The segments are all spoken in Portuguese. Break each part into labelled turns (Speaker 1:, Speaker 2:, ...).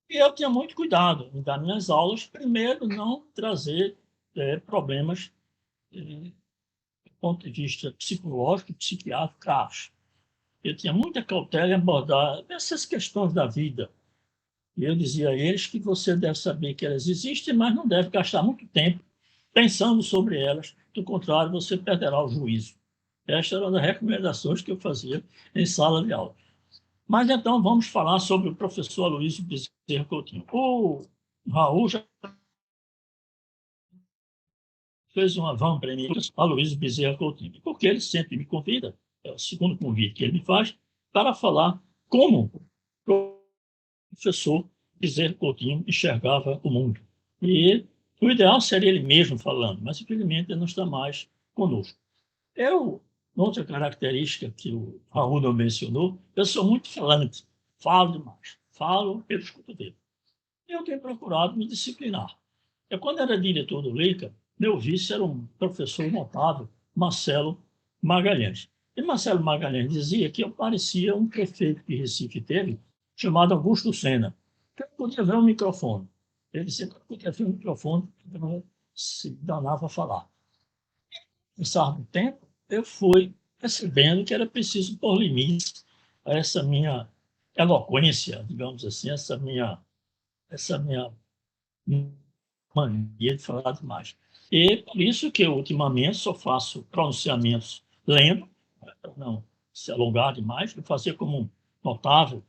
Speaker 1: E eu tinha muito cuidado em dar minhas aulas, primeiro, não trazer problemas do ponto de vista psicológico e psiquiátrico graves. Eu tinha muita cautela em abordar essas questões da vida. E eu dizia a eles que você deve saber que elas existem, mas não deve gastar muito tempo pensando sobre elas, do contrário, você perderá o juízo. Esta era uma das recomendações que eu fazia em sala de aula. Mas então vamos falar sobre o professor Aloysio Bezerra Coutinho. O Raul já fez uma van para mim, Aloysio Bezerra Coutinho, porque ele sempre me convida, é o segundo convite que ele me faz, para falar como o professor Bezerra Coutinho enxergava o mundo. E o ideal seria ele mesmo falando, mas infelizmente ele não está mais conosco. Eu, outra característica que o Raul não mencionou, eu sou muito falante, falo demais, falo pelos cotovelos. Eu tenho procurado me disciplinar. Eu, quando era diretor do Leica, meu vice era um professor notável, Marcelo Magalhães. E Marcelo Magalhães dizia que eu parecia um prefeito que Recife teve, chamado Augusto Sena, que eu podia ver um microfone. Ele sempre podia ver um microfone, se danava a falar. Passar do tempo, eu fui percebendo que era preciso pôr limites a essa minha eloquência, digamos assim, essa minha mania de falar demais. E por isso que eu, ultimamente, só faço pronunciamentos lendo, para não se alongar demais, eu fazia como um notável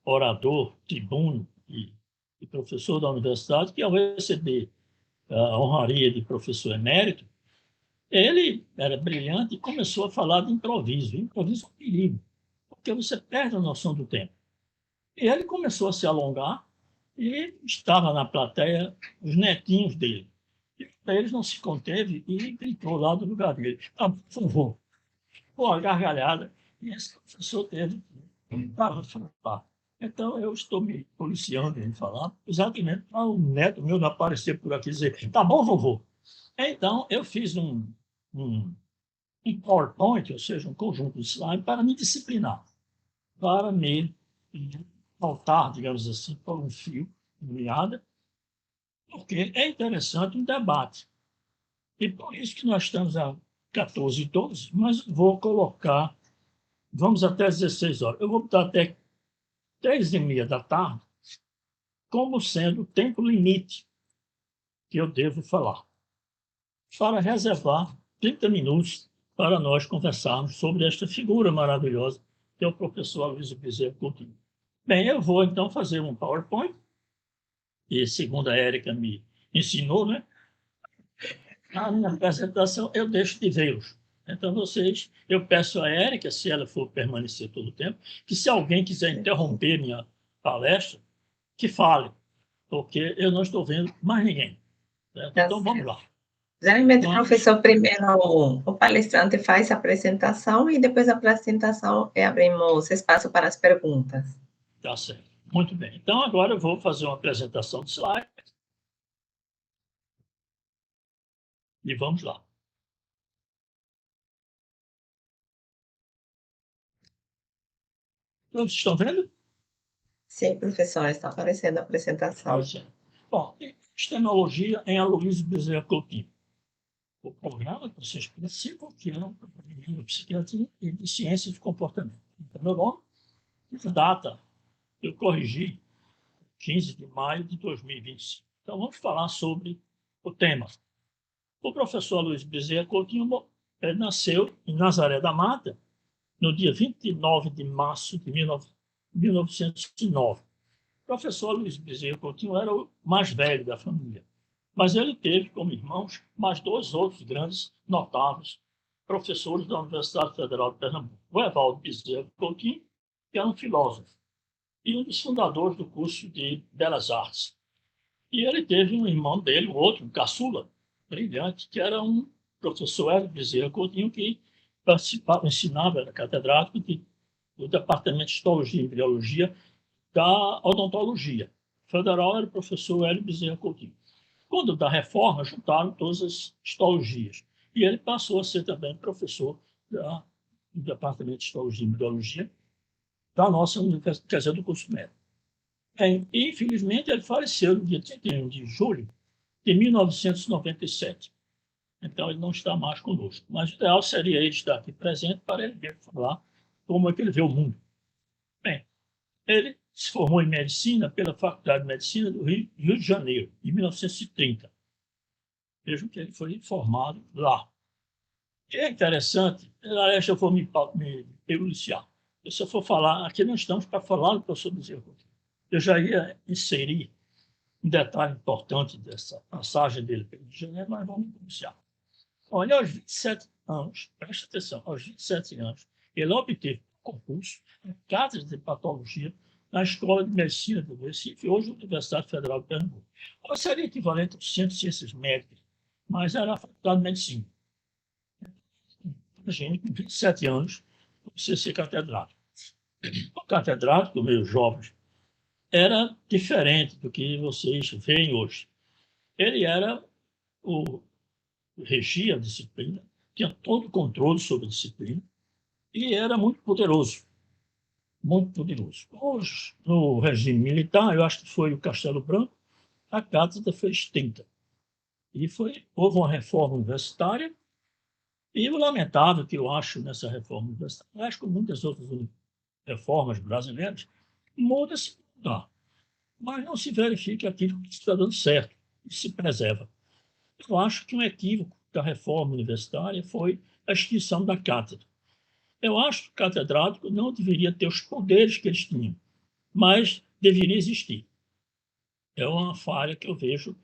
Speaker 1: orador, tribuno e professor da universidade, que ao receber a honraria de professor emérito, ele era brilhante e começou a falar de improviso. Improviso é um perigo, porque você perde a noção do tempo. E ele começou a se alongar e estava na plateia os netinhos dele. E eles não se conteve e gritou lá do lugar dele: ah, por favor, pô, a gargalhada. E esse professor teve que parar de falar. Então, eu estou me policiando em falar, exatamente para o neto meu não aparecer por aqui e dizer: tá bom, vovô. Então, eu fiz um, um PowerPoint, ou seja, um conjunto de slides, para me disciplinar, para me faltar, digamos assim, por um fio de meada, porque é interessante um debate. E por isso que nós estamos a 14h12, mas vou colocar, vamos até às 16 horas. Eu vou botar até 3h30 da tarde como sendo o tempo limite que eu devo falar, para reservar 30 minutos para nós conversarmos sobre esta figura maravilhosa que é o professor Aloysio Bezerra Coutinho. Bem, eu vou então fazer um PowerPoint, e segundo a Érica me ensinou, né? Na minha apresentação eu deixo de vê-los. Então, vocês, eu peço a Érica, se ela for permanecer todo o tempo, que se alguém quiser interromper minha palestra, que fale, porque eu não estou vendo mais ninguém. Certo? Então, vamos lá.
Speaker 2: Geralmente, professor, primeiro o palestrante faz a apresentação e depois da apresentação abrimos espaço para as perguntas.
Speaker 1: Tá certo. Muito bem. Então, agora eu vou fazer uma apresentação de slide. E vamos lá. Todos estão vendo?
Speaker 2: Sim, professor, está aparecendo a apresentação.
Speaker 1: Bom, epistemologia em Aloysio Bezerra Coutinho. O programa que vocês participam, que é um programa de psiquiatria e de ciências de comportamento. Então, meu nome, data, eu corrigi, 15 de maio de 2025. Então, vamos falar sobre o tema. O professor Aloysio Bezerra Coutinho nasceu em Nazaré da Mata, no dia 29 de março de 1909. O professor Aloysio Bezerra Coutinho era o mais velho da família, mas ele teve como irmãos mais dois outros grandes notáveis professores da Universidade Federal de Pernambuco. O Evaldo Bezerra Coutinho, que era um filósofo, e um dos fundadores do curso de Belas Artes. E ele teve um irmão dele, um outro, um caçula, brilhante, que era um professor Hélio Bezerra Coutinho, que participava, ensinava, era catedrático do Departamento de Histologia e Embriologia da Odontologia. Federal era o professor Hélio Bezerra Coutinho. Quando da reforma, juntaram todas as histologias. E ele passou a ser também professor do Departamento de Histologia e Embriologia da nossa universidade, quer dizer, do curso médico. E, infelizmente, ele faleceu no dia 31 de julho de 1997. Então, ele não está mais conosco. Mas o ideal seria ele estar aqui presente para ele ver falar como é que ele vê o mundo. Bem, ele se formou em medicina pela Faculdade de Medicina do Rio de Janeiro, em 1930. Vejam que ele foi formado lá. E é interessante, aliás, eu vou me policiar. Se eu for falar, aqui nós estamos para falar do professor Bezerra. Eu já ia inserir um detalhe importante dessa passagem dele pelo Rio de Janeiro, mas vamos iniciar. Olha, aos 27 anos, presta atenção, aos 27 anos, ele obteve um concurso em cátedra de patologia na Escola de Medicina do Recife, hoje Universidade Federal de Pernambuco. Ou seria equivalente ao Centro de Ciências Médicas, mas era a Faculdade de Medicina. Imagine, com 27 anos, você ser catedrático. O catedrático, meus jovens, era diferente do que vocês veem hoje. Ele era regia a disciplina, tinha todo o controle sobre a disciplina e era muito poderoso. Muito poderoso. Hoje, no regime militar, eu acho que foi o Castelo Branco, a cátedra foi extinta. E houve uma reforma universitária, e o lamentável que eu acho nessa reforma universitária, eu acho que muitas outras reformas brasileiras, muda-se, mas não se verifica aquilo que está dando certo e se preserva. Eu acho que um equívoco da reforma universitária foi a extinção da cátedra. Eu acho que o catedrático não deveria ter os poderes que eles tinham, mas deveria existir. É uma falha que eu vejo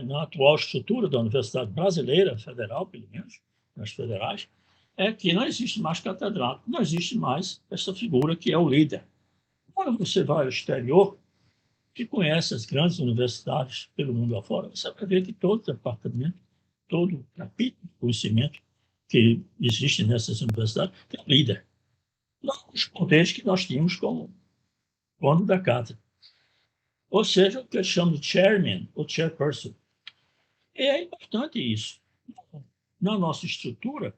Speaker 1: na atual estrutura da Universidade Brasileira, federal, pelo menos, nas federais, é que não existe mais catedrático, não existe mais essa figura que é o líder. Quando você vai ao exterior, que conhece as grandes universidades pelo mundo afora, você vai ver que todo departamento, todo capítulo de conhecimento que existe nessas universidades tem um líder. Não os poderes que nós tínhamos como dono da cátedra. Ou seja, o que eles chamam de chairman ou chairperson. E é importante isso. Na nossa estrutura,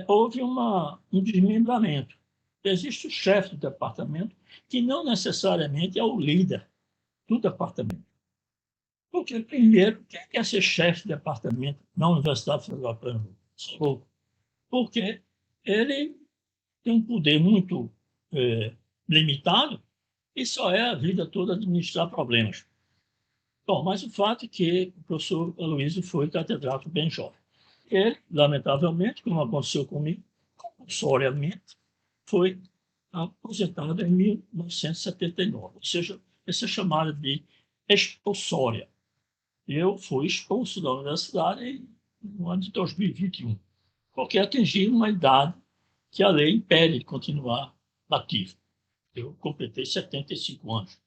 Speaker 1: houve um desmembramento. Existe o chefe do departamento, que não necessariamente é o líder do departamento. Porque, primeiro, quem quer ser chefe de departamento na Universidade Federal de Pernambuco? Porque ele tem um poder muito limitado e só é a vida toda administrar problemas. Bom, mas o fato é que o professor Aloysio foi catedrático bem jovem. Ele, lamentavelmente, como aconteceu comigo, compulsoriamente, foi aposentado em 1979. Ou seja, essa é chamada de expulsória. Eu fui expulso da universidade no ano de 2021, porque atingi uma idade que a lei impede de continuar ativo. Eu completei 75 anos.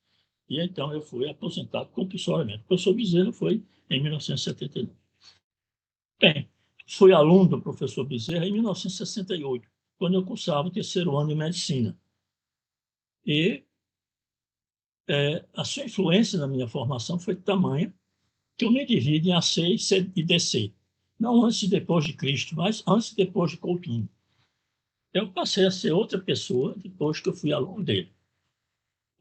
Speaker 1: E então eu fui aposentado compulsoriamente. O professor Bezerra foi em 1979. Bem, fui aluno do professor Bezerra em 1968, quando eu cursava o terceiro ano de medicina. E a sua influência na minha formação foi tamanha que eu me divido em AC e DC. Não antes e depois de Cristo, mas antes e depois de Coutinho. Eu passei a ser outra pessoa depois que eu fui aluno dele.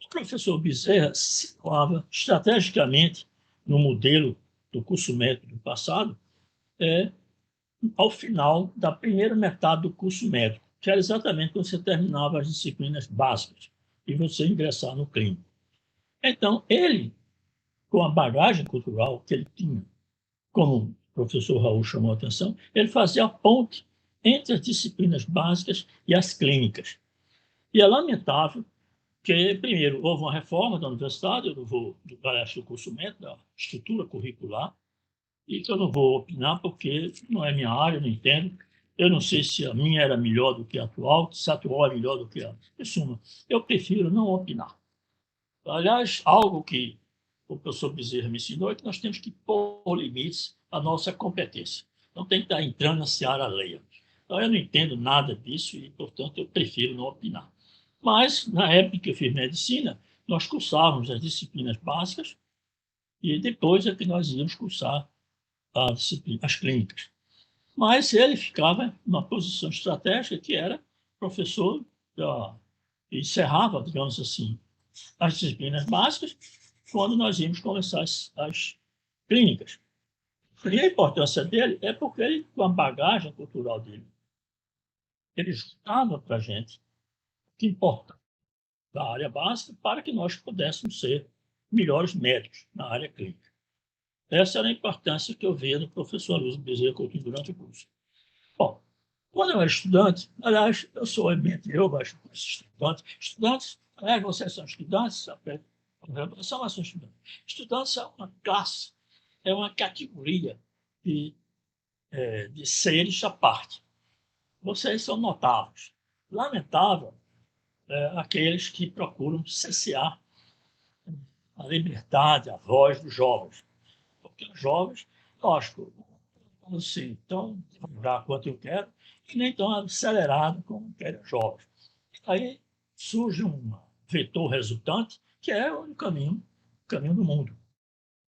Speaker 1: O professor Bezerra se situava estrategicamente no modelo do curso médico do passado, ao final da primeira metade do curso médico, que era exatamente quando você terminava as disciplinas básicas e você ingressar no clínico. Então, ele, com a bagagem cultural que ele tinha, como o professor Raul chamou a atenção, ele fazia a ponte entre as disciplinas básicas e as clínicas. E é lamentável que, primeiro, houve uma reforma da universidade, eu não vou falar do curso médico, da estrutura curricular, e que eu não vou opinar porque não é minha área, eu não entendo. Eu não sei se a minha era melhor do que a atual, se a atual é melhor do que a... Em suma, eu prefiro não opinar. Aliás, algo que o professor Bezerra me ensinou é que nós temos que pôr limites à nossa competência. Não tem que estar entrando na seara alheia. Então, eu não entendo nada disso e, portanto, eu prefiro não opinar. Mas, na época que eu fiz medicina, nós cursávamos as disciplinas básicas e depois é que nós íamos cursar as clínicas. Mas ele ficava numa posição estratégica que era professor, e encerrava, digamos assim, as disciplinas básicas quando nós íamos começar as clínicas. E a importância dele é porque ele, com a bagagem cultural dele, ele juntava para a gente o que importa da área básica para que nós pudéssemos ser melhores médicos na área clínica. Essa era a importância que eu via do professor Luiz Bezerra Coutinho durante o curso. Bom, quando eu era estudante, aliás, eu sou estudantes, aliás, vocês são estudantes, são estudantes. Estudantes é uma classe, é uma categoria de seres à parte. Vocês são notáveis. Lamentável aqueles que procuram cessear a liberdade, a voz dos jovens. Porque os jovens, lógico, assim, tão devagar quanto eu quero, e nem tão acelerado como querem os jovens. Aí surge um vetor resultante, que é o caminho do mundo,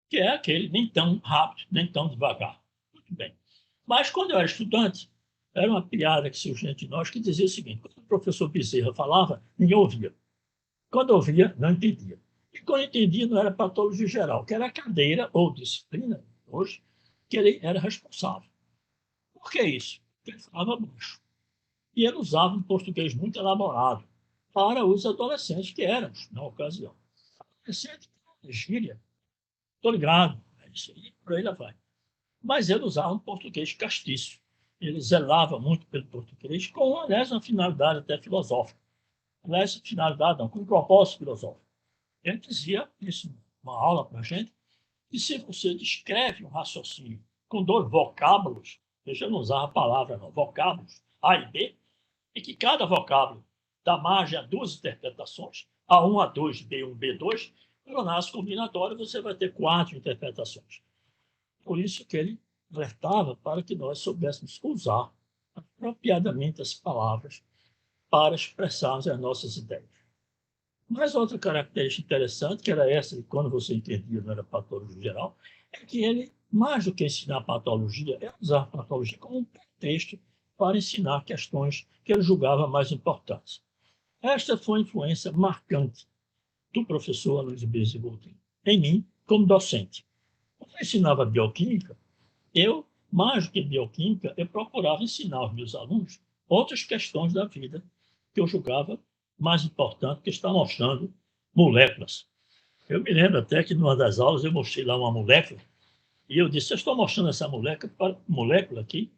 Speaker 1: que é aquele nem tão rápido, nem tão devagar. Muito bem. Mas quando eu era estudante, era uma piada que surgia entre nós que dizia o seguinte: quando o professor Bezerra falava, ninguém ouvia. Quando ouvia, não entendia. E quando entendia, não era patologia geral, que era a cadeira ou disciplina, hoje, que ele era responsável. Por que isso? Porque ele falava baixo. E ele usava um português muito elaborado para os adolescentes que éramos, na ocasião. Adolescente, gíria, estou ligado, é isso aí, por aí lá vai. Mas ele usava um português castiço. Ele zelava muito pelo português, com, aliás, uma finalidade até filosófica. Aliás, finalidade não, com um propósito filosófico. Ele dizia isso, uma aula para a gente, que se você descreve um raciocínio com dois vocábulos, veja, eu não usava a palavra, não, vocábulos, A e B, e que cada vocábulo dá margem a duas interpretações, A1, A2, B1, B2, pelo nasce combinatório, você vai ter 4 interpretações. Por isso que ele alertava para que nós soubéssemos usar apropriadamente as palavras para expressarmos as nossas ideias. Mas outra característica interessante, que era essa, quando você entendia, não era patologia geral, é que ele, mais do que ensinar patologia, é usar a patologia como um pretexto para ensinar questões que ele julgava mais importantes. Esta foi a influência marcante do professor Luiz Bezerra Coutinho em mim, como docente. Quando eu ensinava bioquímica, eu, mais do que bioquímica, eu procurava ensinar aos meus alunos outras questões da vida que eu julgava mais importante, que está mostrando moléculas. Eu me lembro até que numa das aulas eu mostrei lá uma molécula e eu disse: eu estou mostrando essa molécula aqui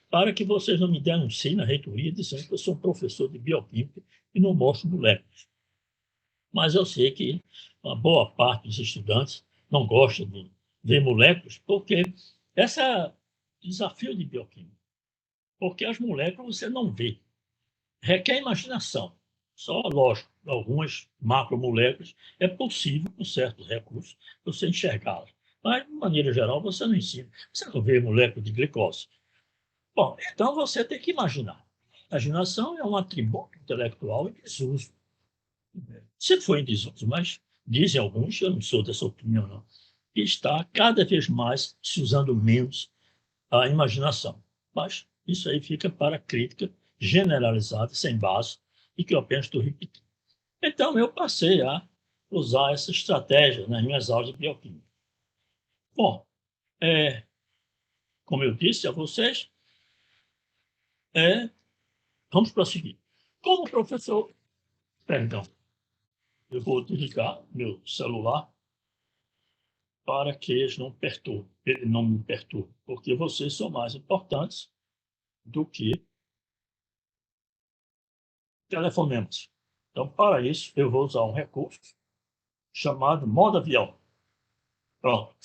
Speaker 1: para que vocês não me denunciem na reitoria dizendo que eu sou um professor de bioquímica e não mostro moléculas. Mas eu sei que uma boa parte dos estudantes não gosta de ver moléculas, porque esse é o desafio de bioquímica. Porque as moléculas você não vê. Requer imaginação. Só, lógico, algumas macromoléculas é possível, com certos recursos, você enxergá-las. Mas, de maneira geral, você não ensina. Você não vê molécula de glicose. Bom, então você tem que imaginar. Imaginação é um atributo intelectual em desuso. Se foi em desuso, mas dizem alguns, eu não sou dessa opinião, não, que está cada vez mais se usando menos a imaginação. Mas isso aí fica para crítica generalizada, sem base, e que eu apenas estou repetindo. Então, eu passei a usar essa estratégia nas minhas aulas de bioquímica. Bom, como eu disse a vocês, vamos prosseguir. Como professor, perdão, eu vou desligar meu celular para que ele não me perturbe, porque vocês são mais importantes do que telefonemas. Então, para isso, eu vou usar um recurso chamado modo avião. Pronto.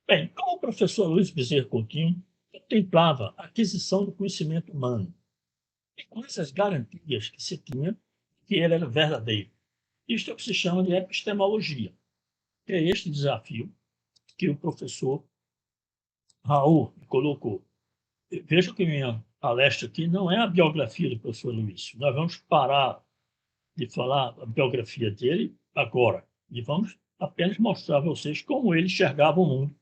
Speaker 1: Bem, como o professor Luiz Bezerra Coutinho contemplava a aquisição do conhecimento humano e com essas garantias que se tinha que ele era verdadeiro. Isto é o que se chama de epistemologia, que é este desafio que o professor Raul colocou. Veja que minha palestra aqui não é a biografia do professor Luiz. Nós vamos parar de falar a biografia dele agora e vamos apenas mostrar a vocês como ele enxergava o mundo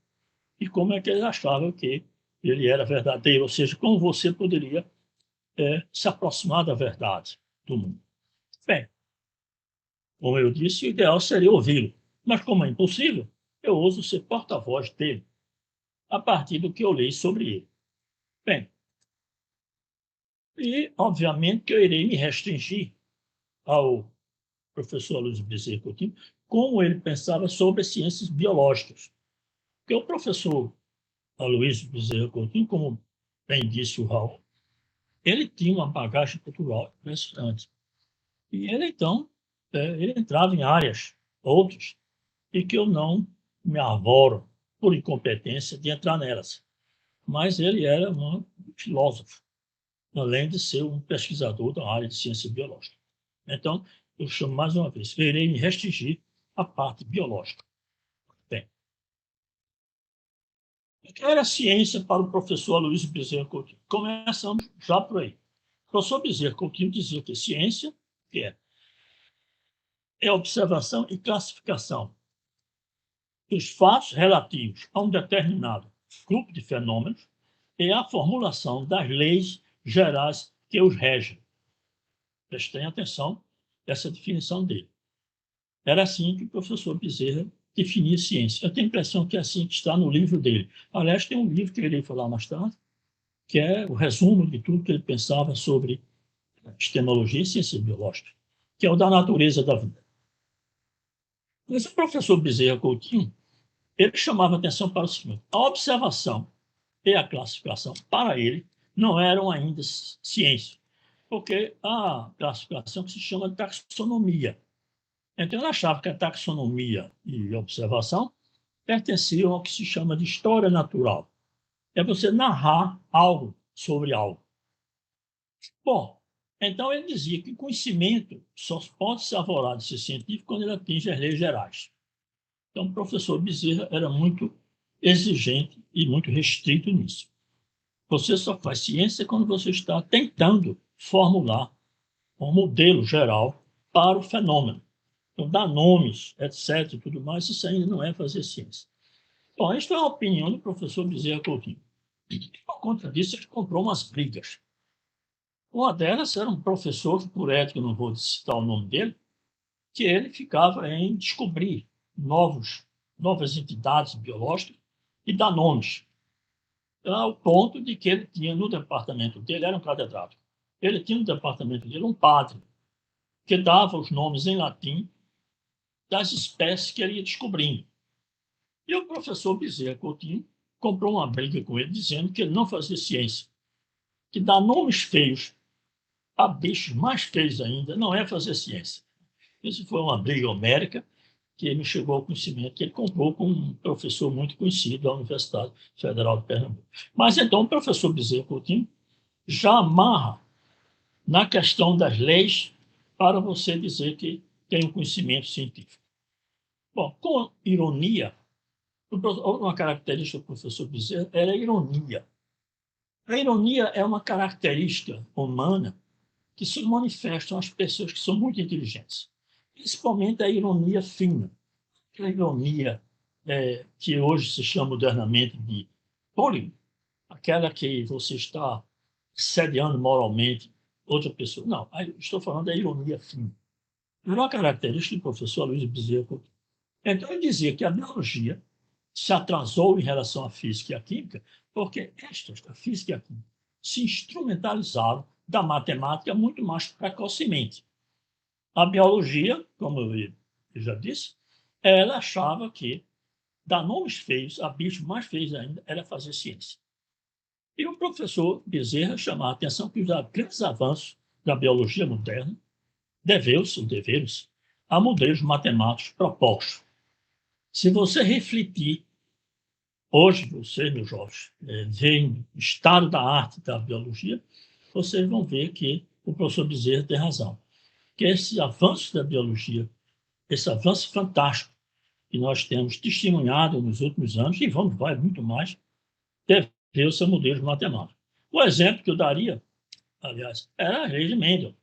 Speaker 1: e como é que ele achava que ele era verdadeiro, ou seja, como você poderia se aproximar da verdade do mundo. Bem, Como eu disse, o ideal seria ouvi-lo, mas como é impossível, eu ouso ser porta-voz dele, a partir do que eu li sobre ele. Bem, e obviamente que eu irei me restringir ao professor Luiz Bezerra Coutinho, como ele pensava sobre as ciências biológicas. Porque o professor Aloysio Bezerra Coutinho, como bem disse o Raul, ele tinha uma bagagem cultural impressionante. E ele, então, ele entrava em áreas outras e que eu não me arvoro, por incompetência, de entrar nelas. Mas ele era um filósofo, além de ser um pesquisador da área de ciência biológica. Então, eu chamo mais uma vez, eu irei me restringir à parte biológica. Bem, o que era ciência para o professor Aloysio Bezerra Coutinho? Começamos já por aí. O professor Bezerra Coutinho dizia que ciência é observação e classificação dos fatos relativos a um determinado grupo de fenômenos e a formulação das leis gerais que os regem. Prestem atenção nessa definição dele. Era assim que o professor Bezerra definia ciência. Eu tenho a impressão que é assim que está no livro dele. Aliás, tem um livro que eu irei falar mais tarde, que é o resumo de tudo que ele pensava sobre epistemologia e ciência biológica, que é o da natureza da vida. Mas o professor Bezerra Coutinho, ele chamava atenção para o seguinte: a observação e a classificação, para ele, não eram ainda ciência, porque a classificação que se chama de taxonomia. Então, ele achava que a taxonomia e a observação pertenciam ao que se chama de história natural. É você narrar algo sobre algo. Bom, então ele dizia que conhecimento só pode ser arvorado de ser científico quando ele atinge as leis gerais. Então, o professor Bezerra era muito exigente e muito restrito nisso. Você só faz ciência quando você está tentando formular um modelo geral para o fenômeno. Então, dar nomes, etc., e tudo mais, isso ainda não é fazer ciência. Bom, esta é a opinião do professor Bezerra Coutinho. Por conta disso, ele comprou umas brigas. Uma delas era um professor, que por ética eu não vou citar o nome dele, que ele ficava em descobrir novas entidades biológicas e dar nomes. Ao ponto de que ele tinha no departamento dele, era um catedrático, ele tinha no departamento dele um padre, que dava os nomes em latim das espécies que ele ia descobrindo. E o professor Bezerra Coutinho comprou uma briga com ele, dizendo que ele não fazia ciência, que dar nomes feios a bichos mais feios ainda não é fazer ciência. Isso foi uma briga homérica que ele chegou ao conhecimento que ele comprou com um professor muito conhecido da Universidade Federal de Pernambuco. Mas então o professor Bezerra Coutinho já amarra na questão das leis para você dizer que tem um conhecimento científico. Bom, com ironia, uma característica do professor Bezerra era a ironia. A ironia é uma característica humana que se manifestam as pessoas que são muito inteligentes, principalmente a ironia fina, aquela ironia que hoje se chama modernamente de polígono, aquela que você está sediando moralmente outra pessoa. Não, estou falando da ironia fina. Era uma característica do professor Aloysio Bezerra Coutinho. Então, ele dizia que a biologia se atrasou em relação à física e à química, porque a física e a química, se instrumentalizaram da matemática muito mais precocemente. A biologia, como eu já disse, ela achava que dar nomes feios a bichos mais feios ainda era fazer ciência. E o professor Bezerra chamava a atenção que os grandes avanços da biologia moderna deveram-se a modelos matemáticos propostos. Se você refletir, hoje, vocês, meus jovens, veem o estado da arte da biologia, vocês vão ver que o professor Bezerra tem razão. Que esse avanço da biologia, esse avanço fantástico que nós temos testemunhado nos últimos anos, e vai muito mais, deveu-se a modelos matemáticos. O exemplo que eu daria, aliás, era as leis de Mendel.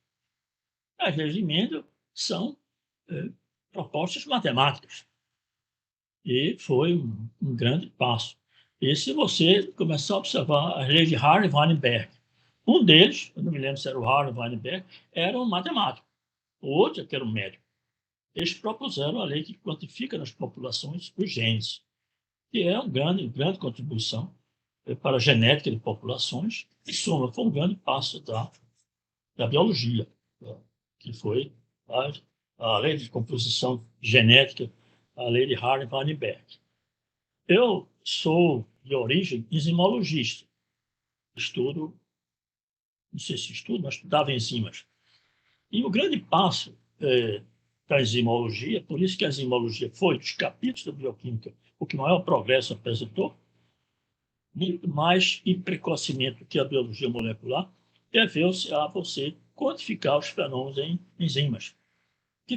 Speaker 1: As leis de Mendel são propostas matemáticas. E foi um grande passo. E se você começar a observar as leis de Hardy e Weinberg, um deles, eu não me lembro se era o Hardy ou Weinberg, era um matemático. O outro, que era um médico. eles propuseram a lei que quantifica nas populações os genes, que é uma grande contribuição para a genética de populações. Em suma, foi um grande passo da biologia, que foi a lei de composição genética, a lei de Hardy-Weinberg. Eu sou, de origem, enzimologista. Estudo, não sei se estudo, mas estudava enzimas. E o grande passo da enzimologia, por isso que a enzimologia foi, dos capítulos da bioquímica, o que maior progresso apresentou, muito mais e precocemente do que a biologia molecular, deveu-se a você quantificar os fenômenos em enzimas, que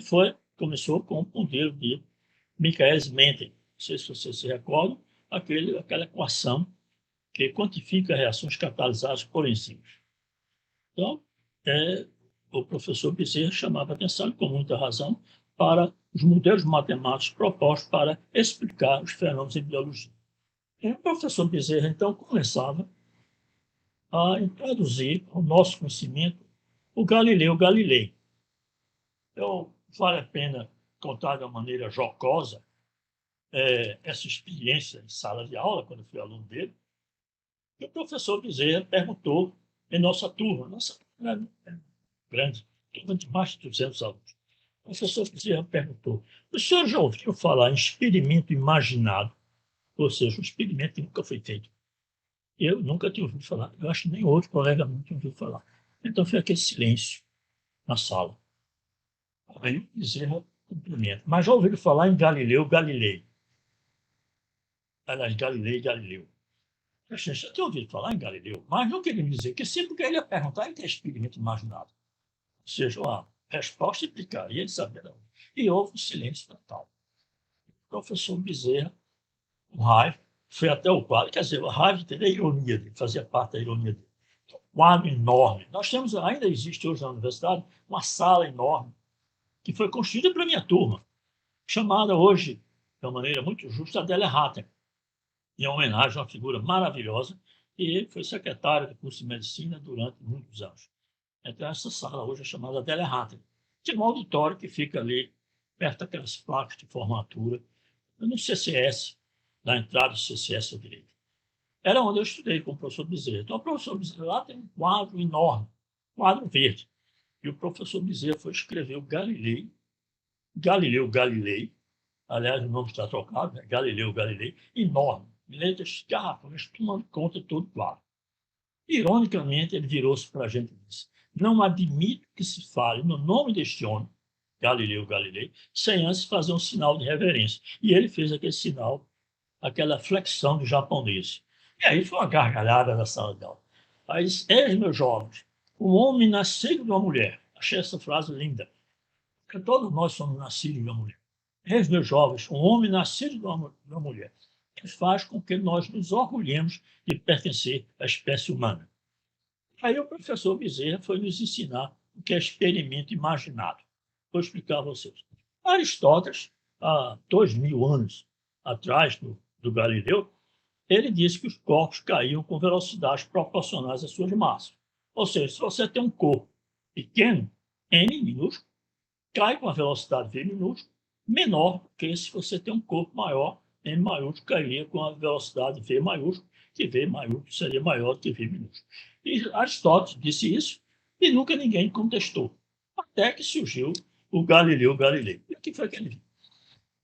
Speaker 1: começou com o modelo de Michaelis-Menten. Não sei se vocês se recordam, aquela equação que quantifica reações catalisadas por enzimas. Então, o professor Bezerra chamava atenção, e com muita razão, para os modelos matemáticos propostos para explicar os fenômenos em biologia. E o professor Bezerra, então, começava a introduzir ao nosso conhecimento o Galileu Galilei. Então, vale a pena contar de uma maneira jocosa essa experiência em sala de aula, quando eu fui aluno dele. E o professor Bezerra perguntou em nossa turma grande, turma de mais de 200 alunos. O professor Bezerra perguntou: o senhor já ouviu falar em experimento imaginado? Ou seja, um experimento que nunca foi feito. Eu nunca tinha ouvido falar. Eu acho que nem outro colega meu tinha ouvido falar. Então foi aquele silêncio na sala. Aí o Bezerra cumprimenta. Mas já ouviram falar em Galileu Galilei? Aliás, Galilei Galileu. Eu já tinha ouvido falar em Galileu, mas não queria me dizer que sempre que ele ia perguntar, ele tem experimento imaginado. Ou seja, a resposta implicaria ele saber não. E houve um silêncio total. O professor Bezerra, o Raiva, foi até o quadro, quer dizer, o Raiva teria a ironia dele, fazia parte da ironia dele. Um quadro enorme. Nós temos, ainda existe hoje na universidade, uma sala enorme, que foi construída para a minha turma, chamada hoje, de uma maneira muito justa, Adélia Hatter, em homenagem a uma figura maravilhosa, e foi secretária do curso de medicina durante muitos anos. Então, essa sala hoje é chamada Adélia Hatter. Tinha um auditório que fica ali, perto daquelas placas de formatura, no CCS, na entrada do CCS à direita. Era onde eu estudei com o professor Bezerra. Então, o professor Bezerra lá tem um quadro enorme, quadro verde. E o professor Bezerra foi escrever o Galileu Galilei, aliás, o nome está trocado, né? Galileu Galilei, enorme, letras garrafões, tomando conta de todo o quadro. Ironicamente, ele virou-se para a gente e disse: não admito que se fale no nome deste homem, Galileu Galilei, sem antes fazer um sinal de reverência. E ele fez aquele sinal, aquela flexão do japonês. E aí foi uma gargalhada na sala de aula. Aí disse: eis, meus jovens, o homem nascido de uma mulher. Achei essa frase linda, porque todos nós somos nascidos de uma mulher. Eis, meus jovens, um homem nascido de uma mulher, que faz com que nós nos orgulhemos de pertencer à espécie humana. Aí o professor Bezerra foi nos ensinar o que é experimento imaginado. Vou explicar a vocês. Aristóteles, há 2000 anos atrás do Galileu, ele disse que os corpos caíam com velocidades proporcionais às suas massas. Ou seja, se você tem um corpo pequeno, m minúsculo, cai com a velocidade v minúsculo, menor do que se você tem um corpo maior, m maiúsculo cairia com a velocidade v maiúsculo, que v maiúsculo seria maior do que v minúsculo. E Aristóteles disse isso e nunca ninguém contestou, até que surgiu o Galileu Galilei. E o que foi que ele viu?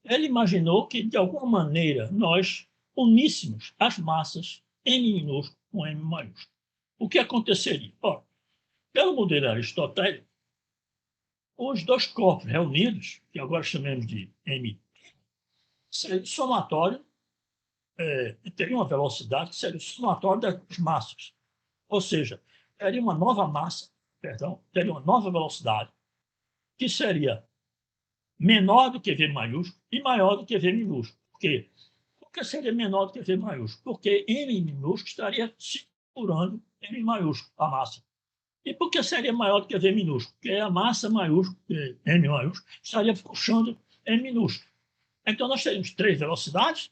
Speaker 1: Ele imaginou que, de alguma maneira, nós uníssemos as massas m minúsculo com m maiúsculo. O que aconteceria? Ora, pelo modelo aristotélico, os dois corpos reunidos, que agora chamamos de m, seria o somatório, teria uma velocidade que seria o somatório das massas. Ou seja, teria uma nova massa, teria uma nova velocidade, que seria menor do que v maiúsculo e maior do que v minúsculo. Por quê? Porque seria menor do que v maiúsculo? Porque m minúsculo estaria segurando m maiúsculo, a massa. E por que seria maior do que v minúsculo? Porque a massa maiúscula, m maiúsculo, estaria puxando m minúsculo. Então, nós teríamos três velocidades,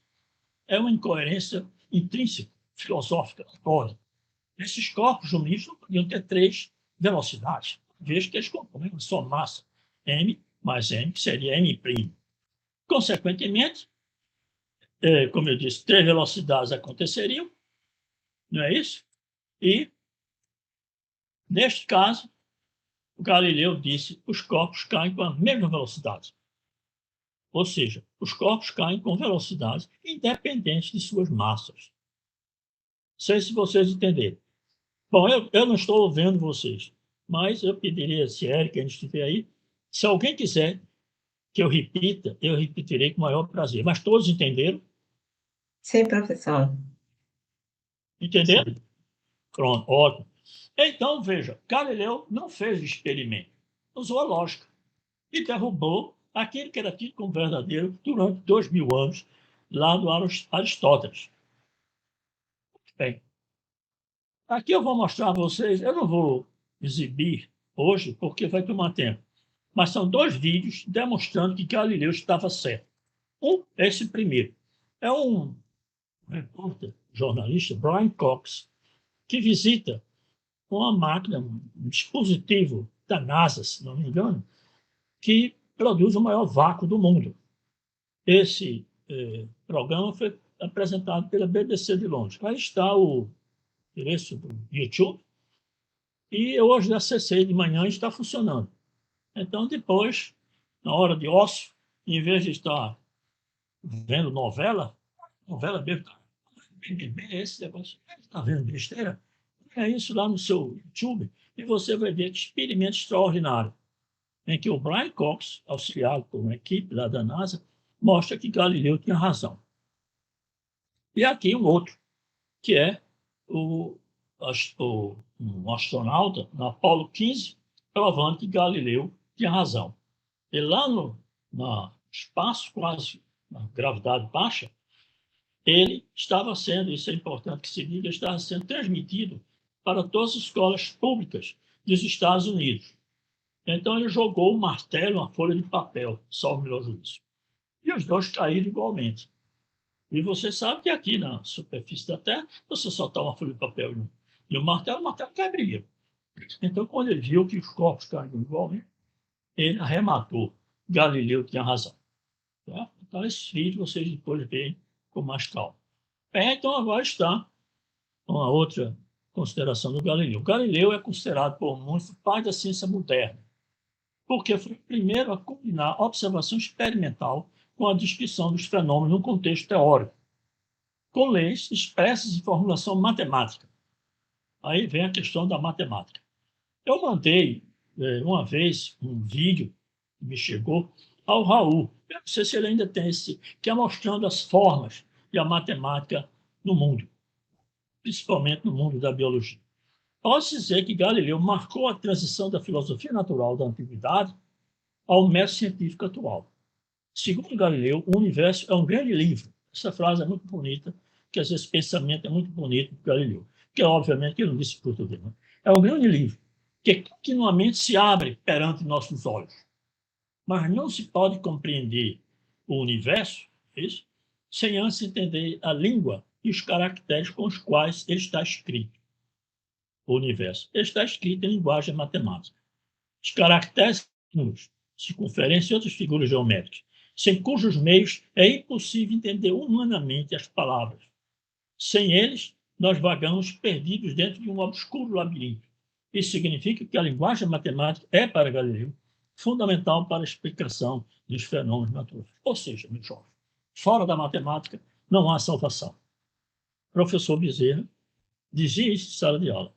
Speaker 1: é uma incoerência intrínseca, filosófica, não pode. Esses corpos unidos não podiam ter três velocidades, veja que eles compõem uma só massa, m mais m, que seria m'. Consequentemente, como eu disse, 3 velocidades aconteceriam, não é isso? E, neste caso, o Galileu disse que os corpos caem com a mesma velocidade. Ou seja, os corpos caem com velocidades independentes de suas massas. Não sei se vocês entenderam. Bom, eu não estou vendo vocês, mas eu pediria, se Érica ainda estiver aí, se alguém quiser que eu repita, eu repetirei com o maior prazer. Mas todos entenderam?
Speaker 2: Sim, professor.
Speaker 1: Entenderam? Pronto, ótimo. Então, veja, Galileu não fez experimento, usou a lógica e derrubou aquele que era tido como verdadeiro durante 2000 anos, lá do Aristóteles. Bem, aqui eu vou mostrar a vocês, eu não vou exibir hoje, porque vai tomar tempo, mas são 2 vídeos demonstrando que Galileu estava certo. Esse primeiro, é um repórter, jornalista, Brian Cox, que visita uma máquina, um dispositivo da NASA, se não me engano, que produz o maior vácuo do mundo. Esse programa foi apresentado pela BBC de Londres. Aí está o endereço do YouTube, e eu hoje acessei de manhã e está funcionando. Então, depois, na hora de ócio, em vez de estar vendo novela mesmo, esse negócio, está vendo besteira? É isso lá no seu YouTube, e você vai ver que experimento extraordinário, em que o Brian Cox, auxiliado por uma equipe lá da NASA, mostra que Galileu tinha razão. E aqui um outro, que é um astronauta na Apollo 15, provando que Galileu tinha razão. E lá no espaço, quase na gravidade baixa, ele estava sendo, isso é importante que se diga, estava sendo transmitido para todas as escolas públicas dos Estados Unidos. Então ele jogou um martelo, uma folha de papel, salvo o melhor juízo. E os dois caíram igualmente. E você sabe que aqui na superfície da Terra, você soltar uma folha de papel e o martelo quebraria. Então, quando ele viu que os corpos caíram igualmente, ele arrematou. Galileu tinha razão. Tá? Então, esse vídeo vocês depois veem com mais calma. Então, agora está uma outra consideração do Galileu. Galileu é considerado por muitos o pai da ciência moderna, porque foi o primeiro a combinar observação experimental com a descrição dos fenômenos no contexto teórico, com leis expressas em formulação matemática. Aí vem a questão da matemática. Eu mandei uma vez um vídeo que me chegou ao Raul. Eu não sei se ele ainda tem esse, que é mostrando as formas e a matemática no mundo, principalmente no mundo da biologia. Pode-se dizer que Galileu marcou a transição da filosofia natural da antiguidade ao método científico atual. Segundo Galileu, o universo é um grande livro. Essa frase é muito bonita, que às vezes pensamento é muito bonito do Galileu, que obviamente ele não disse em português, né? É um grande livro que continuamente se abre perante nossos olhos. Mas não se pode compreender o universo, isso, sem antes entender a língua e os caracteres com os quais ele está escrito. O universo ele está escrito em linguagem matemática. Os caracteres, circunferência e outras figuras geométricas, sem cujos meios é impossível entender humanamente as palavras. Sem eles, nós vagamos perdidos dentro de um obscuro labirinto. Isso significa que a linguagem matemática é, para Galileu, fundamental para a explicação dos fenômenos naturais. Ou seja, meus jovens, fora da matemática não há salvação. O professor Bezerra dizia isso em sala de aula.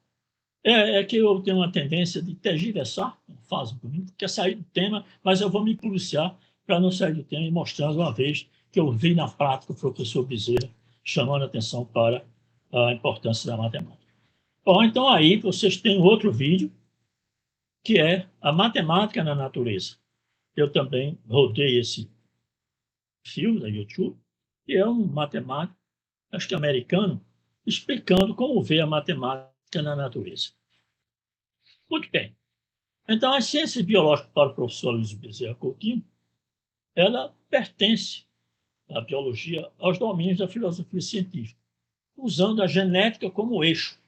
Speaker 1: É que eu tenho uma tendência de tergiversar, uma fase bonita, que é sair do tema, mas eu vou me policiar para não sair do tema e mostrando uma vez que eu vi na prática o professor Bezerra chamando a atenção para a importância da matemática. Bom, então aí vocês têm outro vídeo, que é a matemática na natureza. Eu também rodei esse filme no YouTube, que é um matemático, acho que americano, explicando como vê a matemática na natureza. Muito bem. Então, a ciência biológica para o professor Luiz Bezerra Coutinho, ela pertence, a biologia, aos domínios da filosofia científica, usando a genética como eixo.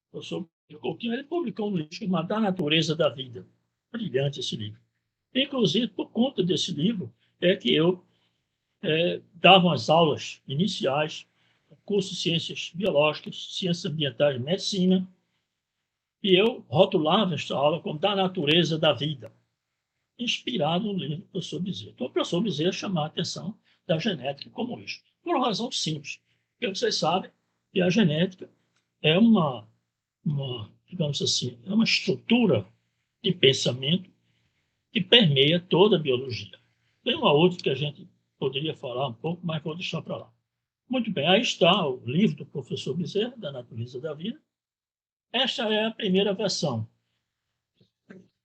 Speaker 1: O professor Coutinho ele publicou um livro chamado Da Natureza da Vida. Brilhante esse livro. Inclusive, por conta desse livro, é que eu dava as aulas iniciais, curso de Ciências Biológicas, Ciências Ambientais e Medicina, e eu rotulava esta aula como da natureza da vida, inspirado no livro do professor Bezerra. Então, o professor Bezerra chamou a atenção da genética como isso, por uma razão simples, porque vocês sabem que a genética é digamos assim, é uma estrutura de pensamento que permeia toda a biologia. Tem uma outra que a gente poderia falar um pouco, mas vou deixar para lá. Muito bem, aí está o livro do professor Bezerra, da Natureza da Vida. Esta é a primeira versão,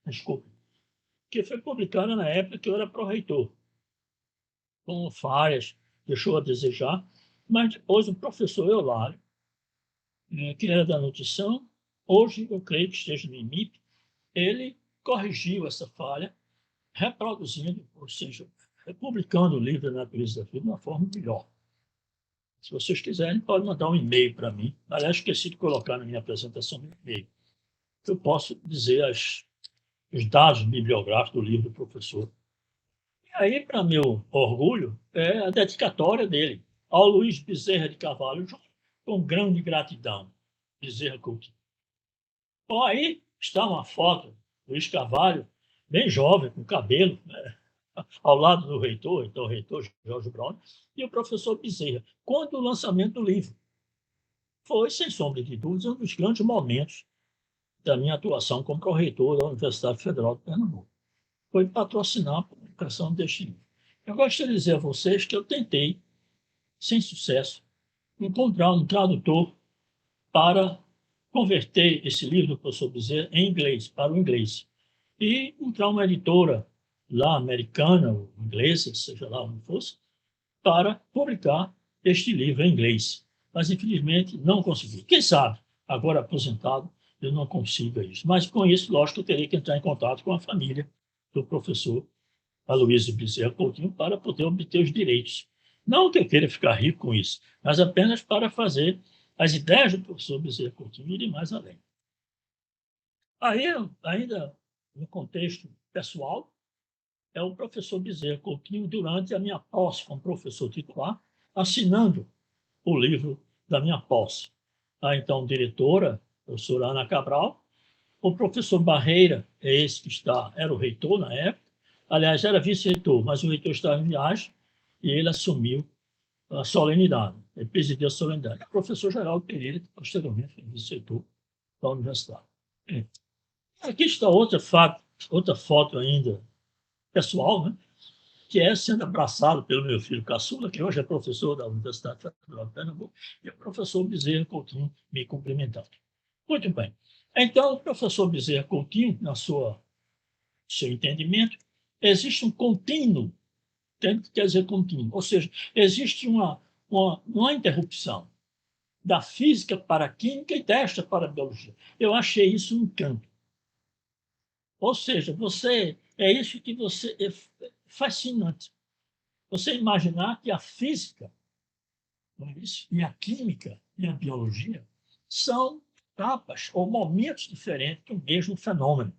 Speaker 1: desculpe, que foi publicada na época que eu era pró-reitor, com falhas, deixou a desejar, mas depois o professor Eulário, que era da nutrição, hoje eu creio que esteja no IMIP, ele corrigiu essa falha, reproduzindo, ou seja, republicando o livro da Natureza da Vida de uma forma melhor. Se vocês quiserem, podem mandar um e-mail para mim. Aliás, esqueci de colocar na minha apresentação no e-mail. Eu posso dizer os dados bibliográficos do livro do professor. E aí, para meu orgulho, é a dedicatória dele ao Luiz Bezerra de Carvalho, com grande gratidão. Bezerra Coutinho. Bom, aí está uma foto do Luiz Carvalho, bem jovem, com cabelo, né, ao lado do reitor, então o reitor Jorge Brown, e o professor Bezerra, quando o lançamento do livro. Foi, sem sombra de dúvidas, um dos grandes momentos da minha atuação como pró-reitor da Universidade Federal de Pernambuco. Foi patrocinar a publicação deste livro. Eu gostaria de dizer a vocês que eu tentei, sem sucesso, encontrar um tradutor para converter esse livro do professor Bezerra em inglês, para o inglês. E encontrar uma editora lá, americana ou inglesa, seja lá onde fosse, para publicar este livro em inglês. Mas, infelizmente, não consegui. Quem sabe, agora aposentado, eu não consiga isso. Mas, com isso, lógico, eu teria que entrar em contato com a família do professor Aloysio Bezerra Coutinho para poder obter os direitos. Não que eu queira ficar rico com isso, mas apenas para fazer as ideias do professor Bezerra Coutinho irem mais além. Aí, ainda no contexto pessoal, é o professor Bezerra Coutinho, durante a minha posse como professor titular, assinando o livro da minha posse. A então diretora, a professora Ana Cabral, o professor Barreira, é esse que era o reitor na época, aliás, era vice-reitor, mas o reitor estava em viagem e ele assumiu a solenidade, ele presidiu a solenidade. O professor Geraldo Pereira, que posteriormente foi vice-reitor da universidade. Aqui está outra foto ainda pessoal, né? Que é sendo abraçado pelo meu filho caçula, que hoje é professor da Universidade Federal de Pernambuco, e o professor Bezerra Coutinho me cumprimentando. Muito bem. Então, o professor Bezerra Coutinho, seu entendimento, existe um contínuo, quer dizer contínuo, ou seja, existe uma interrupção da física para a química e desta para a biologia. Eu achei isso um encanto. Ou seja, é isso que você é fascinante. Você imaginar que a física, e a química e a biologia são etapas ou momentos diferentes do mesmo fenômeno.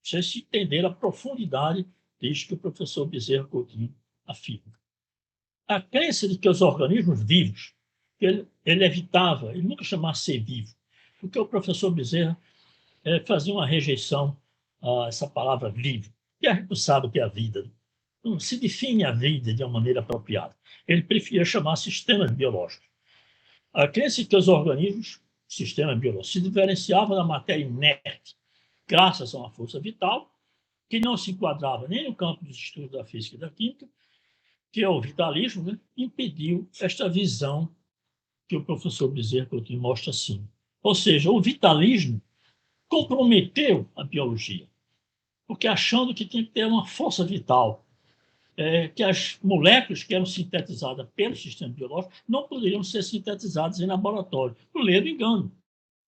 Speaker 1: Vocês entenderam a profundidade disso que o professor Bezerra Coutinho afirma. A crença de que os organismos vivos, ele evitava, ele nunca chamava ser vivo, porque o professor Bezerra fazia uma rejeição a essa palavra vivo, e a gente não sabe o que é a vida. Não se define a vida de uma maneira apropriada. Ele preferia chamar sistemas biológicos. A crença de que os organismos, sistemas biológicos, se diferenciavam da matéria inerte, graças a uma força vital, que não se enquadrava nem no campo dos estudos da física e da química, que é o vitalismo, né, impediu esta visão que o professor Bezerra Coutinho mostra assim. Ou seja, o vitalismo comprometeu a biologia, porque achando que tinha que ter uma força vital, que as moléculas que eram sintetizadas pelo sistema biológico não poderiam ser sintetizadas em laboratório, por lei do engano.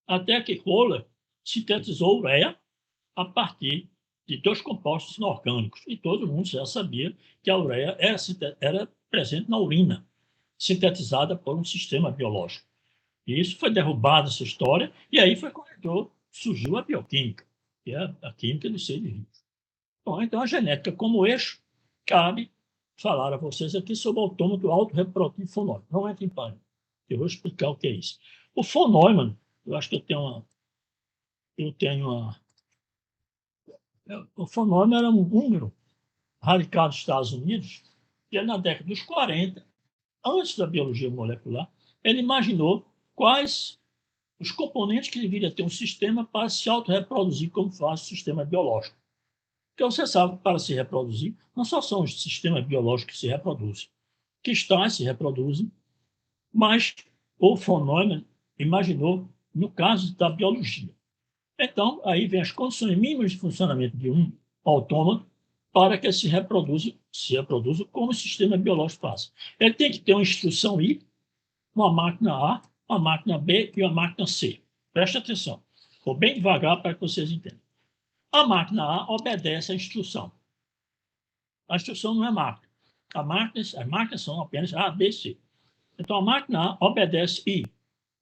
Speaker 1: Até que Kohler sintetizou ureia a partir de dois compostos inorgânicos. E todo mundo já sabia que a ureia era presente na urina, sintetizada por um sistema biológico. E isso foi derrubado, essa história, e aí foi quando surgiu a bioquímica, que é a química dos seres vivos. Bom, então, a genética como eixo, cabe falar a vocês aqui sobre o autômato autorreprodutivo fonóide. Não entre em pânico, eu vou explicar o que é isso. O von Neumann, eu acho que o von Neumann era um húngaro radicado nos Estados Unidos, e na década dos 40, antes da biologia molecular, ele imaginou quais os componentes que deveria ter um sistema para se autorreproduzir como faz o sistema biológico. Porque você sabe que para se reproduzir, não só são os sistemas biológicos que se reproduzem, cristais se reproduzem, mas o von Neumann imaginou no caso da biologia. Então, aí vem as condições mínimas de funcionamento de um autômato para que se reproduza como o sistema biológico faz. Ele tem que ter uma instrução I, uma máquina A, uma máquina B e uma máquina C. Preste atenção. Vou bem devagar para que vocês entendam. A máquina A obedece à instrução. A instrução não é máquina. As máquinas são apenas A, B, C. Então, a máquina A obedece I.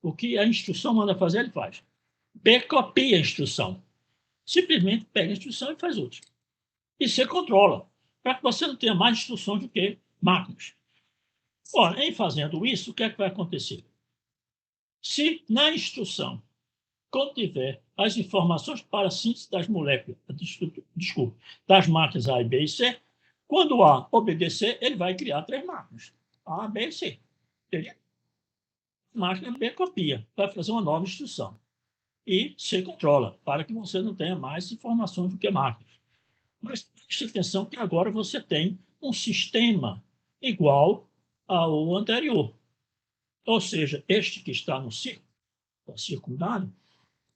Speaker 1: O que a instrução manda fazer, ele faz. B copia a instrução. Simplesmente pega a instrução e faz outra. E C controla, para que você não tenha mais instruções do que máquinas. Ora, em fazendo isso, o que é que vai acontecer? Se na instrução contiver as informações para a síntese das moléculas, das máquinas A, B e C, quando A obedecer, ele vai criar 3 máquinas, A, B e C. Entendeu? Máquina B copia, vai fazer uma nova instrução. E C controla, para que você não tenha mais informações do que máquinas. Mas preste atenção que agora você tem um sistema igual ao anterior. Ou seja, este que está no circundado,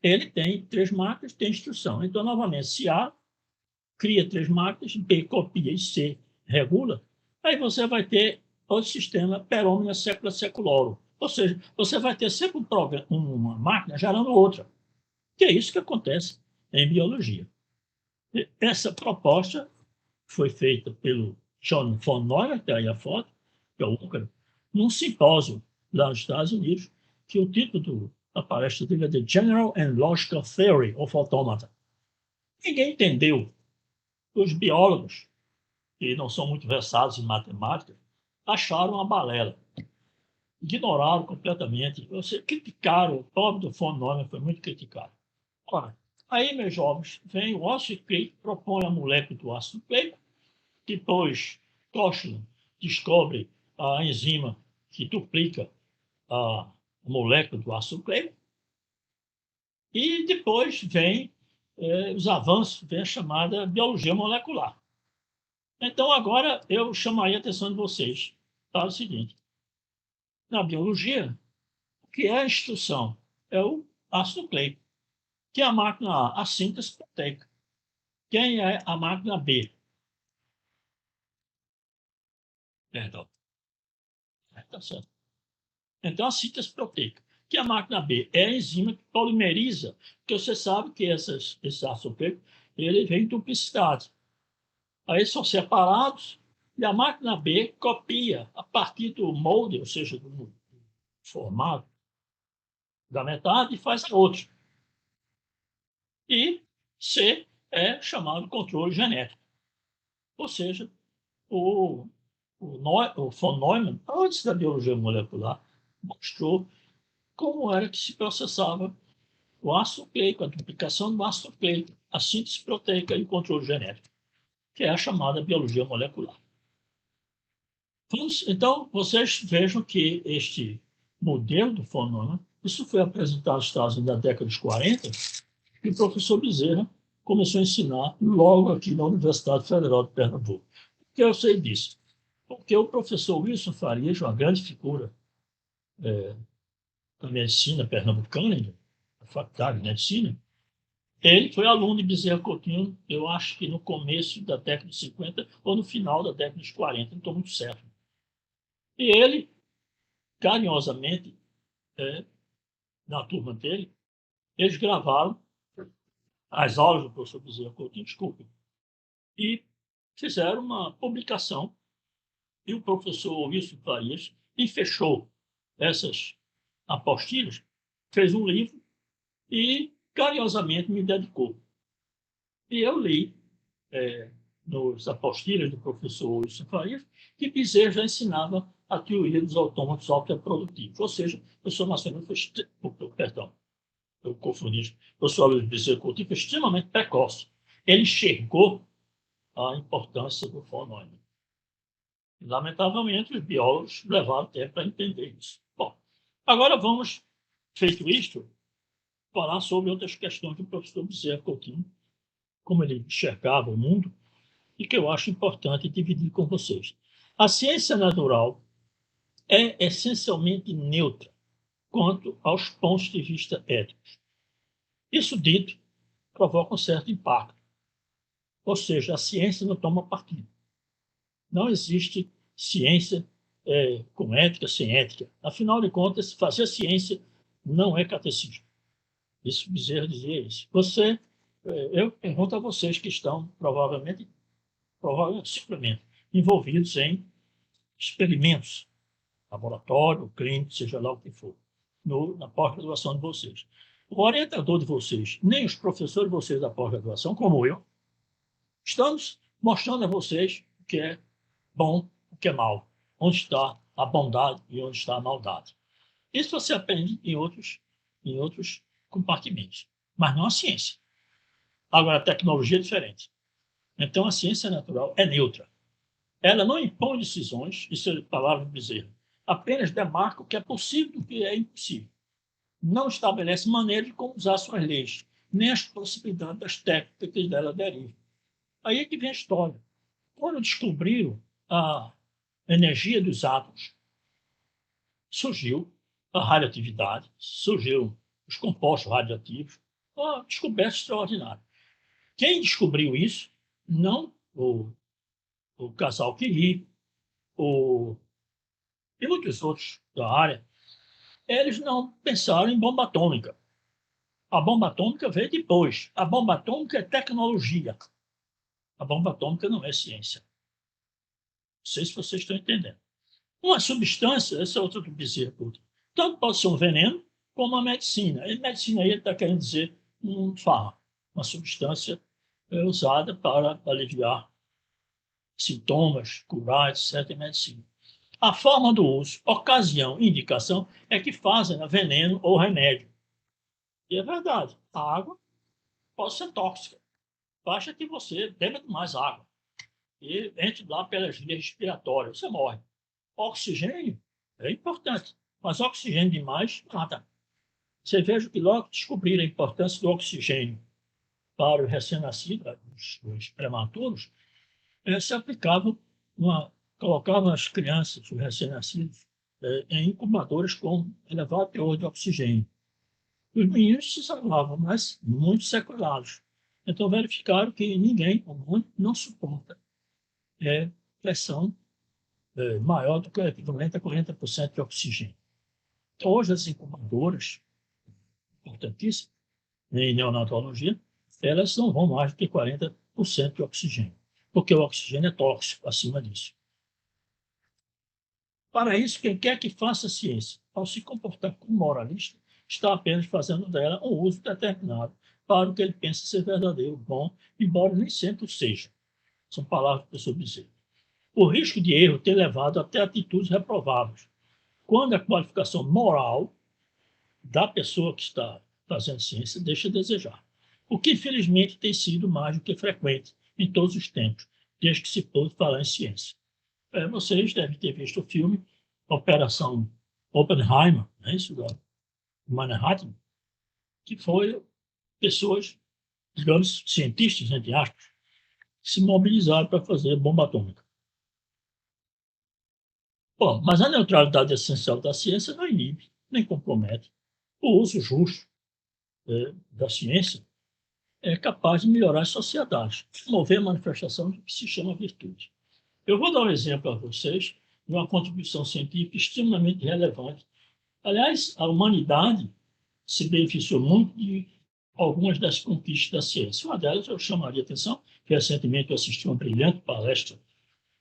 Speaker 1: ele tem 3 máquinas, tem instrução. Então, novamente, se A cria 3 máquinas, B copia e C regula, aí você vai ter o sistema per omnia secula seculorum. Ou seja, você vai ter sempre uma máquina gerando outra. Que é isso que acontece em biologia. Essa proposta foi feita pelo John von Neumann, que está aí a foto, que é o húngaro, num simpósio lá nos Estados Unidos, que o título da palestra dele é The General and Logical Theory of Automata. Ninguém entendeu. Os biólogos, que não são muito versados em matemática, acharam uma balela. Ignoraram completamente. Criticaram, o pobre do von Neumann foi muito criticado. Ora, aí, meus jovens, vem o ácido nucleico, propõe a molécula do ácido nucleico, depois Koechlin descobre a enzima que duplica a molécula do ácido nucleico, e depois vem os avanços, vem a chamada biologia molecular. Então, agora eu chamaria a atenção de vocês para o seguinte: na biologia, o que é a instrução? É o ácido nucleico. Que é a máquina A? A síntese proteica. Quem é a máquina B? Perdão. Tá certo. Então, a síntese proteica. Que é a máquina B? É a enzima que polimeriza, porque você sabe que esse ácido nucleico ele vem em duplicidade. Aí eles são separados e a máquina B copia a partir do molde, ou seja, do formato da metade, e faz a outra. E C é chamado controle genético. Ou seja, o von Neumann, antes da biologia molecular, mostrou como era que se processava o ácido nucleico, a duplicação do ácido nucleico, a síntese proteica e o controle genético, que é a chamada biologia molecular. Então, vocês vejam que este modelo do von Neumann, isso foi apresentado nos Estados Unidos na década de 40, e o professor Bezerra começou a ensinar logo aqui na Universidade Federal de Pernambuco. Por que eu sei disso? Porque o professor Wilson Farias, uma grande figura da medicina pernambucana, da Faculdade de Medicina, ele foi aluno de Bezerra Coutinho, eu acho que no começo da década de 50 ou no final da década de 40, não estou muito certo. E ele, carinhosamente, na turma dele, eles gravaram as aulas do professor Bezerra Coutinho, desculpe, e fizeram uma publicação, e o professor Wilson Farias, e fechou essas apostilhas, fez um livro e carinhosamente me dedicou. E eu li nos apostilas do professor Wilson Farias, que Bezerra já ensinava a teoria dos autômatos autoprodutivos. Ou seja, o professor Marcelino eu confundi, o professor Luiz Bezerra Coutinho foi extremamente precoce. Ele enxergou a importância do fonônimo. Lamentavelmente, os biólogos levaram tempo para entender isso. Bom, agora vamos, feito isto, falar sobre outras questões do professor Bezerra Coutinho, como ele enxergava o mundo, e que eu acho importante dividir com vocês. A ciência natural é essencialmente neutra quanto aos pontos de vista éticos. Isso dito, provoca um certo impacto. Ou seja, a ciência não toma partido. Não existe ciência com ética sem ética. Afinal de contas, fazer ciência não é catecismo. Isso Bezerra dizia isso. Eu pergunto a vocês que estão provavelmente simplesmente envolvidos em experimentos, laboratório, clínico, seja lá o que for, na pós-graduação de vocês. O orientador de vocês, nem os professores de vocês da pós-graduação, como eu, estamos mostrando a vocês o que é bom, o que é mal, onde está a bondade e onde está a maldade. Isso você aprende em outros compartimentos, mas não a ciência. Agora, a tecnologia é diferente. Então, a ciência natural é neutra. Ela não impõe decisões, isso é a palavra de Bezerra, apenas demarca o que é possível e o que é impossível. Não estabelece maneira de como usar suas leis, nem as possibilidades das técnicas que dela derivam. Aí é que vem a história. Quando descobriram a energia dos átomos, surgiu a radioatividade, surgiram os compostos radioativos, uma descoberta extraordinária. Quem descobriu isso, não o casal Curie, e muitos outros da área, eles não pensaram em bomba atômica. A bomba atômica veio depois. A bomba atômica é tecnologia. A bomba atômica não é ciência. Não sei se vocês estão entendendo. Uma substância, essa é outra do Bezerra, tanto pode ser um veneno como uma medicina. E medicina aí ele está querendo dizer um fármaco, uma substância usada para aliviar sintomas, curar, etc., em medicina. A forma do uso, ocasião e indicação é que fazem veneno ou remédio. E é verdade, a água pode ser tóxica. Basta que você beba mais água e entre lá pelas vias respiratórias, você morre. Oxigênio é importante, mas oxigênio demais, nada. Você veja que logo descobriram a importância do oxigênio para o recém-nascido, os prematuros, se aplicavam, colocavam as crianças, os recém-nascidos, em incubadoras com elevado teor de oxigênio. Os meninos se salvavam, mas muito sequelados. Então verificaram que ninguém, o mundo, não suporta pressão maior do que o equivalente a 40% de oxigênio. Então, hoje, as incubadoras, importantíssimas, em neonatologia, elas não vão mais do que 40% de oxigênio, porque o oxigênio é tóxico acima disso. Para isso, quem quer que faça ciência, ao se comportar como moralista, está apenas fazendo dela um uso determinado para o que ele pensa ser verdadeiro, bom, embora nem sempre o seja. São palavras do professor Bezerra. O risco de erro tem levado até atitudes reprováveis, quando a qualificação moral da pessoa que está fazendo ciência deixa a desejar, o que infelizmente tem sido mais do que frequente em todos os tempos, desde que se pôde falar em ciência. Vocês devem ter visto o filme Operação Oppenheimer, né, isso da Manhattan, que foi pessoas, digamos, cientistas, entre aspas, que se mobilizaram para fazer bomba atômica. Bom, mas a neutralidade essencial da ciência não inibe, nem compromete o uso justo da ciência, é capaz de melhorar as sociedades, promover a manifestação do que se chama virtude. Eu vou dar um exemplo a vocês de uma contribuição científica extremamente relevante. Aliás, a humanidade se beneficiou muito de algumas das conquistas da ciência. Uma delas eu chamaria a atenção, que recentemente eu assisti uma brilhante palestra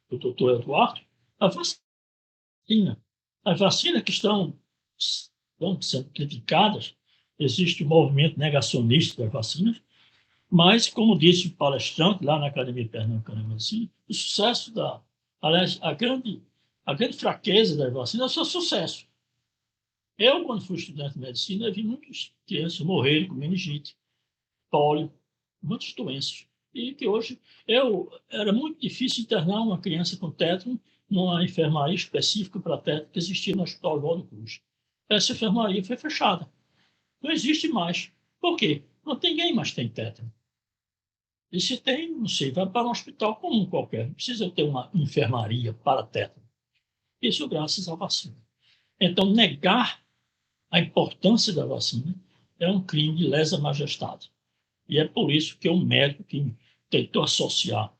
Speaker 1: do Dr. Eduardo, a vacina. As vacinas que estão sendo criticadas, existe um movimento negacionista das vacinas, Mas, como disse o palestrante lá na Academia Pernambucana de Medicina, o sucesso aliás, a grande fraqueza da vacina é o seu sucesso. Eu, quando fui estudante de medicina, vi muitas crianças morrerem com meningite, pólio, muitas doenças. E que hoje era muito difícil internar uma criança com tétano numa enfermaria específica para tétano que existia no Hospital Oswaldo Cruz. Essa enfermaria foi fechada. Não existe mais. Por quê? Não tem ninguém mais tem tétano. E se tem, não sei, vai para um hospital comum qualquer. Não precisa ter uma enfermaria para tétano. Isso graças à vacina. Então, negar a importância da vacina é um crime de lesa majestade. E é por isso que um médico que tentou associar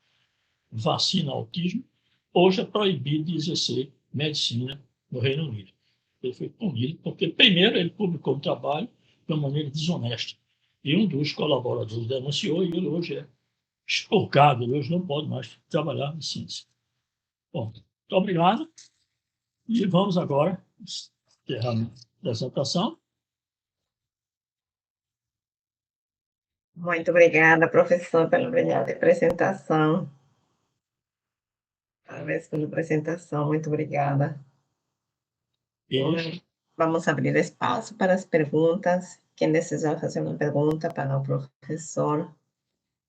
Speaker 1: vacina ao autismo, hoje é proibido de exercer medicina no Reino Unido. Ele foi punido porque, primeiro, ele publicou um trabalho de uma maneira desonesta. E um dos colaboradores denunciou e ele hoje é expurgado, ele hoje não pode mais trabalhar em ciência. Bom, muito obrigado. E vamos agora encerrar a apresentação.
Speaker 2: Muito obrigada, professor, pela brilhante apresentação. Parabéns pela apresentação, muito obrigada. Vamos abrir espaço para as perguntas. Quem desejar fazer uma pergunta para o professor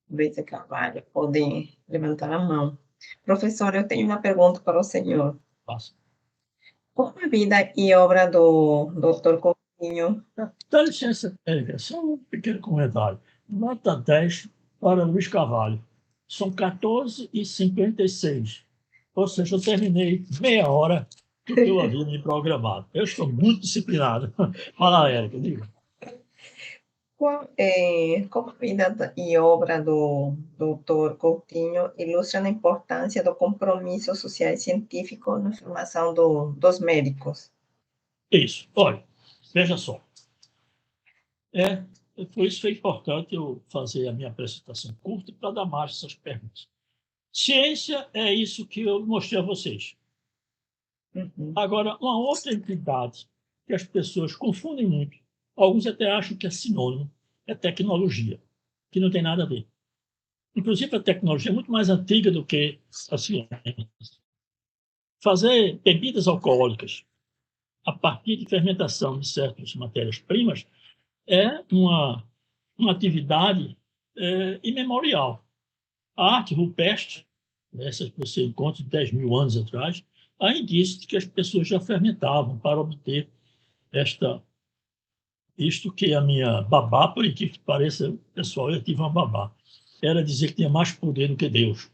Speaker 2: Luiz Carvalho, pode levantar a mão. Professor, eu tenho uma pergunta para o senhor.
Speaker 1: Passa.
Speaker 2: Como a vida e obra do Dr. Coutinho...
Speaker 1: Dá licença, Érica, só um pequeno comentário. Nota 10 para Luiz Carvalho. São 14h56. Ou seja, eu terminei meia hora do que eu havia me programado. Eu estou muito disciplinado. Fala, Érica, diga.
Speaker 2: Como a vida e obra do Dr. Coutinho ilustram a importância do compromisso social e científico na formação dos médicos?
Speaker 1: Isso. Olha, veja só. Por isso foi importante eu fazer a minha apresentação curta para dar margem a essas perguntas. Ciência é isso que eu mostrei a vocês. Agora, uma outra entidade que as pessoas confundem muito, alguns até acham que é sinônimo, é tecnologia, que não tem nada a ver. Inclusive, a tecnologia é muito mais antiga do que a ciência. Fazer bebidas alcoólicas a partir de fermentação de certas matérias-primas é uma atividade imemorial. A arte rupestre, essa que você encontra de 10 mil anos atrás, há indícios de que as pessoas já fermentavam para obter isto que a minha babá, por incrível que pareça, pessoal, eu tive uma babá, era dizer que tinha mais poder do que Deus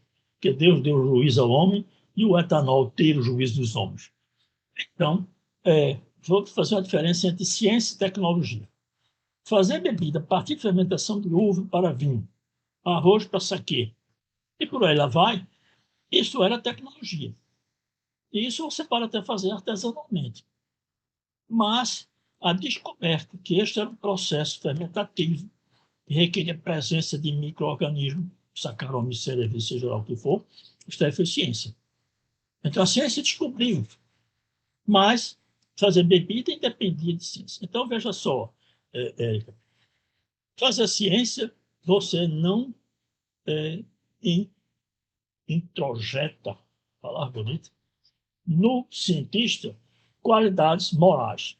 Speaker 1: deu juízo ao homem e o etanol ter o juízo dos homens. Então, vou fazer uma diferença entre ciência e tecnologia. Fazer bebida a partir de fermentação de uva para vinho, arroz para saquê, e por aí lá vai, isso era tecnologia. E isso você pode até fazer artesanalmente. Mas a descoberta que este era um processo fermentativo que requeria a presença de micro-organismos, Saccharomyces cerevisiae, seja lá o que for, isso aí foi ciência. Então a ciência descobriu, mas fazer bebida independia de ciência. Então veja só, Érica, fazer ciência, você não introjeta, palavra bonita, no cientista qualidades morais.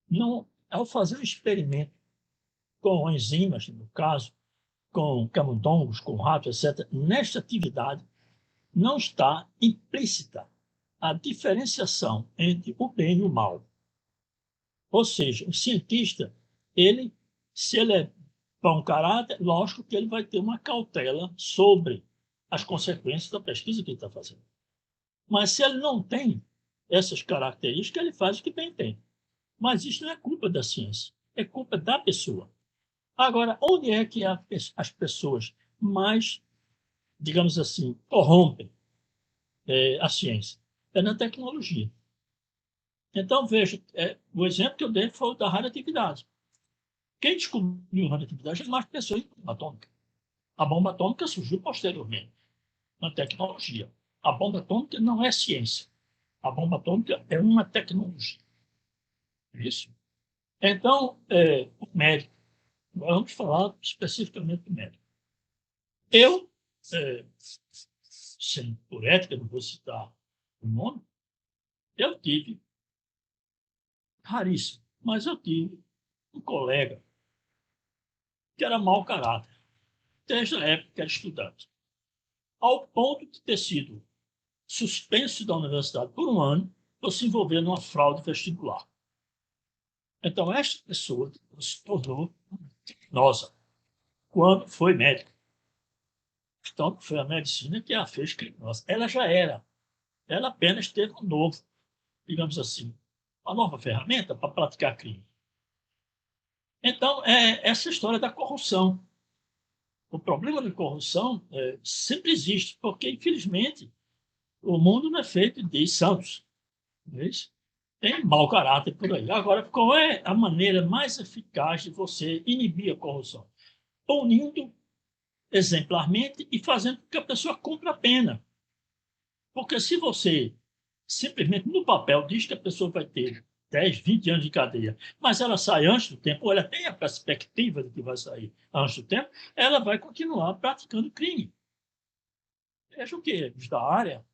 Speaker 1: Não, ao fazer um experimento com enzimas, no caso, com camundongos, com ratos, etc., nesta atividade não está implícita a diferenciação entre o bem e o mal. Ou seja, o cientista, se ele é bom caráter, lógico que ele vai ter uma cautela sobre as consequências da pesquisa que ele está fazendo. Mas se ele não tem essas características, ele faz o que bem tem. Mas isso não é culpa da ciência, é culpa da pessoa. Agora, onde é que as pessoas mais, digamos assim, corrompem a ciência? É na tecnologia. Então, veja, o exemplo que eu dei foi o da radioatividade. Quem descobriu a radioatividade é mais pessoas em bomba atômica. A bomba atômica surgiu posteriormente, na tecnologia. A bomba atômica não é ciência. A bomba atômica é uma tecnologia. Isso. Então, o médico Vamos falar especificamente do médico. Eu, sendo por ética, não vou citar o nome, eu tive, raríssimo, mas eu tive um colega que era mau caráter, desde a época que era estudante, ao ponto de ter sido suspenso da universidade por um ano por se envolver numa fraude vestibular. Então, esta pessoa se tornou criminosa quando foi médica. Então, foi a medicina que a fez criminosa. Ela já era. Ela apenas teve um novo, digamos assim, uma nova ferramenta para praticar crime. Então, é essa história da corrupção. O problema da corrupção sempre existe, porque, infelizmente, o mundo não é feito de santos. Não é isso? Tem mau caráter por aí. Agora, qual é a maneira mais eficaz de você inibir a corrupção? Punindo exemplarmente e fazendo com que a pessoa cumpra a pena. Porque se você simplesmente no papel diz que a pessoa vai ter 10, 20 anos de cadeia, mas ela sai antes do tempo, ou ela tem a perspectiva de que vai sair antes do tempo, ela vai continuar praticando crime. Veja o que os da área,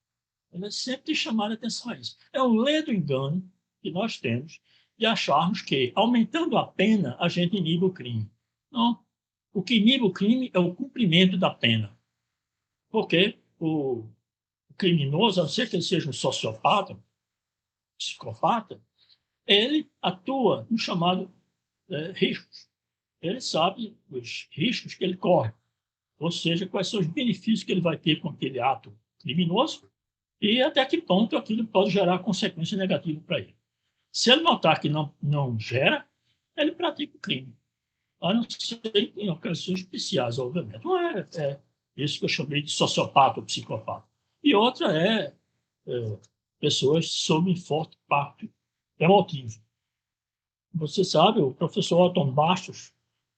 Speaker 1: eles sempre têm chamado a atenção a isso. É um ledo engano que nós temos de acharmos que, aumentando a pena, a gente inibe o crime. Não. O que inibe o crime é o cumprimento da pena. Porque o criminoso, a não ser que ele seja um sociopata, psicopata, ele atua no chamado riscos. Ele sabe os riscos que ele corre, ou seja, quais são os benefícios que ele vai ter com aquele ato criminoso e até que ponto aquilo pode gerar consequência negativa para ele. Se ele notar que não gera, ele pratica o crime. A não ser em ocasiões especiais, obviamente. Não é isso que eu chamei de sociopata ou psicopata. E outra pessoas sob forte impacto emotivo. Você sabe, o professor Otton Bastos,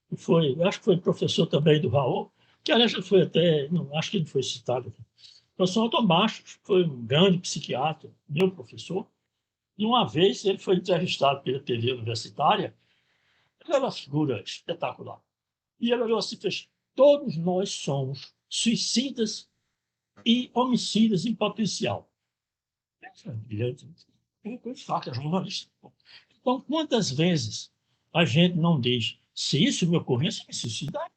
Speaker 1: que foi, acho que foi professor também do Raul, que aliás foi até, não, acho que ele foi citado aqui. O professor Otton Bastos foi um grande psiquiatra, meu professor, e uma vez ele foi entrevistado pela TV universitária, ele era uma figura espetacular. E ele olhou assim e fez: todos nós somos suicidas e homicidas em potencial. É brilhante. É coisa faca, jornalista. Então, quantas vezes a gente não diz, se isso me ocorresse, me suicidar?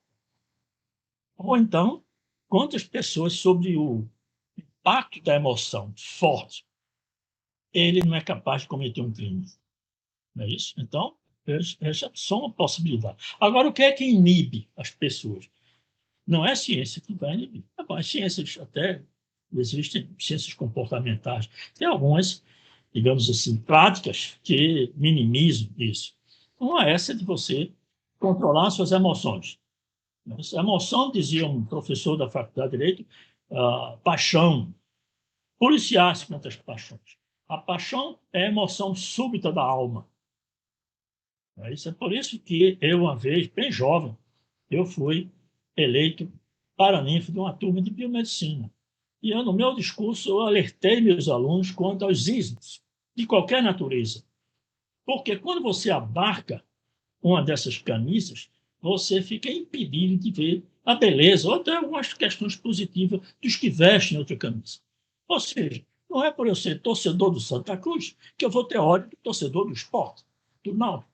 Speaker 1: Ou então, quantas pessoas, sobre o impacto da emoção forte, ele não é capaz de cometer um crime? Não é isso? Então, essa é só uma possibilidade. Agora, o que é que inibe as pessoas? Não é a ciência que vai inibir. As ciências até existem, ciências comportamentais. Tem algumas, digamos assim, práticas que minimizam isso. Uma é essa de você controlar suas emoções. Essa emoção, dizia um professor da Faculdade de Direito, paixão, policiar-se contra as paixões. A paixão é a emoção súbita da alma. Isso é por isso que eu, uma vez, bem jovem, eu fui eleito paraninfo de uma turma de biomedicina. E eu, no meu discurso, eu alertei meus alunos quanto aos ismos de qualquer natureza. Porque quando você abarca uma dessas camisas, você fica impedido de ver a beleza, ou até algumas questões positivas dos que vestem outra camisa. Ou seja, não é por eu ser torcedor do Santa Cruz que eu vou ter ódio do torcedor do Sport, do Náutico.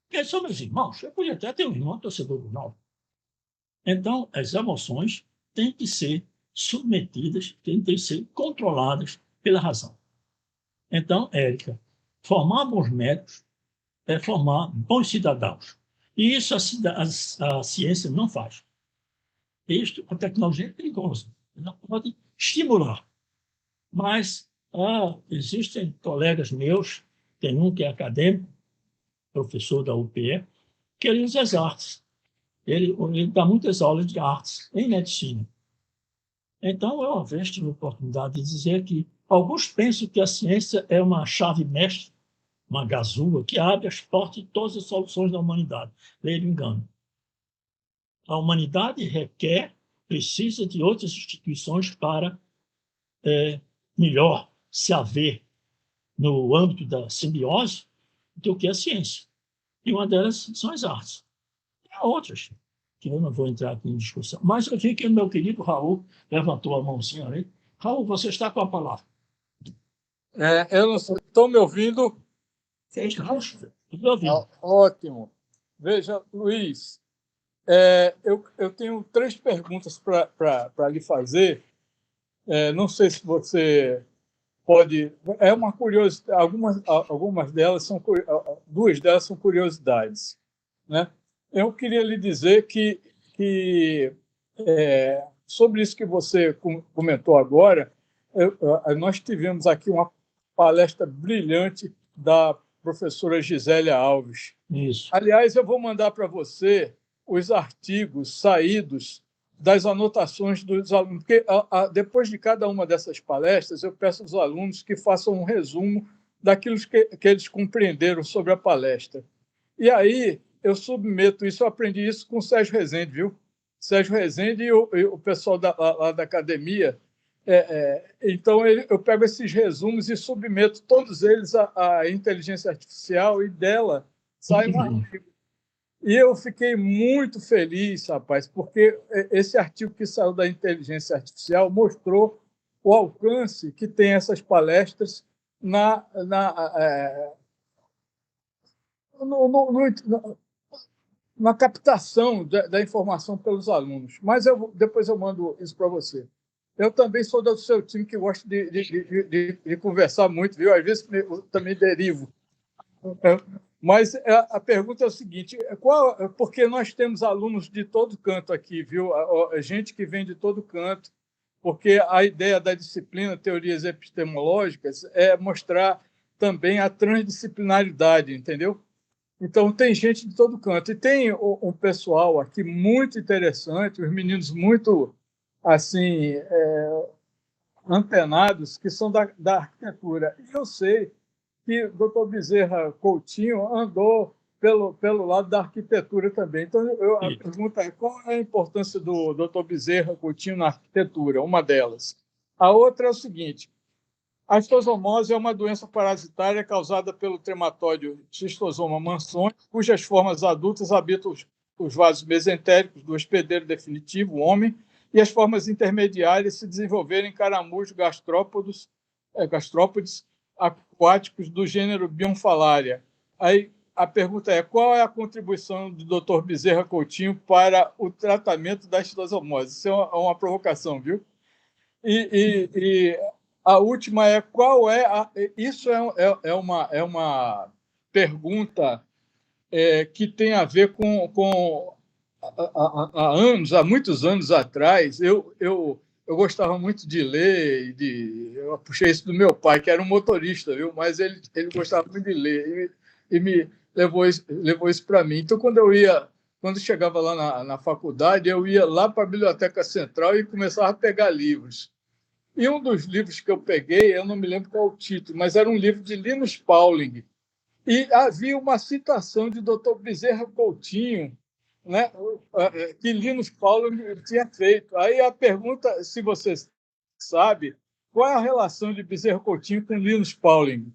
Speaker 1: Porque eles são meus irmãos. Eu podia até ter um irmão torcedor do Náutico. Então, as emoções têm que ser submetidas, têm que ser controladas pela razão. Então, Érica, formar bons médicos é formar bons cidadãos. E isso a ciência não faz. Isto, a tecnologia é perigosa. Ela pode estimular. Mas existem colegas meus, tem um que é acadêmico, professor da UPE, que ele usa as artes. Ele dá muitas aulas de artes em medicina. Então, eu uma vez tive a oportunidade de dizer que alguns pensam que a ciência é uma chave mestre, uma gazua, que abre as portas de todas as soluções da humanidade. Leio engano. A humanidade precisa de outras instituições para melhor se haver no âmbito da simbiose do que a ciência. E uma delas são as artes. há outras, que eu não vou entrar aqui em discussão. Mas eu vi que o meu querido Raul levantou a mãozinha ali. Raul, você está com a palavra.
Speaker 3: Eu não sei. Estão me ouvindo?
Speaker 2: Sim.
Speaker 1: Estou ouvindo.
Speaker 3: Ótimo. Veja, Luiz, eu tenho 3 perguntas para lhe fazer. Não sei se você pode. É uma curiosidade. Algumas delas são 2 delas são curiosidades, né? Eu queria lhe dizer que sobre isso que você comentou agora, nós tivemos aqui uma palestra brilhante da professora Gisélia Alves.
Speaker 1: Isso.
Speaker 3: Aliás, eu vou mandar para você os artigos saídos das anotações dos alunos, porque depois de cada uma dessas palestras, eu peço aos alunos que façam um resumo daquilo que eles compreenderam sobre a palestra. E aí eu submeto isso, eu aprendi isso com o Sérgio Rezende, viu? Sérgio Rezende e o pessoal lá da academia. Então, eu pego esses resumos e submeto todos eles à inteligência artificial e dela sai um artigo. E eu fiquei muito feliz, rapaz, porque esse artigo que saiu da inteligência artificial mostrou o alcance que tem essas palestras na captação da informação pelos alunos. Mas depois eu mando isso para você. Eu também sou do seu time que gosta de conversar muito, viu? Às vezes eu também derivo. Mas a pergunta é o seguinte: porque nós temos alunos de todo canto aqui, viu? Gente que vem de todo canto, porque a ideia da disciplina Teorias Epistemológicas é mostrar também a transdisciplinaridade, entendeu? Então, tem gente de todo canto. E tem um pessoal aqui muito interessante, os meninos muito assim antenados, que são da arquitetura. E eu sei que o doutor Bezerra Coutinho andou pelo lado da arquitetura também. Então, a pergunta é: qual é a importância do doutor Bezerra Coutinho na arquitetura? Uma delas. A outra é o seguinte: a esquizomose é uma doença parasitária causada pelo trematóide Schistosoma mansoni, cujas formas adultas habitam os vasos mesentéricos do hospedeiro definitivo, o homem, e as formas intermediárias se desenvolverem em caramujos gastrópodes aquáticos do gênero Bionfalaria. Aí a pergunta é: qual é a contribuição do Dr. Bezerra Coutinho para o tratamento da esquizomose? Isso é uma provocação, viu? E a última é: qual é isso é uma pergunta que tem a ver com há muitos anos atrás, eu gostava muito de ler, eu puxei isso do meu pai, que era um motorista, viu? Mas ele gostava muito de ler e me levou isso para mim. Então, quando chegava lá na faculdade, eu ia lá para a Biblioteca Central e começava a pegar livros. E um dos livros que eu peguei, eu não me lembro qual o título, mas era um livro de Linus Pauling. E havia uma citação de Dr. Bezerra Coutinho, né, que Linus Pauling tinha feito. Aí a pergunta, se você sabe, qual é a relação de Bezerra Coutinho com Linus Pauling?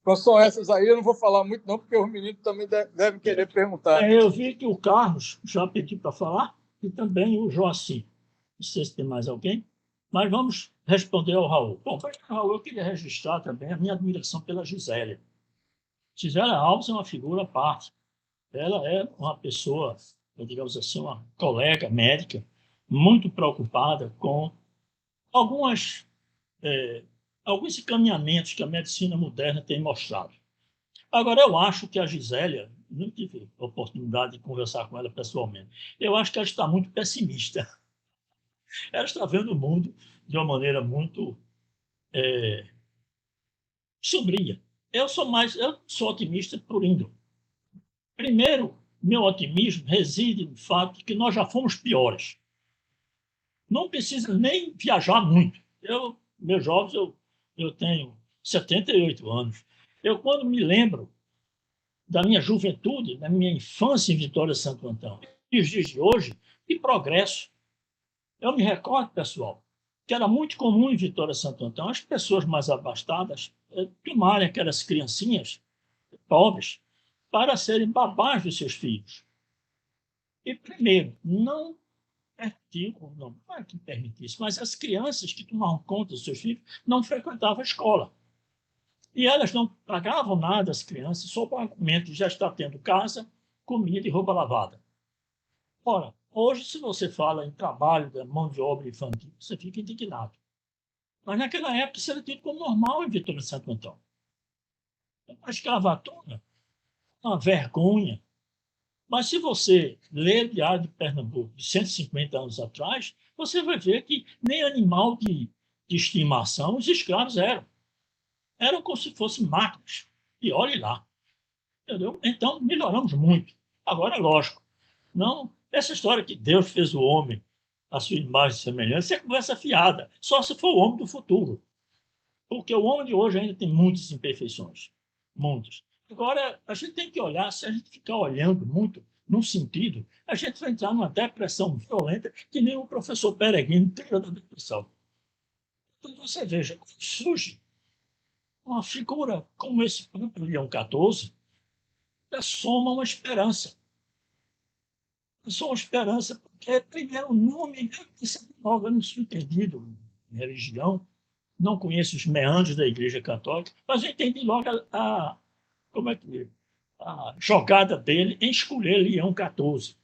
Speaker 3: Quais são essas aí? Eu não vou falar muito, não, porque os meninos também devem querer perguntar.
Speaker 1: Eu vi que o Carlos já pediu para falar, e também o Joacim. Não sei se tem mais alguém, mas vamos responder ao Raul. Bom, para o Raul, eu queria registrar também a minha admiração pela Gisélia. Gisélia Alves é uma figura à parte. Ela é uma pessoa, digamos assim, uma colega médica, muito preocupada com alguns encaminhamentos que a medicina moderna tem mostrado. Agora, eu acho que a Gisélia, não tive a oportunidade de conversar com ela pessoalmente, eu acho que ela está muito pessimista. Ela está vendo o mundo de uma maneira muito sombria. Eu sou otimista por índole. Primeiro, meu otimismo reside no fato de que nós já fomos piores. Não precisa nem viajar muito. Meus jovens, eu tenho 78 anos. Quando me lembro da minha juventude, da minha infância em Vitória de Santo Antão, e os dias de hoje, que progresso. Eu me recordo, pessoal, que era muito comum em Vitória de Santo Antão as pessoas mais abastadas tomarem aquelas criancinhas pobres para serem babás dos seus filhos. E, primeiro, não permitiu, não é que permitisse, mas as crianças que tomavam conta dos seus filhos não frequentavam a escola. E elas não pagavam nada às crianças, só com o argumento de já estar tendo casa, comida e roupa lavada. Ora, hoje, se você fala em trabalho da mão de obra infantil, você fica indignado. Mas naquela época isso era tido como normal em Vitória de Santo Antão. A escravatura, uma vergonha. Mas se você ler o Diário de Pernambuco de 150 anos atrás, você vai ver que nem animal de estimação os escravos eram. Eram como se fossem máquinas. E olhe lá. Entendeu? Então, melhoramos muito. Agora, lógico, não, essa história que Deus fez o homem à sua imagem e semelhança é conversa fiada, só se for o homem do futuro. Porque o homem de hoje ainda tem muitas imperfeições. Muitas. Agora, a gente tem que olhar, se a gente ficar olhando muito num sentido, a gente vai entrar numa depressão violenta que nem o professor Peregrino teve da depressão. Então, você veja, surge uma figura como esse próprio Leão XIV, que soma uma esperança. Só uma esperança, porque, primeiro, o nome, isso é algo entendido em religião, não conheço os meandros da Igreja Católica, mas eu entendi logo como é que a jogada dele em escolher Leão XIV.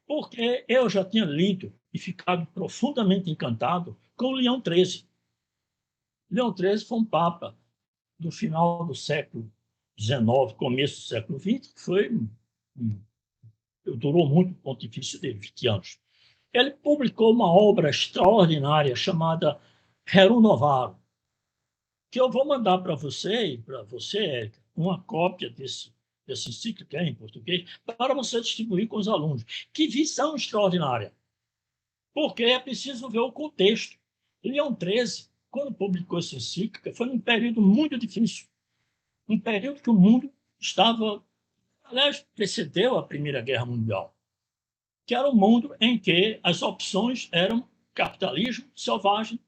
Speaker 1: Porque eu já tinha lido e ficado profundamente encantado com Leão XIII. Leão XIII foi um papa do final do século XIX, começo do século XX, que durou muito o pontifício dele, 20 anos. Ele publicou uma obra extraordinária chamada Rerum Novarum, que eu vou mandar para você, Érica, uma cópia desse encíclica em português, para você distribuir com os alunos. Que visão extraordinária! Porque é preciso ver o contexto. Leão XIII, quando publicou essa encíclica, foi num período muito difícil. Um período que o mundo estava, aliás, precedeu a Primeira Guerra Mundial, que era um mundo em que as opções eram capitalismo selvagem,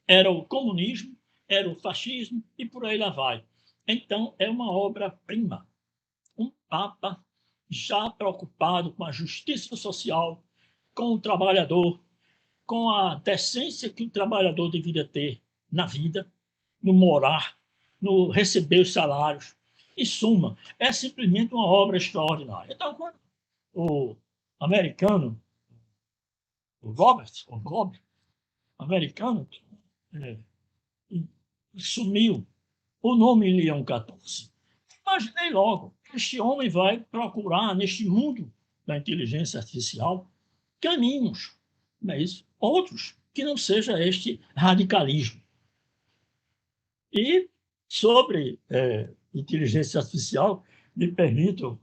Speaker 1: era o comunismo, era o fascismo e por aí lá vai. Então, é uma obra-prima. Um Papa já preocupado com a justiça social, com o trabalhador, com a decência que o trabalhador deveria ter na vida, no morar, no receber os salários. Em suma, é simplesmente uma obra extraordinária. Então, quando o americano, o Bob, americano, sumiu o nome Leão XIV, imaginei logo, este homem vai procurar, neste mundo da inteligência artificial, caminhos, não é isso? Outros, que não seja este radicalismo. E sobre inteligência artificial, me permitam,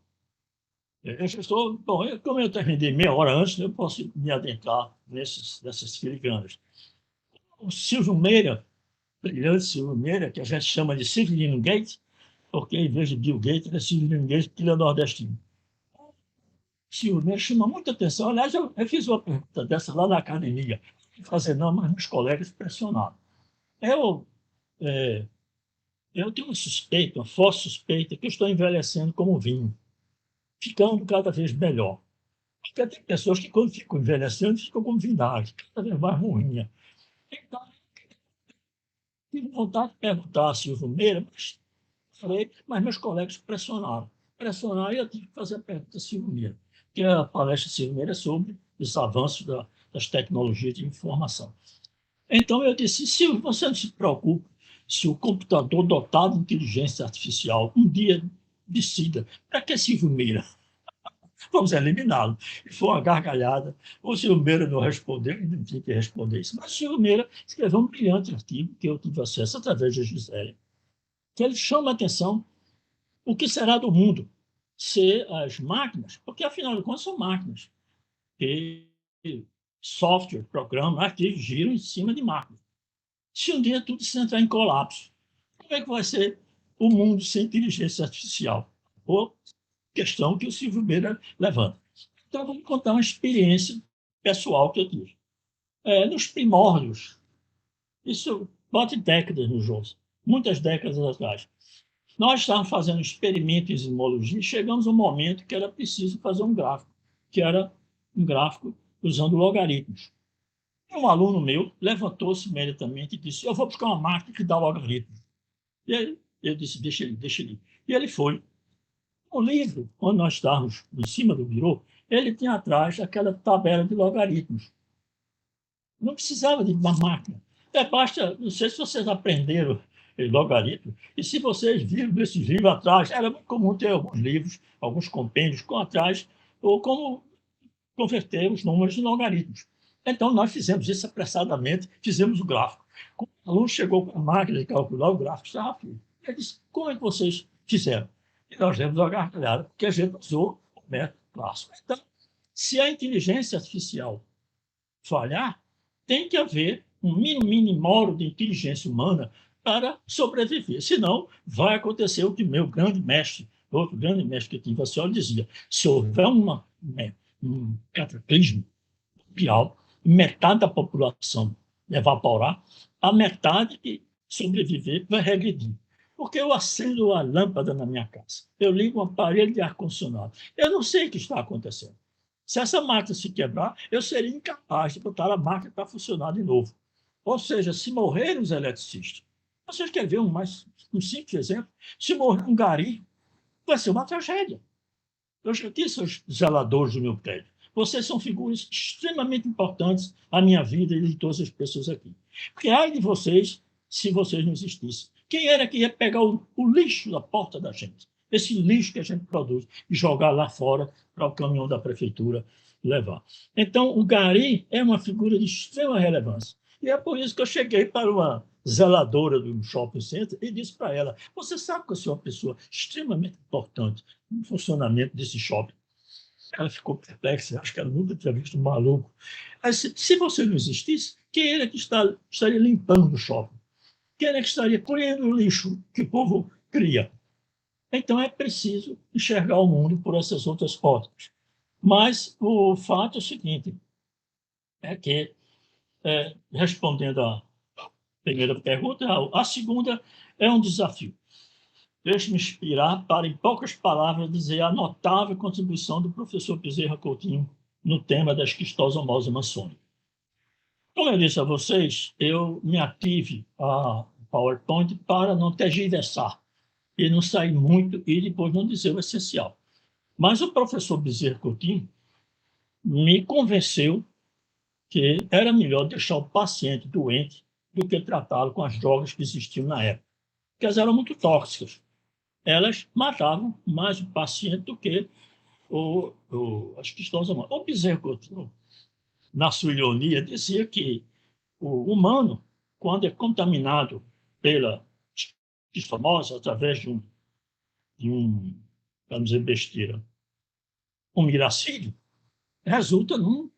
Speaker 1: como eu terminei meia hora antes, eu posso me adentrar nessas filigranas. O Silvio Meira, brilhante Silvio Meira, que a gente chama de Silvio Gates, porque em vez de Bill Gates, é Silvio Gates, porque ele é nordestino. Silvio Meira chama muita atenção. Aliás, eu fiz uma pergunta dessa lá na academia. Não fazer não, mas meus colegas pressionaram. Eu tenho uma suspeita, uma forte suspeita, que eu estou envelhecendo como vinho, ficando cada vez melhor. Porque tem pessoas que, quando ficam envelhecendo, ficam como vinagre, cada vez mais ruim. Então, tive vontade de perguntar a Silvio Meira, mas meus colegas pressionaram. Pressionaram e eu tive que fazer a pergunta a Silvio Meira, que a palestra de Silvio Meira é sobre os avanços das tecnologias de informação. Então eu disse, Silvio, você não se preocupe se o computador dotado de inteligência artificial um dia decida, para que Silvio Meira? Vamos eliminá-lo. E foi uma gargalhada. O Silvio Meira não respondeu, e não tinha que responder isso. Mas o Silvio Meira escreveu um brilhante artigo, que eu tive acesso através da Gisele, que ele chama a atenção o que será do mundo se as máquinas, porque afinal de contas são máquinas, e software, programa, arquivos giram em cima de máquinas. Se um dia tudo se entrar em colapso, como é que vai ser o mundo sem inteligência artificial? Ou questão que o Silvio Meira levanta. Então, vamos contar uma experiência pessoal que eu tive. Nos primórdios, isso bate décadas no jogo, muitas décadas atrás, nós estávamos fazendo experimentos em ismologia e chegamos a um momento que era preciso fazer um gráfico. que era um gráfico usando logaritmos. E um aluno meu levantou-se imediatamente e disse: eu vou buscar uma máquina que dá logaritmos. E aí eu disse: deixa ele, deixa ele. E ele foi. O livro, quando nós estávamos em cima do birô, ele tinha atrás aquela tabela de logaritmos. Não precisava de uma máquina. Basta, não sei se vocês aprenderam logaritmo, e se vocês viram esses livros atrás, era muito comum ter alguns livros, alguns compêndios com atrás, ou como converter os números em logaritmos. Então, nós fizemos isso apressadamente, fizemos o gráfico. Quando o aluno chegou com a máquina de calcular, o gráfico estava feito. Ele disse: como é que vocês fizeram? E nós demos uma gargalhada, porque a gente usou o método clássico. Então, se a inteligência artificial falhar, tem que haver um mínimo de inteligência humana para sobreviver. Senão, vai acontecer o que meu grande mestre, outro grande mestre que eu tive, a senhora dizia: se houver um cataclismo mundial, metade da população evaporar, a metade que sobreviver vai regredir. Porque eu acendo a lâmpada na minha casa, eu ligo um aparelho de ar-condicionado, eu não sei o que está acontecendo. Se essa máquina se quebrar, eu seria incapaz de botar a máquina para funcionar de novo. Ou seja, se morrerem os eletricistas, vocês querem ver um simples exemplo? Se morrer um gari, vai ser uma tragédia. Eu já disse aos zeladores do meu prédio: vocês são figuras extremamente importantes à minha vida e de todas as pessoas aqui. Porque ai de vocês se vocês não existissem. Quem era que ia pegar o lixo da porta da gente? Esse lixo que a gente produz e jogar lá fora para o caminhão da prefeitura levar. Então, o gari é uma figura de extrema relevância. E é por isso que eu cheguei para uma zeladora do shopping center e disse para ela: você sabe que eu sou uma pessoa extremamente importante no funcionamento desse shopping. Ela ficou perplexa, acho que ela nunca tinha visto um maluco. Aí, se você não existisse, quem era que estaria limpando o shopping? Quem era que estaria colhendo o lixo que o povo cria? Então é preciso enxergar o mundo por essas outras óticas. Mas o fato é o seguinte, é que, respondendo à primeira pergunta, a segunda é um desafio. Deixe-me inspirar para, em poucas palavras, dizer a notável contribuição do professor Bezerra Coutinho no tema da esquistossomose maçônica. Como eu disse a vocês, eu me ative a PowerPoint para não tergiversar e não sair muito e depois não dizer o essencial. Mas o professor Bezerra Coutinho me convenceu que era melhor deixar o paciente doente do que tratá-lo com as drogas que existiam na época, porque elas eram muito tóxicas. Elas matavam mais o paciente do que a esquistossomose. O Bezerra Coutinho, na sua ironia, dizia que o humano, quando é contaminado pela esquistossomose, através de um, vamos dizer besteira, um miracídio, resulta num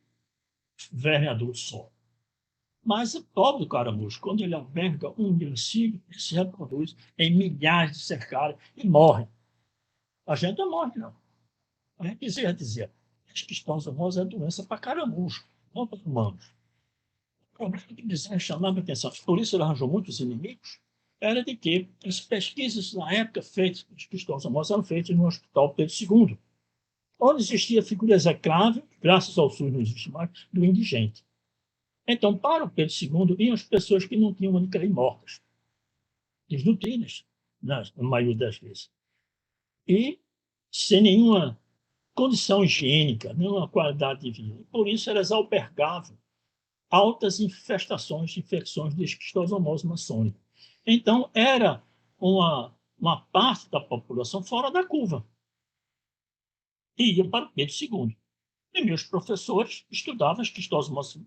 Speaker 1: verme adulto só. Mas o pobre caramujo, quando ele alberga um miracídio, ele se reproduz em milhares de cercados e morre. A gente não morre, não. A gente dizia, a esquistossomose é doença para caramujo, não para humanos. O problema que Bezerra chamava a atenção, por isso ele arranjou muitos inimigos, era de que as pesquisas na época feitas com esquistossomose eram feitas no Hospital Pedro II, onde existia a figura execrável, graças ao SUS não existe mais, do indigente. Então, para o Pedro II, iam as pessoas que não tinham onde cair mortas, desnutridas, na maioria das vezes. E sem nenhuma condição higiênica, nenhuma qualidade de vida. Por isso, elas albergavam altas infestações de infecções de esquistossomose maçônica. Então, era uma parte da população fora da curva. E ia para o Pedro II. E meus professores estudavam esquistossomose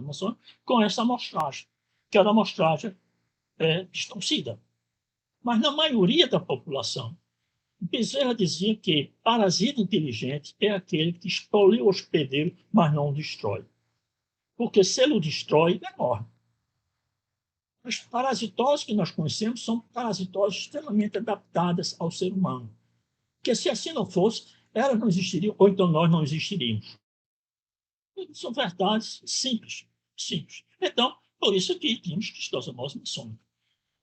Speaker 1: maçônica com essa amostragem, que era a amostragem distorcida. Mas na maioria da população, Bezerra dizia que parasita inteligente é aquele que expolia o hospedeiro, mas não o destrói. Porque se ele o destrói, ele morre. As parasitoses que nós conhecemos são parasitoses extremamente adaptadas ao ser humano. Porque se assim não fosse, elas não existiriam, ou então nós não existiríamos. São verdades simples. Então, por isso que tínhamos esquistossomose maçônica.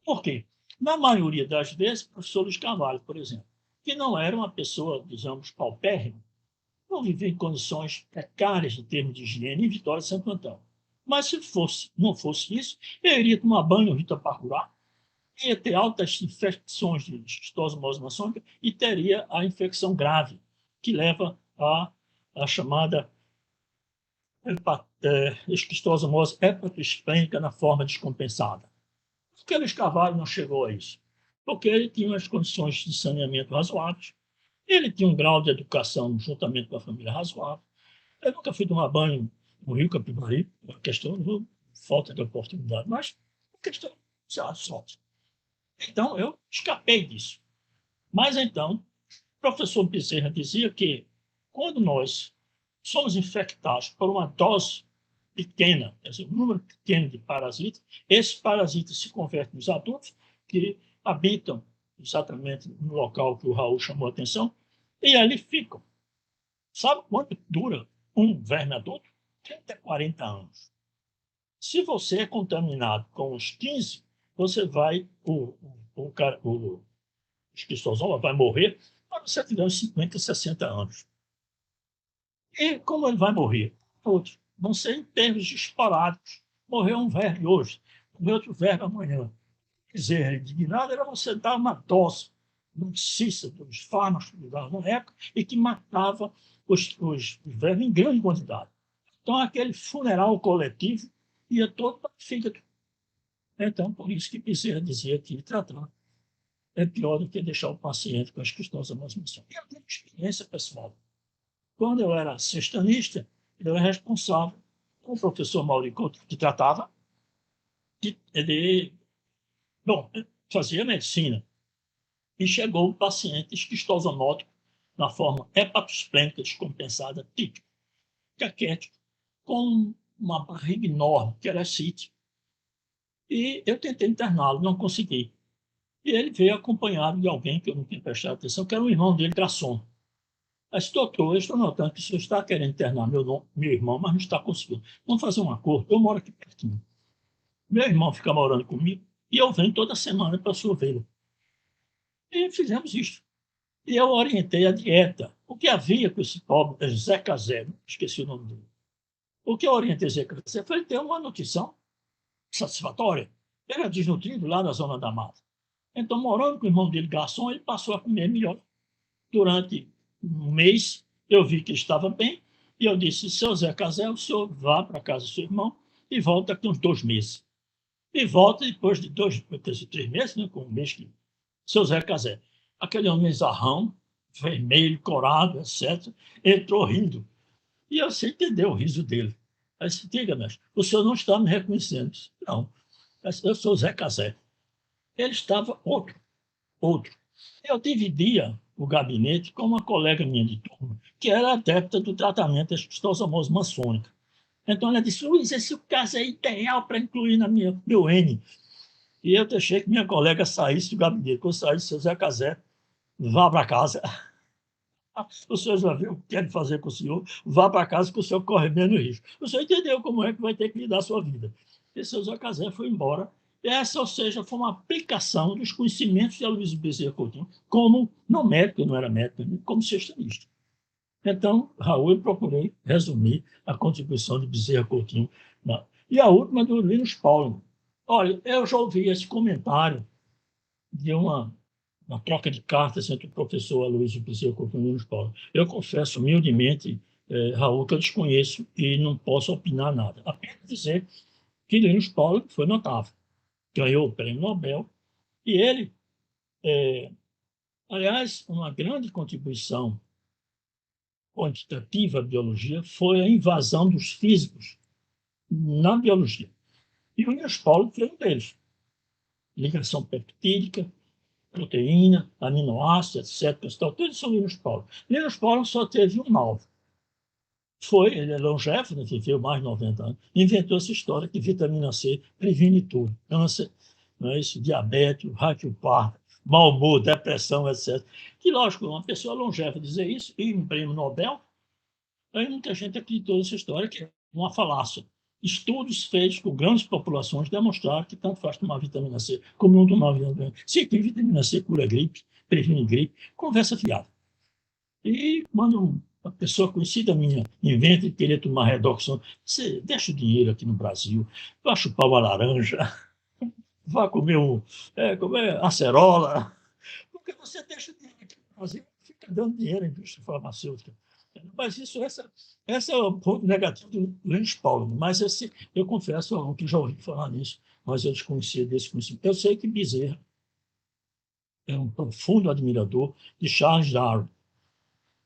Speaker 1: Por quê? Na maioria das vezes, o professor Luiz Carvalho, por exemplo, que não era uma pessoa, digamos, paupérrima, vão viver em condições precárias em termos de higiene em Vitória de Santo Antão. Mas se não fosse isso, eu iria tomar banho no Itapacurá, ia ter altas infecções de esquistossomose maçônica e teria a infecção grave, que leva à chamada esquistossomose hepatoesplênica na forma descompensada. Por que Luiz Carvalho não chegou a isso? Porque ele tinha as condições de saneamento razoáveis, ele tinha um grau de educação juntamente com a família razoável. Eu nunca fui tomar banho no Rio Capibaribe, uma questão de falta de oportunidade, mas uma questão de sorte. Então, eu escapei disso. Mas, então, o professor Bezerra dizia que, quando nós somos infectados por uma dose pequena, quer dizer, um número pequeno de parasitas, esses parasitas se convertem nos adultos, que habitam exatamente no local que o Raul chamou a atenção, e ali ficam. Sabe quanto dura um verme adulto? 30 a 40 anos. Se você é contaminado com os 15, você vai, o esquistossoma vai morrer quando você tiver uns 50, 60 anos. E como ele vai morrer? Outros vão ser em termos esporádicos. Morreu um verme hoje, morreu outro verme amanhã. Quer dizer, indignado era você dar uma dose maciça dos fármacos que davam na época e que matava os vermes em grande quantidade. Então, aquele funeral coletivo ia todo para o fígado. Então, por isso que Bezerra dizia que tratar é pior do que deixar o paciente com a esquistossomose maçônica. Eu tenho experiência pessoal. Quando eu era sextanista, eu era responsável com o professor Mauri Couto, que tratava, ele fazia medicina, e chegou um paciente esquistosomótico na forma hepatoesplênica descompensada típica, caquético, com uma barriga enorme, que era ascite. E eu tentei interná-lo, não consegui. E ele veio acompanhado de alguém que eu não tinha prestado atenção, que era um irmão dele, garçom. Mas, doutor, eu estou notando que o senhor está querendo internar meu irmão, mas não está conseguindo. Vamos fazer um acordo. Eu moro aqui pertinho. Meu irmão fica morando comigo e eu venho toda semana para o senhor vê-lo. E fizemos isso. E eu orientei a dieta. O que havia com esse pobre Zé Casé, esqueci o nome dele. O que eu orientei Zé Casé foi ter uma nutrição satisfatória. Ele era desnutrido lá na zona da mata. Então, morando com o irmão dele, garçom, ele passou a comer melhor. Durante um mês, eu vi que ele estava bem, e eu disse, seu Zé Casé, o senhor vá para a casa do seu irmão e volta daqui uns 2 meses. E volta depois de 3 meses, né, com um mês que... Seu Zé Casé, aquele homem zarrão, vermelho, corado, etc., entrou rindo. E eu sei entender o riso dele. Aí disse, diga, mestre, o senhor não está me reconhecendo. Não, eu sou o Zé Casé. Ele estava outro. Eu dividia o gabinete com uma colega minha de turma, que era adepta do tratamento da esquistossomose maçônica. Então ela disse, Luiz, esse caso é ideal para incluir na meu N. E eu deixei que minha colega saísse do gabinete. Quando saísse, seu Zé Casé, vá para casa. O senhor já viu o que quer fazer com o senhor? Vá para casa que o senhor corre menos risco. O senhor entendeu como é que vai ter que lidar a sua vida. E seu Zé Casé foi embora. Essa, ou seja, foi uma aplicação dos conhecimentos de Aloysio Bezerra Coutinho, como, não médico, eu não era médico, como sextanista. Então, Raul, eu procurei resumir a contribuição de Bezerra Coutinho. E a última do Linus Pauling. Olha, eu já ouvi esse comentário de uma troca de cartas entre o professor Aloysio Bezerra Coutinho e o Linus Pauling. Eu confesso humildemente, Raul, que eu desconheço e não posso opinar nada. Apenas dizer que Linus Pauling foi notável. Ganhou o prêmio Nobel, e ele, aliás, uma grande contribuição quantitativa à biologia foi a invasão dos físicos na biologia. E o Linus Pauling foi um deles. Ligação peptídica, proteína, aminoácidos, etc. Tudo isso é o Linus Pauling. Linus Pauling só teve um mal. Ele é longevo, né, viveu mais de 90 anos, inventou essa história que vitamina C previne tudo. Câncer, não é isso? Diabetes, raquioparto, mau humor, depressão, etc. Que, lógico, uma pessoa longeva dizer isso, e um prêmio Nobel, aí muita gente acreditou nessa história, que é uma falácia. Estudos feitos com grandes populações demonstraram que tanto faz tomar vitamina C como não tomar vitamina C. Se que vitamina C cura gripe, previne gripe, conversa fiada. E quando uma pessoa conhecida minha inventa de querer tomar redoxona. Você deixa o dinheiro aqui no Brasil, vai chupar uma laranja, vai comer comer acerola, porque você deixa o dinheiro aqui no Brasil, fica dando dinheiro à indústria farmacêutica. Mas esse é o ponto negativo do Linus Pauling. Mas eu confesso a um que já ouvi falar nisso, mas eu desconhecia desse conhecimento. Eu sei que Bezerra é um profundo admirador de Charles Darwin.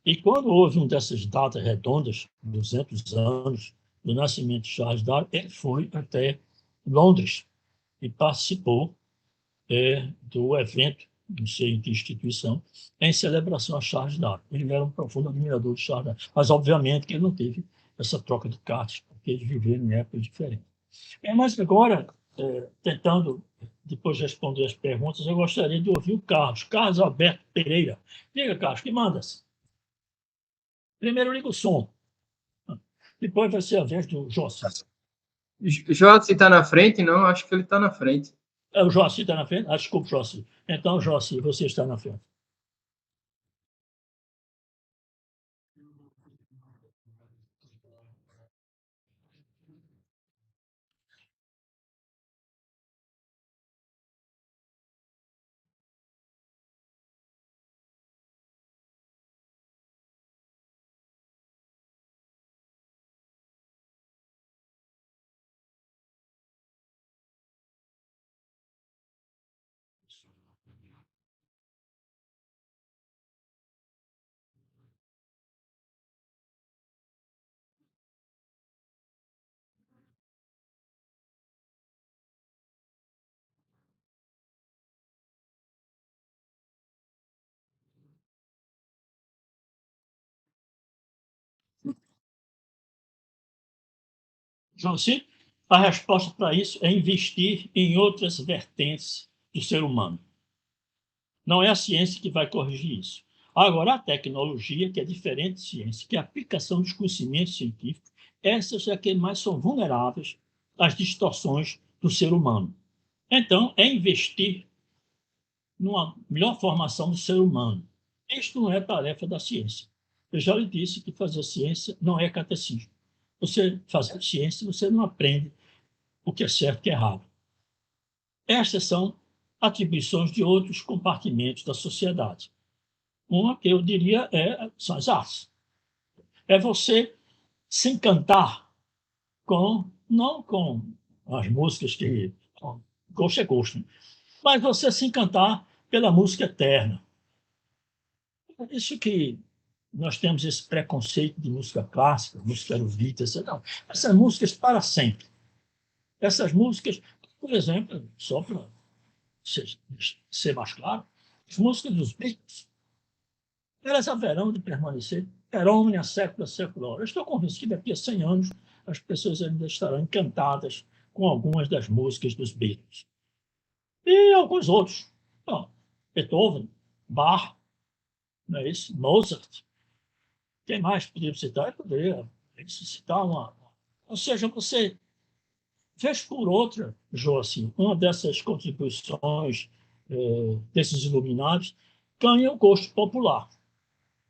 Speaker 1: E quando houve uma dessas datas redondas, 200 anos do nascimento de Charles Darwin, ele foi até Londres e participou do evento, não sei em que instituição, em celebração a Charles Darwin. Ele era um profundo admirador de Charles Darwin, mas obviamente que ele não teve essa troca de cartas, porque eles viveram em épocas diferentes. Mas agora, tentando depois responder as perguntas, eu gostaria de ouvir o Carlos Alberto Pereira. Diga, Carlos, que mandas? Primeiro liga o som. Depois vai ser a vez do Jossi.
Speaker 4: Jossi está na frente? Não, acho que ele está na frente.
Speaker 1: O Jossi está na frente? Desculpa, Jossi. Então, Jossi, você está na frente. Jossi, a resposta para isso é investir em outras vertentes do ser humano. Não é a ciência que vai corrigir isso. Agora, a tecnologia, que é diferente de ciência, que é a aplicação dos conhecimentos científicos, essas é que mais são vulneráveis às distorções do ser humano. Então, é investir numa melhor formação do ser humano. Isto não é tarefa da ciência. Eu já lhe disse que fazer ciência não é catecismo. Você fazer ciência, você não aprende o que é certo e o que é errado. Estas são atribuições de outros compartimentos da sociedade. Uma que eu diria são as artes. É você se encantar não com as músicas que gosto é gosto, mas você se encantar pela música eterna. É isso que nós temos esse preconceito de música clássica, música erudita, não. Essas músicas para sempre. Essas músicas, por exemplo, só para ser mais claro, as músicas dos Beatles, elas haverão de permanecer perônia sécula secular. Eu estou convencido que daqui a 100 anos as pessoas ainda estarão encantadas com algumas das músicas dos Beatles. E alguns outros. Bom, Beethoven, Bach, não é isso? Mozart. Quem mais poderia citar? Eu poderia citar uma. Ou seja, você, vez por outra, Joacim, uma dessas contribuições desses iluminados ganha o gosto popular.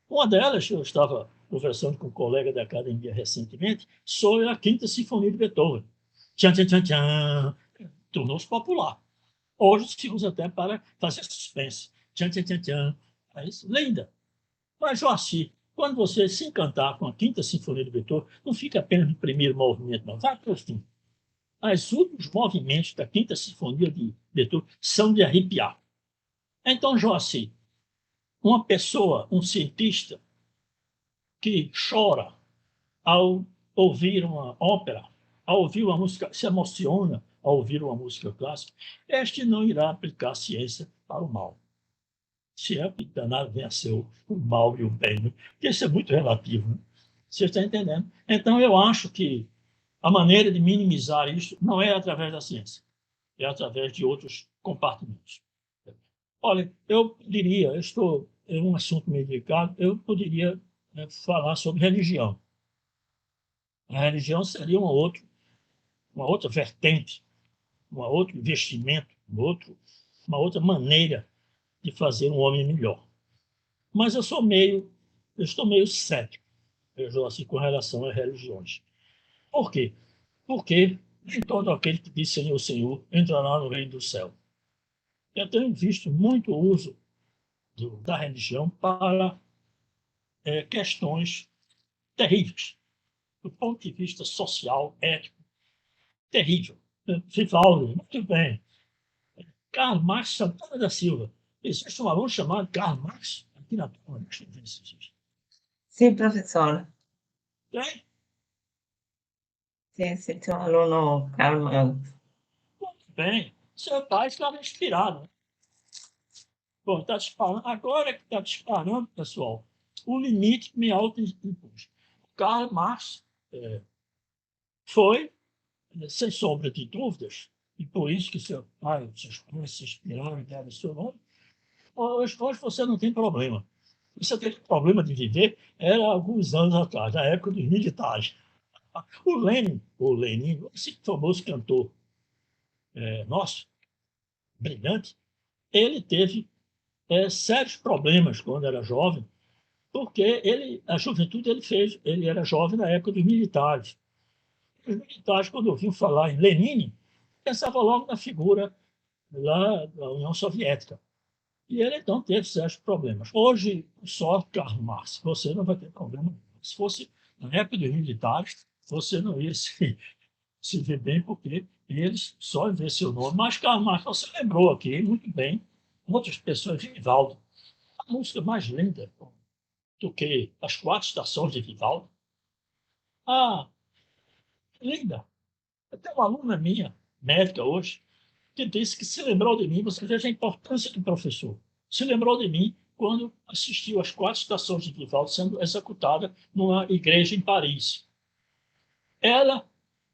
Speaker 1: Uma delas, eu estava conversando com um colega da academia recentemente, sobre a Quinta Sinfonia de Beethoven. Tchan, tchan, tchan, tchan. Tornou-se popular. Hoje se usa até para fazer suspense. Tchan, tchan, tchan, tchan. É isso, linda. Mas, Joacim, quando você se encantar com a Quinta Sinfonia de Beethoven, não fica apenas no primeiro movimento, não. Vai para o fim. Os últimos movimentos da Quinta Sinfonia de Beethoven são de arrepiar. Então, Joacim, uma pessoa, um cientista, que chora ao ouvir uma ópera, ao ouvir uma música, se emociona ao ouvir uma música clássica, este não irá aplicar a ciência para o mal. Se é que danado vem a ser o mal e o bem, né? Porque isso é muito relativo. Né? Você está entendendo? Então, eu acho que a maneira de minimizar isso não é através da ciência, é através de outros compartimentos. Olha, eu diria, é um assunto meio delicado, eu poderia falar sobre religião. A religião seria uma outra vertente, um outro investimento, uma outra maneira de fazer um homem melhor. Mas eu estou meio cético. assim, com relação às religiões. Por quê? Porque nem todo aquele que diz Senhor, Senhor entrará no reino do céu. Eu tenho visto muito uso da religião para questões terríveis, do ponto de vista social, ético, terrível. Vivaldi, muito bem. Karl Marx, Santana da Silva. Existe um aluno chamado Karl Marx aqui na turma. Deixa eu ver se existe.
Speaker 2: Sim, professor.
Speaker 1: Tem?
Speaker 2: Sim, existe um aluno, Karl Marx.
Speaker 1: Muito bem. Seu pai estava inspirado. Né? Bom, está disparando. Agora que está disparando, pessoal, o limite que me auto-impus. Karl Marx foi, sem sombra de dúvidas, e por isso que seu pai, seus pais se inspiraram e deram seu nome, hoje você não tem problema. Você teve problema de viver era alguns anos atrás, na época dos militares. O Lenin, esse famoso cantor nosso, brilhante, ele teve sérios problemas quando era jovem, porque a juventude ele era jovem na época dos militares. Os militares, quando ouviam falar em Lenin, pensavam logo na figura lá da União Soviética. E ele, então, teve sérios problemas. Hoje, só Karl Marx, você não vai ter problema. Se fosse na época dos militares, você não ia se ver bem, porque eles só em ver seu nome. Mas Karl Marx, você lembrou aqui muito bem, outras pessoas, Vivaldi. A música mais linda do que as 4 estações de Vivaldi. Ah, linda. Tem uma aluna minha, médica hoje, que disse que se lembrou de mim, você veja a importância do professor, se lembrou de mim quando assistiu às 4 estações de Vivaldi sendo executada numa igreja em Paris. Ela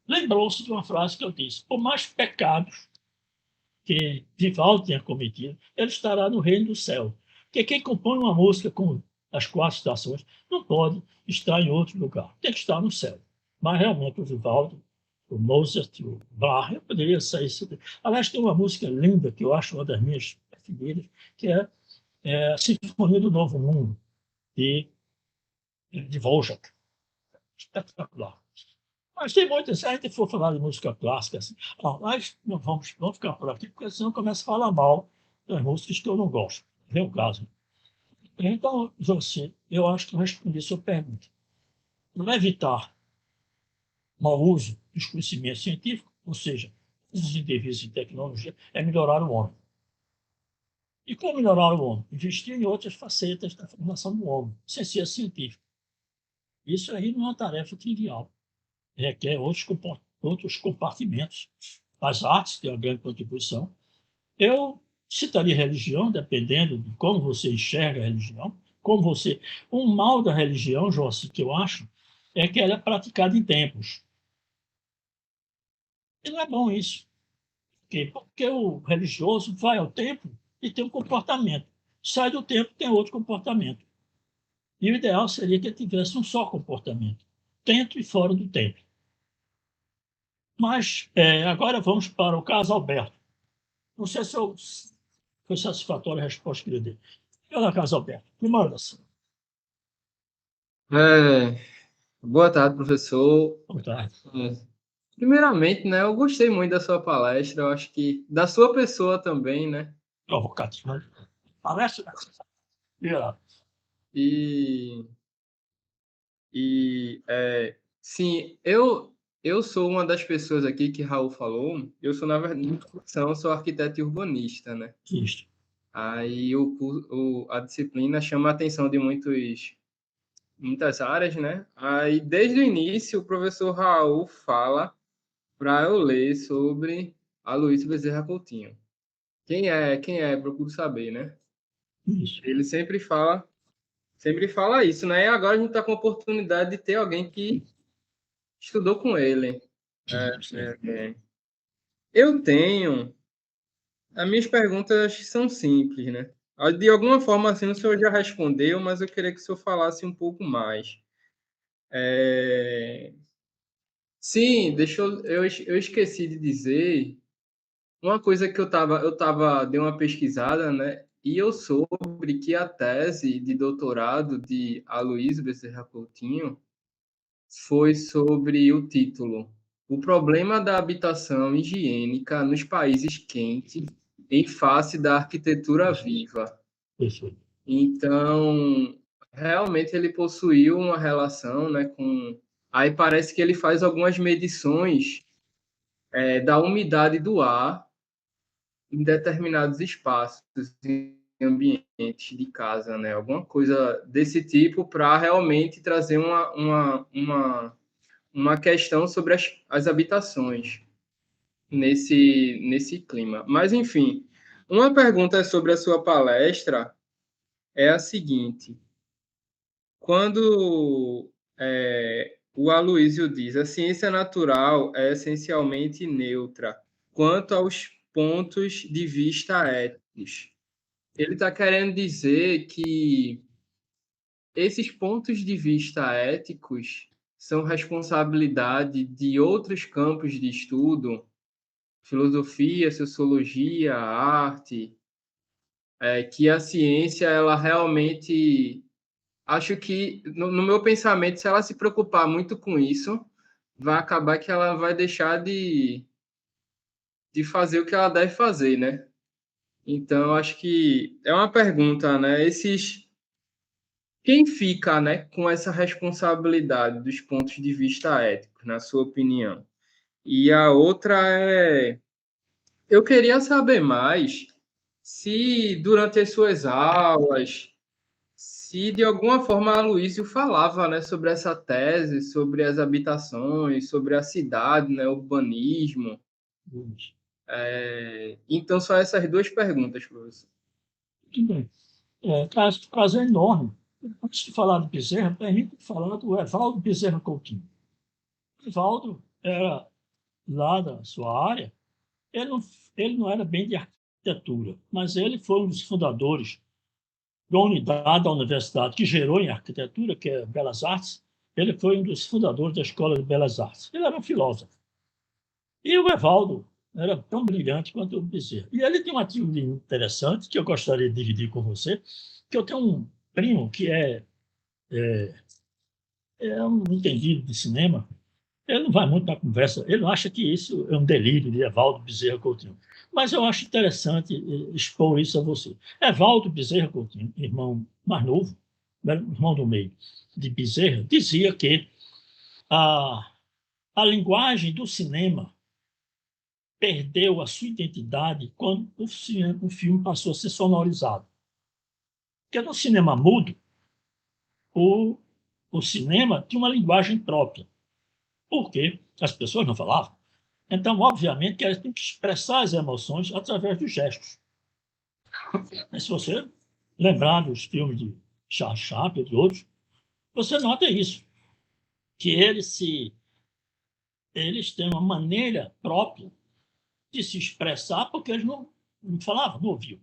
Speaker 1: lembrou-se de uma frase que eu disse: por mais pecados que Vivaldi tenha cometido, ele estará no reino do céu. Porque quem compõe uma música com as 4 estações não pode estar em outro lugar, tem que estar no céu. Mas realmente o Vivaldi, o Mozart, o Bach, eu poderia sair. Aliás, tem uma música linda que eu acho uma das minhas preferidas, que é a Sinfonia do Novo Mundo, de Dvorak. Espetacular. Mas tem muitas, se a gente for falar de música clássica, assim, mas não vamos ficar por aqui, porque senão começa a falar mal das músicas que eu não gosto. É o caso. Então, eu acho que eu respondi a sua pergunta. Para evitar mau uso dos conhecimentos científicos, ou seja, os indevidos em tecnologia, é melhorar o homem. E como melhorar o homem? Investir em outras facetas da formação do homem, sem ser científico. Isso aí não é uma tarefa trivial. Requer outros compartimentos. As artes têm uma grande contribuição. Eu citaria religião, dependendo de como você enxerga a religião, como você... Um mal da religião, Jossi, que eu acho, é que ela é praticada em templos. E não é bom isso. Porque o religioso vai ao templo e tem um comportamento. Sai do templo, tem outro comportamento. E o ideal seria que ele tivesse um só comportamento, dentro e fora do templo. Mas agora vamos para o caso Alberto. Não sei se foi satisfatória a resposta que ele deu. Olha, caso Alberto, me manda assim.
Speaker 4: Boa tarde, professor.
Speaker 1: Boa tarde.
Speaker 4: Primeiramente, né, eu gostei muito da sua palestra, eu acho que da sua pessoa também, né?
Speaker 1: Provocativo, né? Palestra?
Speaker 4: Sim, eu sou uma das pessoas aqui que Raul falou, eu sou, na verdade, eu sou arquiteto e urbanista, né?
Speaker 1: Isso.
Speaker 4: Aí a disciplina chama a atenção de muitas áreas, né? Aí, desde o início, o professor Raul fala para eu ler sobre Aloysio Bezerra Coutinho. Quem é? Procuro saber, né?
Speaker 1: Isso.
Speaker 4: Ele sempre fala isso, né? E agora a gente está com a oportunidade de ter alguém que estudou com ele. Eu tenho... As minhas perguntas são simples, né? De alguma forma, assim, o senhor já respondeu, mas eu queria que o senhor falasse um pouco mais. Sim, eu esqueci de dizer uma coisa que dei uma pesquisada, né? E eu soube que a tese de doutorado de Aloysio Bezerra Coutinho foi sobre o título: O problema da habitação higiênica nos países quentes em face da arquitetura viva.
Speaker 1: Isso.
Speaker 4: Então, realmente ele possuiu uma relação, né, com... Aí parece que ele faz algumas medições da umidade do ar em determinados espaços, em ambientes de casa, né? Alguma coisa desse tipo para realmente trazer uma questão sobre as habitações nesse clima. Mas, enfim, uma pergunta sobre a sua palestra é a seguinte: quando o Aloysio diz a ciência natural é essencialmente neutra quanto aos pontos de vista éticos, ele está querendo dizer que esses pontos de vista éticos são responsabilidade de outros campos de estudo, filosofia, sociologia, arte, que a ciência, ela realmente... Acho que, no meu pensamento, se ela se preocupar muito com isso, vai acabar que ela vai deixar de fazer o que ela deve fazer, né? Então, acho que é uma pergunta, né? Quem fica, né, com essa responsabilidade dos pontos de vista éticos, na sua opinião? E a outra é, eu queria saber mais se durante as suas aulas, se de alguma forma a Aloysio falava, né, sobre essa tese, sobre as habitações, sobre a cidade, né, urbanismo. Então, são essas duas perguntas, professor.
Speaker 1: Muito bem. Traz prazer enorme. Antes de falar do Bezerra, permita falar do Evaldo Bezerra Coutinho. O Evaldo era lá da sua área, ele não era bem de arquitetura, mas ele foi um dos fundadores da unidade da universidade que gerou em arquitetura, que é Belas Artes. Ele foi um dos fundadores da Escola de Belas Artes. Ele era um filósofo. E o Evaldo era tão brilhante quanto o Bezerra. E ele tem uma atitude interessante que eu gostaria de dividir com você, que eu tenho um primo que é um entendido de cinema. Ele não vai muito na conversa, ele acha que isso é um delírio de Evaldo Bezerra Coutinho. Mas eu acho interessante expor isso a você. Evaldo Bezerra Coutinho, irmão mais novo, irmão do meio de Bezerra, dizia que a linguagem do cinema perdeu a sua identidade quando o filme passou a ser sonorizado. Porque no cinema mudo, o cinema tinha uma linguagem própria, porque as pessoas não falavam. Então, obviamente, que elas têm que expressar as emoções através dos gestos. Mas se você lembrar dos filmes de Charles Chaplin e de outros, você nota isso, que eles têm uma maneira própria de se expressar, porque eles não falavam, não ouviam.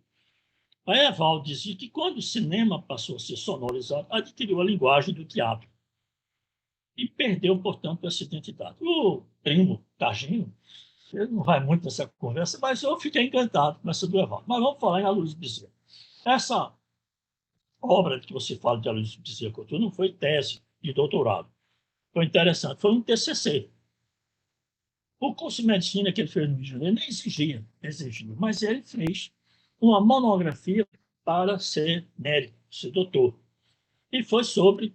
Speaker 1: A Evaldo dizia que quando o cinema passou a ser sonorizado, adquiriu a linguagem do teatro e perdeu, portanto, essa identidade. O primo Targino, ele não vai muito nessa conversa, mas eu fiquei encantado com essa do Evaldo. Mas vamos falar em Aloysio Bezerra. Essa obra que você fala de Aloysio Bezerra Coutinho não foi tese de doutorado. Foi interessante, foi um TCC. O curso de medicina que ele fez no Rio de Janeiro nem exigia, mas ele fez uma monografia para ser médico, ser doutor. E foi sobre,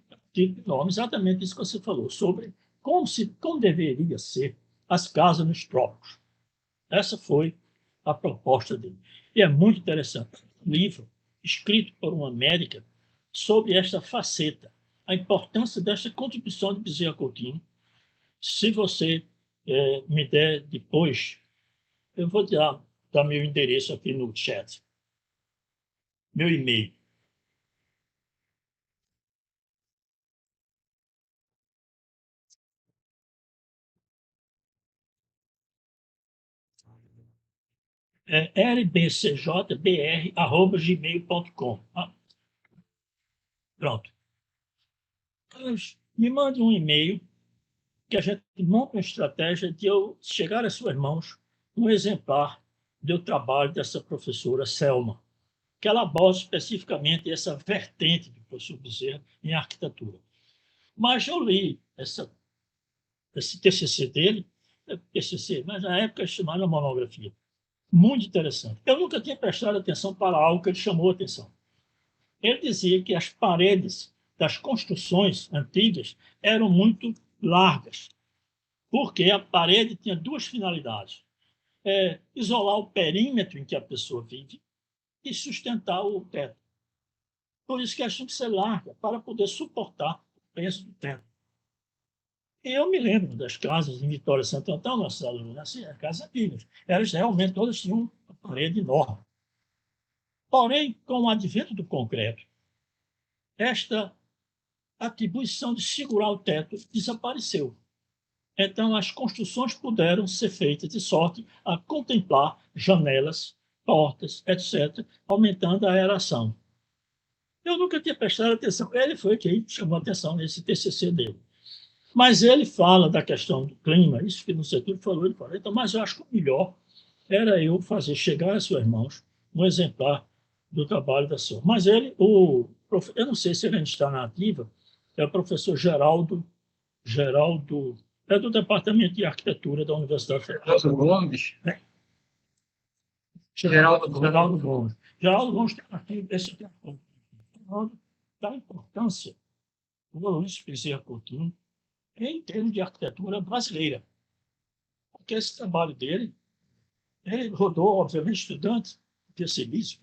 Speaker 1: exatamente isso que você falou, sobre como deveria ser as casas nos trópicos. Essa foi a proposta dele. E é muito interessante. Um livro escrito por uma médica sobre esta faceta, a importância desta contribuição de Bezerra Coutinho. Se você me der depois, eu vou dar meu endereço aqui no chat, meu e-mail. lbcjbr@gmail.com. Pronto. Mas me mande um e-mail que a gente monta uma estratégia de eu chegar às suas mãos um exemplar do trabalho dessa professora Selma, que ela aborda especificamente essa vertente do professor Bezerra em arquitetura. Mas eu li esse TCC dele, TCC, mas na época chamava monografia. Muito interessante. Eu nunca tinha prestado atenção para algo que ele chamou a atenção. Ele dizia que as paredes das construções antigas eram muito largas, porque a parede tinha duas finalidades: isolar o perímetro em que a pessoa vive e sustentar o teto. Por isso que elas tinham que ser largas, para poder suportar o peso do teto. E eu me lembro das casas em Vitória Santo Antão, nossas alunas, assim, as casas antigas. Elas realmente todas tinham uma parede enorme. Porém, com o advento do concreto, esta atribuição de segurar o teto desapareceu. Então, as construções puderam ser feitas de sorte a contemplar janelas, portas, etc., aumentando a aeração. Eu nunca tinha prestado atenção. Ele foi quem chamou a atenção nesse TCC dele. Mas ele fala da questão do clima, isso que no setor falou, ele falou, então, mas eu acho que o melhor era eu fazer chegar às suas mãos um exemplar do trabalho da senhora. Mas ele, eu não sei se ele ainda está na ativa, é o professor Geraldo, é do Departamento de Arquitetura da Universidade Federal.
Speaker 4: Gomes?
Speaker 1: Geraldo Gomes. Geraldo Gomes tem aqui esse tempo da importância do Aloysio Bezerra Coutinho em termos de arquitetura brasileira. Porque esse trabalho dele, ele rodou, obviamente, estudantes de serviço,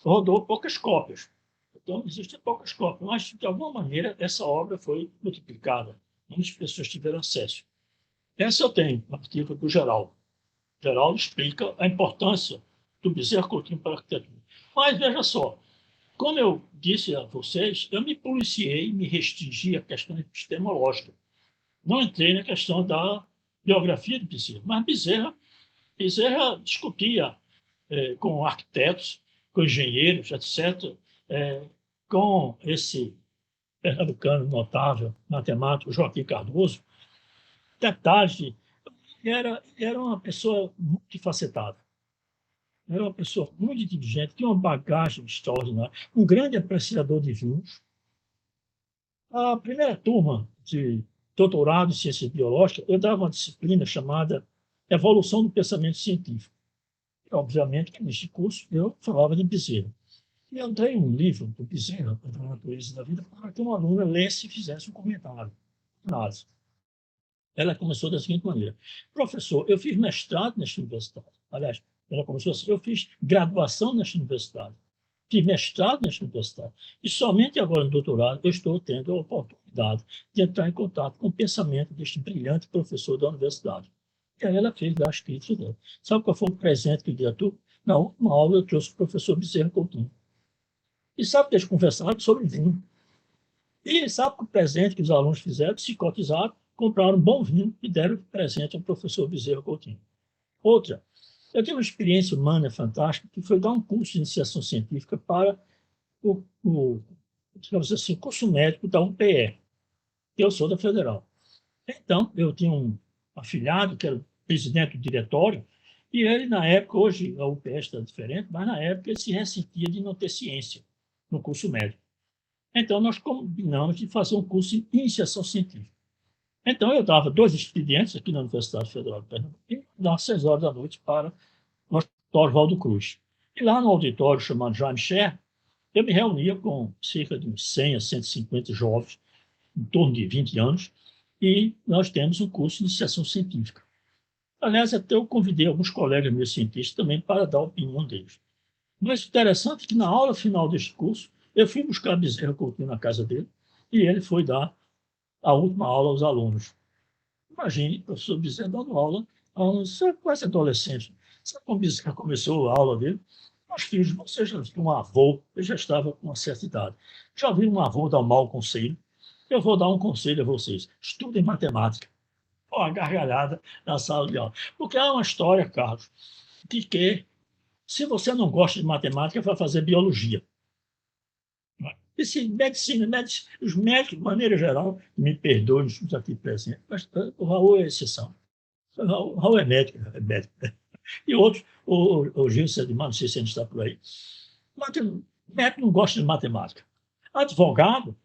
Speaker 1: rodou poucas cópias. Então, existem poucas cópias, mas, de alguma maneira, essa obra foi multiplicada. Muitas pessoas tiveram acesso. Essa eu tenho, a artigo do Geraldo. Geraldo explica a importância do Bezerra Coutinho para a arquitetura. Mas, veja só, como eu disse a vocês, eu me policiei, me restringi à questão epistemológica. Não entrei na questão da biografia de Bezerra, mas Bezerra discutia com arquitetos, com engenheiros, etc., com esse pernambucano notável, matemático, Joaquim Cardoso, detalhes. Era uma pessoa multifacetada. Era uma pessoa muito inteligente, tinha uma bagagem extraordinária, um grande apreciador de vinhos. A primeira turma de doutorado em ciências biológicas, eu dava uma disciplina chamada Evolução do Pensamento Científico. E, obviamente, que neste curso eu falava de Bezerra. E eu dei um livro do Bezerra, da Natureza da Vida, para que uma aluna lesse e fizesse um comentário, análise. Ela começou da seguinte maneira: professor, eu fiz mestrado nesta universidade. Aliás, ela começou assim: eu fiz graduação nesta universidade, fiz mestrado nesta universidade, e somente agora no doutorado eu estou tendo a oportunidade de entrar em contato com o pensamento deste brilhante professor da universidade. E aí ela fez lá as críticas dela. Sabe qual foi o presente que eu dei a tu? Na última aula eu trouxe o professor Bezerra Coutinho. E sabe que eles conversaram sobre vinho. E sabe que o presente que os alunos fizeram? Se cotizaram, compraram um bom vinho e deram presente ao professor Bezerra Coutinho. Outra, eu tive uma experiência humana fantástica, que foi dar um curso de iniciação científica para digamos assim, curso médico da UPE, que eu sou da Federal. Então, eu tinha um afilhado, que era o presidente do diretório, e ele, na época, hoje a UPE está diferente, mas na época ele se ressentia de não ter ciência no curso médico. Então, nós combinamos de fazer um curso de iniciação científica. Então, eu dava 2 expedientes aqui na Universidade Federal de Pernambuco e dava 6 horas da noite para o Hospital Oswaldo Cruz. E lá no auditório chamado Jaime Scher, eu me reunia com cerca de uns 100 a 150 jovens, em torno de 20 anos, e nós temos um curso de iniciação científica. Aliás, até eu convidei alguns colegas meus cientistas também para dar a opinião deles. Mas o interessante é que na aula final deste curso, eu fui buscar Bezerra Coutinho na casa dele e ele foi dar a última aula aos alunos. Imagine o professor Bezerra dando aula a uns quase adolescentes. Sabe como Bezerra começou a aula dele? Meus filhos, vocês já viram um avô, eu já estava com uma certa idade. Já viram um avô dar um mau conselho? Eu vou dar um conselho a vocês. Estudem matemática. Uma gargalhada na sala de aula. Porque há uma história, Carlos, de que se você não gosta de matemática, vai fazer biologia. E se medicina, os médicos, de maneira geral, me perdoem os aqui presentes, mas o Raul é exceção. O Raul é médico. E outros, o Gil Sedimar, não sei se ele está por aí. Médico não gosta de matemática. Advogado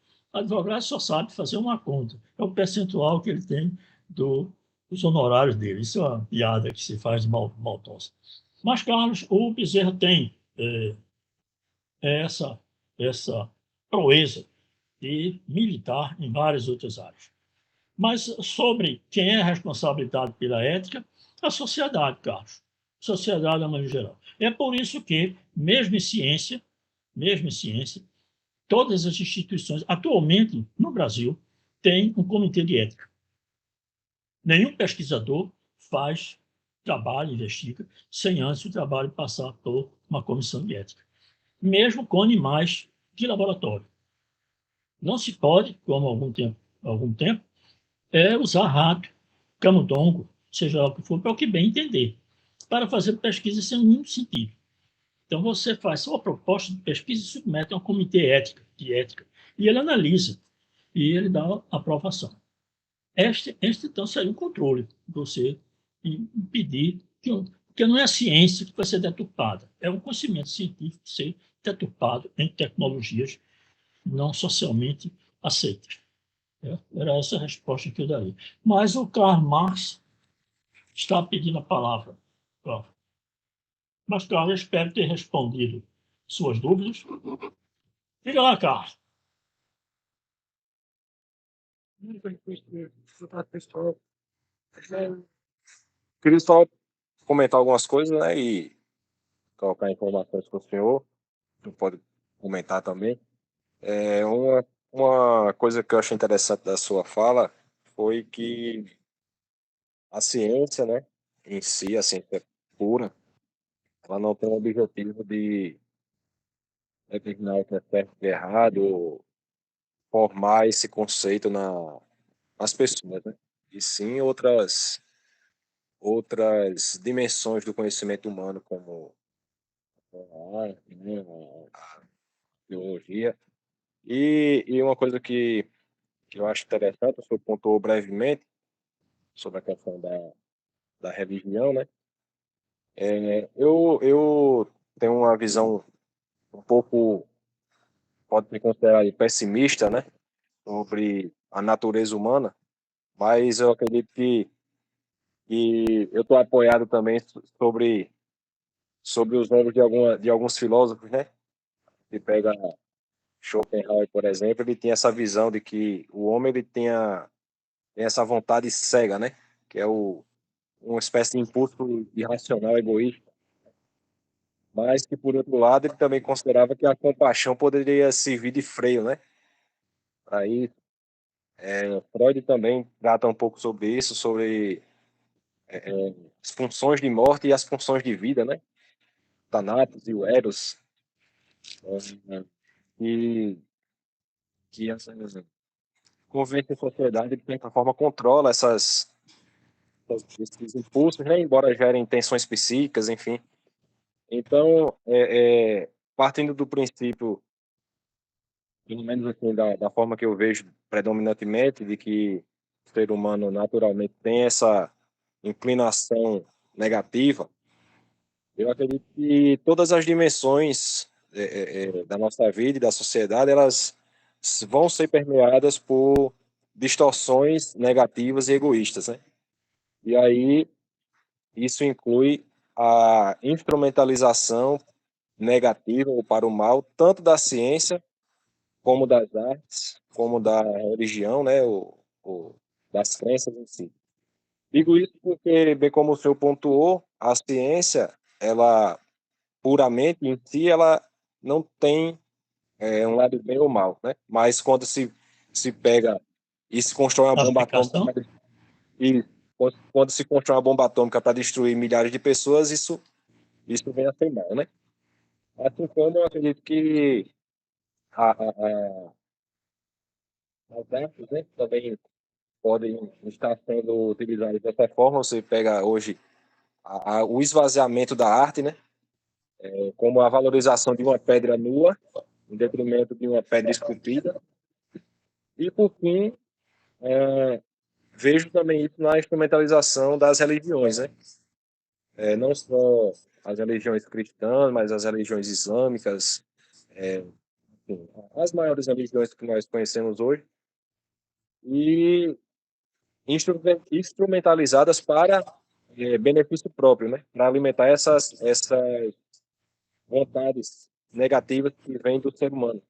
Speaker 1: só sabe fazer uma conta. É o percentual que ele tem dos honorários dele. Isso é uma piada que se faz de maldosa. Mas, Carlos, o Bezerra tem essa proeza de militar em várias outras áreas. Mas sobre quem é a responsabilidade pela ética, a sociedade, Carlos. A sociedade, de maneira geral. É por isso que, mesmo em ciência, todas as instituições, atualmente, no Brasil, têm um comitê de ética. Nenhum pesquisador faz trabalho, investiga, sem antes o trabalho passar por uma comissão de ética. Mesmo com animais de laboratório. Não se pode, como há algum tempo usar rato, camundongo, seja lá o que for, para o que bem entender, para fazer pesquisa sem nenhum sentido. Então, você faz sua proposta de pesquisa e submete a um comitê de ética, e ele analisa, e ele dá a aprovação. Este então, seria o controle, você impedir porque não é a ciência que vai ser deturpada, é o conhecimento científico ser deturpado em tecnologias não socialmente aceitas. Era essa a resposta que eu daria. Mas o Karl Marx está pedindo a palavra. Mas, Carlos, eu espero ter respondido suas dúvidas. Diga lá, Carlos.
Speaker 5: Queria só comentar algumas coisas, né, e trocar informações com o senhor. Tu pode comentar também. Uma coisa que eu achei interessante da sua fala foi que a ciência, né, em si, a ciência pura, ela não tem o objetivo de determinar o que é certo e errado, ou formar esse conceito nas pessoas, né? E sim outras dimensões do conhecimento humano, como a arte, né, a biologia. E uma coisa que eu acho interessante, o senhor pontuou brevemente sobre a questão da religião, né? Eu tenho uma visão um pouco, pode ser considerada pessimista, né? Sobre a natureza humana, mas eu acredito que eu estou apoiado também sobre os ombros de alguns filósofos, né? Que pega Schopenhauer, por exemplo, ele tinha essa visão de que o homem ele tem essa vontade cega, né? Que é uma espécie de impulso irracional, egoísta, mas que, por outro lado, ele também considerava que a compaixão poderia servir de freio, né? Aí, Freud também trata um pouco sobre isso, sobre as funções de morte e as funções de vida, né? Thanatos e o Eros, é, e que essa convence a sociedade de certa forma controla esses impulsos, né? Embora gerem tensões psíquicas, enfim. Então, partindo do princípio, pelo menos assim, da forma que eu vejo predominantemente, de que o ser humano naturalmente tem essa inclinação negativa, eu acredito que todas as dimensões da nossa vida e da sociedade, elas vão ser permeadas por distorções negativas e egoístas, né? E aí, isso inclui a instrumentalização negativa ou para o mal, tanto da ciência, como das artes, como da religião, né, ou das crenças em si. Digo isso porque, bem como o senhor pontuou, a ciência, ela puramente em si, ela não tem um lado bem ou mal, né? Mas quando se pega e se constrói uma bomba atômica,
Speaker 1: Aplicação?
Speaker 5: e quando se constrói uma bomba atômica para destruir milhares de pessoas, isso vem a ser mal, né? Assim como eu acredito que as artes, né, também podem estar sendo utilizadas dessa forma. Você pega hoje o esvaziamento da arte, né, como a valorização de uma pedra nua em detrimento de uma pedra esculpida. E, por fim, vejo também isso na instrumentalização das religiões, né? Não só as religiões cristãs, mas as religiões islâmicas, enfim, as maiores religiões que nós conhecemos hoje. E instrumentalizadas para benefício próprio, né? Para alimentar essas vontades negativas que vêm do ser humano,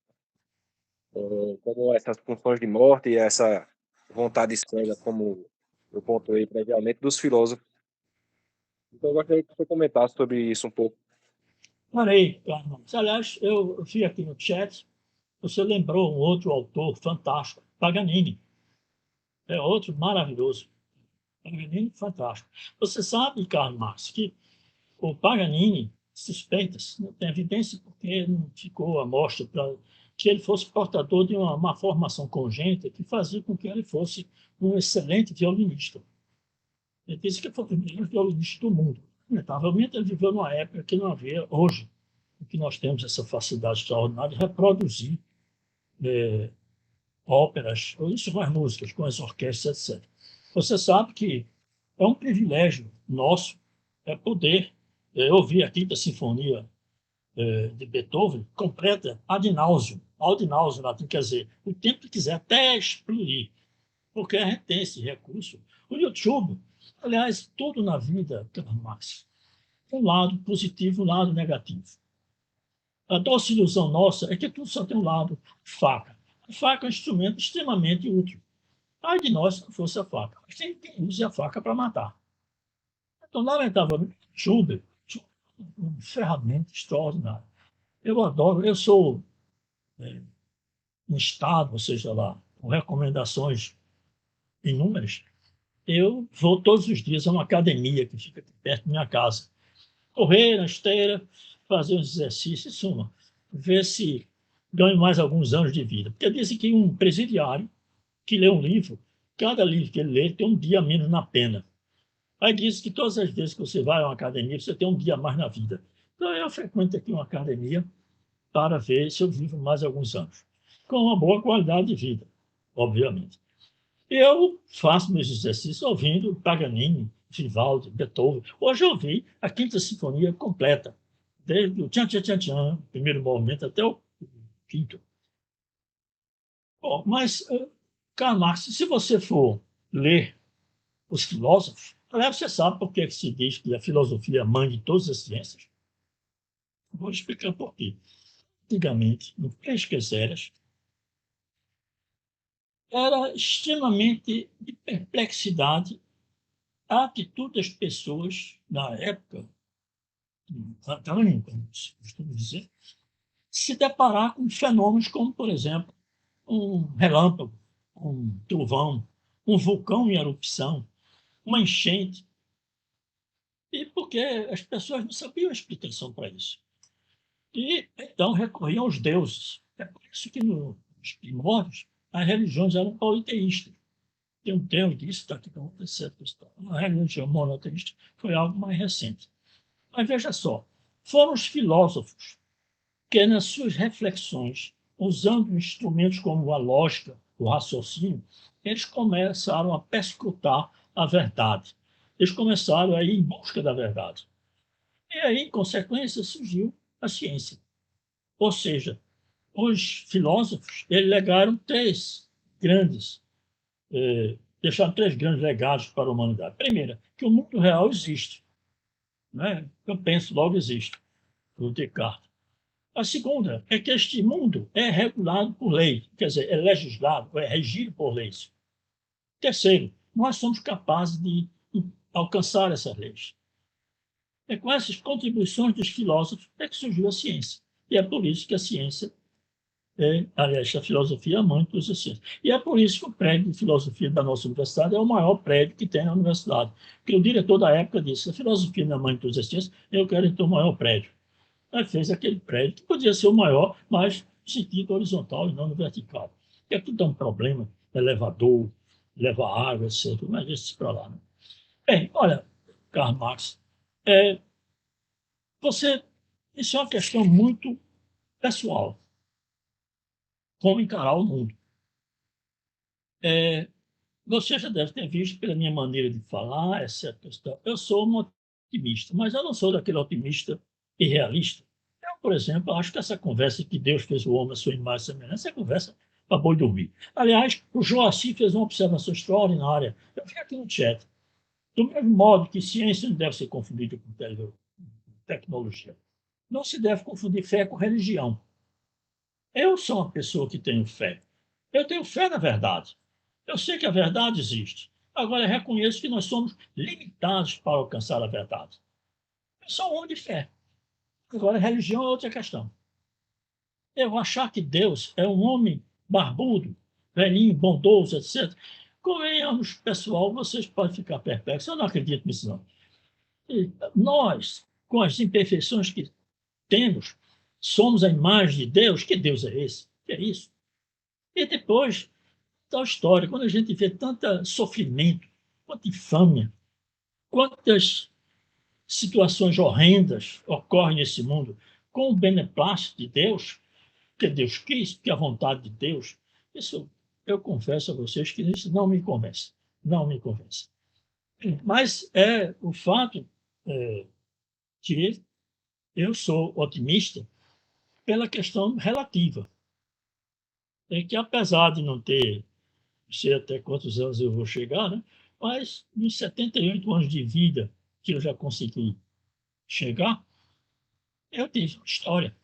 Speaker 5: como essas funções de morte e essa vontade cega, como eu pontuei previamente, dos filósofos. Então, eu gostaria que você comentasse sobre isso um pouco.
Speaker 1: Parei, Carlos. Aliás, eu vi aqui no chat, você lembrou um outro autor fantástico, Paganini. É outro maravilhoso. Paganini, fantástico. Você sabe, Karl Marx, que o Paganini suspeita-se, não tem evidência porque não ficou à mostra para que ele fosse portador de uma formação congênita que fazia com que ele fosse um excelente violinista. Ele disse que foi o primeiro violinista do mundo. Lamentavelmente, ele viveu numa época que não havia hoje, em que nós temos essa facilidade extraordinária de reproduzir óperas, ou isso com as músicas, com as orquestras, etc. Você sabe que é um privilégio nosso poder ouvir a Quinta Sinfonia de Beethoven completa ad nauseam, latim, quer dizer, o tempo que quiser, até explodir, porque a gente tem esse recurso. O YouTube, aliás, tudo na vida, Marx, tem um lado positivo e um lado negativo. A doce ilusão nossa é que tudo só tem um lado faca. A faca é um instrumento extremamente útil. Ai de nós se não fosse a faca. Mas tem quem use a faca para matar. Então, lamentavelmente, Schubert é uma ferramenta extraordinária. Eu adoro, eu sou um Estado, ou seja lá, com recomendações inúmeras. Eu vou todos os dias a uma academia que fica aqui perto da minha casa. Correr na esteira, fazer uns exercícios, em suma, ver se ganho mais alguns anos de vida. Porque dizem que um presidiário que lê um livro, cada livro que ele lê tem um dia a menos na pena. Aí diz que todas as vezes que você vai a uma academia, você tem um dia a mais na vida. Então, eu frequento aqui uma academia para ver se eu vivo mais alguns anos, com uma boa qualidade de vida, obviamente. Eu faço meus exercícios ouvindo Paganini, Vivaldi, Beethoven. Hoje eu ouvi a Quinta Sinfonia completa, desde o tchan-tchan-tchan-tchan, primeiro movimento, até o quinto. Bom, mas, Karl Marx, se você for ler os filósofos, aliás, você sabe por que se diz que a filosofia é a mãe de todas as ciências? Vou explicar por quê. Antigamente, no Pesquiseiras, era extremamente de perplexidade a atitude das pessoas na época, como se costuma dizer, se deparar com fenômenos como, por exemplo, um relâmpago, um trovão, um vulcão em erupção, uma enchente. E porque as pessoas não sabiam a explicação para isso. E então recorriam aos deuses. É por isso que nos primórdios as religiões eram politeístas. Tem um termo disso, está aqui para acontecer. A religião monoteísta foi algo mais recente. Mas veja só, foram os filósofos que, nas suas reflexões, usando instrumentos como a lógica, o raciocínio, eles começaram a perscrutar a verdade. Eles começaram a ir em busca da verdade. E aí, em consequência, surgiu a ciência. Ou seja, os filósofos eles legaram deixaram três grandes legados para a humanidade. Primeiro, que o mundo real existe. Né? Eu penso, logo existe, por Descartes. A segunda é que este mundo é regulado por lei, quer dizer, é legislado, é regido por leis. Terceiro, nós somos capazes de alcançar essas leis. É com essas contribuições dos filósofos que surgiu a ciência. E é por isso que a ciência aliás, a filosofia é a mãe de todas as ciências. E é por isso que o prédio de filosofia da nossa universidade é o maior prédio que tem na universidade. Porque o diretor da época disse, a filosofia é a mãe de todas as ciências, eu quero então o maior prédio. Aí fez aquele prédio que podia ser o maior, mas no sentido horizontal e não no vertical. Porque aqui dá um problema, elevador, levar água, etc. Mas isso para lá. Né? Bem, olha, Karl Marx, isso é uma questão muito pessoal. Como encarar o mundo. Você já deve ter visto pela minha maneira de falar, essa questão. Eu sou um otimista, mas eu não sou daquele otimista irrealista. Eu, por exemplo, acho que essa conversa que Deus fez o homem à sua imagem e semelhança, essa conversa para boi dormir. Aliás, o Joaci fez uma observação extraordinária. Eu vi aqui no chat. Do mesmo modo que ciência não deve ser confundida com tecnologia, não se deve confundir fé com religião. Eu sou uma pessoa que tenho fé. Eu tenho fé na verdade. Eu sei que a verdade existe. Agora, eu reconheço que nós somos limitados para alcançar a verdade. Eu sou um homem de fé. Agora, religião é outra questão. Eu achar que Deus é um homem barbudo, velhinho, bondoso, etc. Convenhamos, pessoal, vocês podem ficar perplexos. Eu não acredito nisso, não. E nós, com as imperfeições que temos, somos a imagem de Deus. Que Deus é esse? Que é isso? E depois, tal história, quando a gente vê tanto sofrimento, quanta infâmia, quantas situações horrendas ocorrem nesse mundo com o beneplácito de Deus, porque Deus quis, porque a vontade de Deus, isso eu confesso a vocês que isso não me convence. Não me convence. Mas é o fato que eu sou otimista pela questão relativa. É que, apesar de não ter, não sei até quantos anos eu vou chegar, né? Mas nos 78 anos de vida que eu já consegui chegar, eu tive uma história.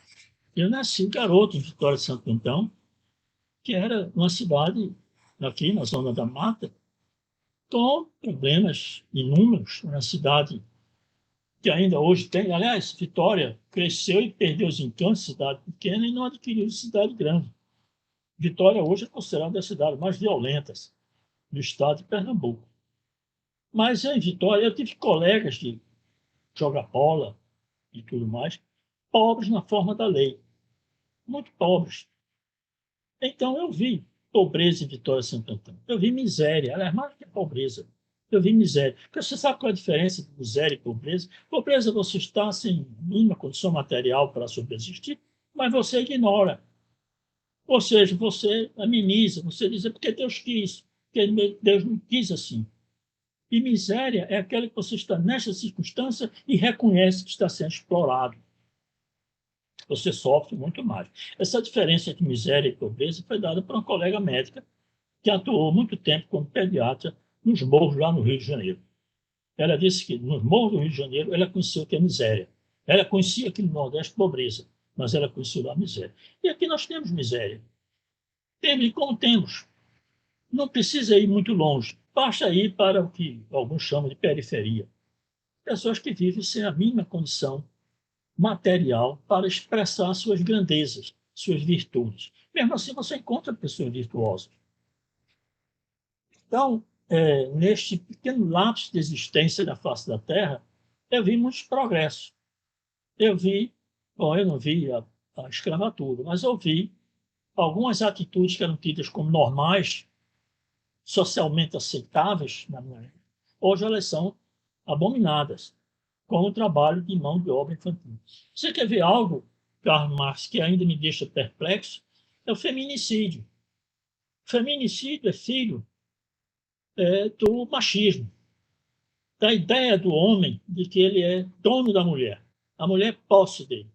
Speaker 1: Eu nasci garoto em Vitória de Santo Antão, que era uma cidade aqui na zona da mata, com problemas inúmeros, uma cidade que ainda hoje tem. Aliás, Vitória cresceu e perdeu os encantos de cidade pequena e não adquiriu cidade grande. Vitória hoje é considerada a cidade mais violenta do estado de Pernambuco. Mas em Vitória eu tive colegas de jogar bola e tudo mais, pobres na forma da lei, muito pobres. Então eu vi pobreza em Vitória de Santo Antão. Eu vi miséria, aliás, mais do que pobreza. Eu vi miséria. Porque você sabe qual é a diferença de miséria e pobreza? Pobreza você está sem mínima condição material para subsistir, mas você ignora. Ou seja, você ameniza, você diz, porque Deus quis, porque Deus não quis assim. E miséria é aquela que você está nessa circunstância e reconhece que está sendo explorado. Você sofre muito mais. Essa diferença entre miséria e pobreza foi dada por uma colega médica que atuou muito tempo como pediatra nos morros lá no Rio de Janeiro. Ela disse que nos morros do Rio de Janeiro ela conheceu o que é miséria. Ela conhecia aqui no Nordeste pobreza, mas ela conheceu lá a miséria. E aqui nós temos miséria. Temos e como temos. Não precisa ir muito longe. Basta ir para o que alguns chamam de periferia. Pessoas que vivem sem a mínima condição material para expressar suas grandezas, suas virtudes. Mesmo assim, você encontra pessoas virtuosas. Então, neste pequeno lapso de existência da face da Terra, eu vi muitos progressos. Eu não vi a escravatura, mas eu vi algumas atitudes que eram tidas como normais, socialmente aceitáveis na minha época. Hoje elas são abominadas, como o trabalho de mão de obra infantil. Você quer ver algo, Karl Marx, que ainda me deixa perplexo? É o feminicídio. O feminicídio é filho do machismo, da ideia do homem de que ele é dono da mulher. A mulher é posse dele.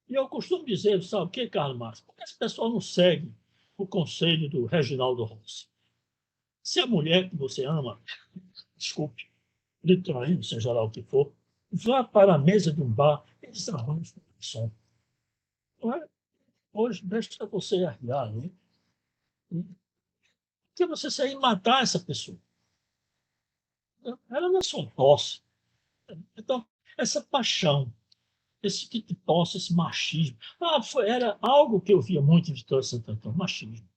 Speaker 1: E eu costumo dizer, sabe o que, Karl Marx? Por que esse pessoal não segue o conselho do Reginaldo Rossi? Se a mulher que você ama, desculpe, lhe traindo, seja lá o que for, vá para a mesa de um bar e desarranje o som. Hoje, deixa você arriar, né? Porque você sair e matar essa pessoa. Ela não é só posse. Então, essa paixão, esse tipo de posse, esse machismo. Era algo que eu via muito em Vitória de Santo Antão, machismo.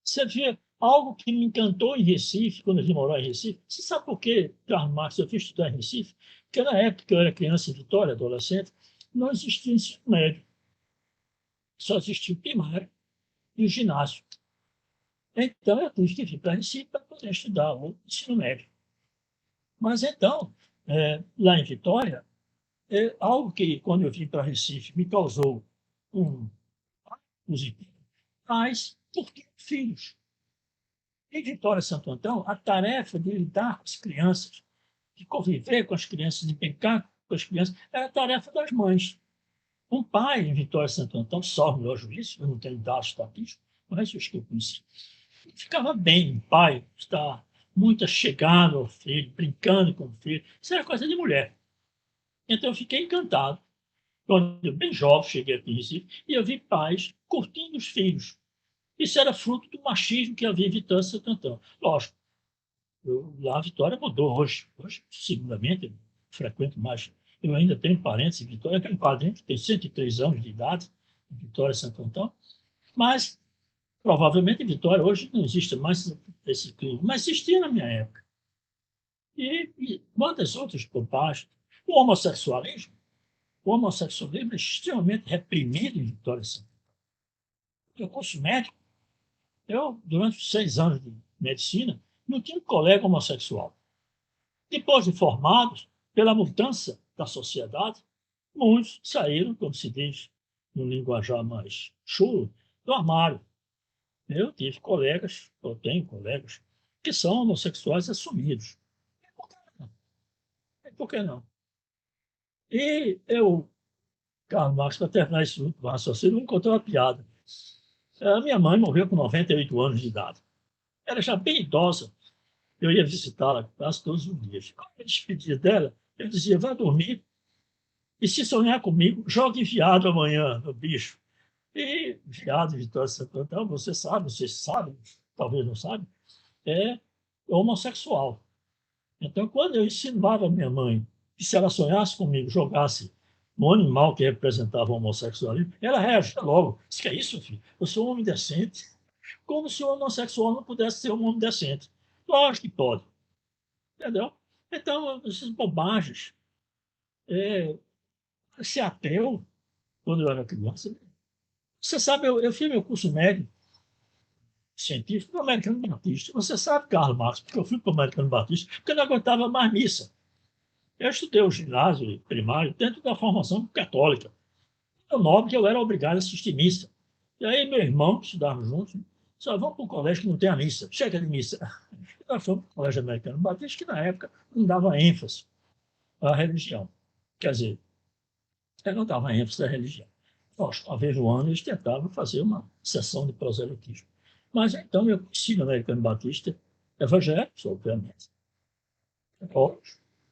Speaker 1: Você vê algo que me encantou em Recife, quando eu vim morar em Recife. Você sabe por quê, Karl Marx, eu fui estudar em Recife? Porque na época que eu era criança em Vitória, adolescente, não existia ensino médio. Só existia o primário e o ginásio. Então, eu tive que vir para Recife para poder estudar o ensino médio. Mas então, lá em Vitória, algo que, quando eu vim para Recife, me causou positivo, mas por que filhos? Em Vitória e Santo Antão, a tarefa de lidar com as crianças, de conviver com as crianças, de brincar com as crianças, era a tarefa das mães. Um pai em Vitória e Santo Antão, salvo meu juízo, eu não tenho dados estatísticos, o resto que eu conheci. Ficava bem, pai, estar muito chegado ao filho, brincando com o filho. Isso era coisa de mulher. Então eu fiquei encantado. Quando eu, bem jovem, cheguei aqui em Recife, e eu vi pais curtindo os filhos. Isso era fruto do machismo que havia em Vitória e Santo Antão. Lógico, lá a Vitória mudou hoje. Hoje, seguramente, eu frequento mais. Eu ainda tenho parentes em Vitória, tenho um padrinho que tem 103 anos de idade, em Vitória e Santo Antão, mas provavelmente em Vitória hoje não existe mais esse crime, mas existia na minha época. E quantas outras bobagens. O homossexualismo é extremamente reprimido em Vitória e Santo Antão. Eu curso médico, durante 6 anos de medicina, não tinha um colega homossexual. Depois de formados, pela mudança da sociedade, muitos saíram, como se diz no linguajar mais chulo, do armário. Eu tive colegas, eu tenho colegas, que são homossexuais assumidos. Por que não? E eu, Karl Marx, para terminar esse raciocínio, vou contar uma piada. A minha mãe morreu com 98 anos de idade. Era já bem idosa. Eu ia visitá-la quase todos os dias. Quando eu despedia dela, eu dizia, vá dormir. E se sonhar comigo, jogue viado amanhã no bicho. E viado, Vitória de Santo Antão, vocês sabem, talvez não sabem, é homossexual. Então, quando eu insinuava a minha mãe que se ela sonhasse comigo, jogasse um animal que representava o homossexualismo, ela reagia logo. Disse, que é isso, filho? Eu sou um homem decente. Como se o homossexual não pudesse ser um homem decente. Lógico que pode. Entendeu? Então, essas bobagens. Ser ateu, quando eu era criança, você sabe, eu fiz meu curso médio científico no Americano Batista. Você sabe, Karl Marx, porque eu fui para o Americano Batista, porque eu não aguentava mais missa. Eu estudei o ginásio primário dentro da formação católica. Eu nobre que eu era obrigado a assistir missa. E aí, meu irmão, que estudava juntos, só vamos para um colégio que não tem a missa. Chega de missa. E nós fomos para o Colégio Americano Batista, que na época não dava ênfase à religião. Quer dizer, eu não dava ênfase à religião. Lógico, uma vez no ano eles tentavam fazer uma sessão de proselitismo. Mas então eu conheci no Americano Batista evangélicos, obviamente.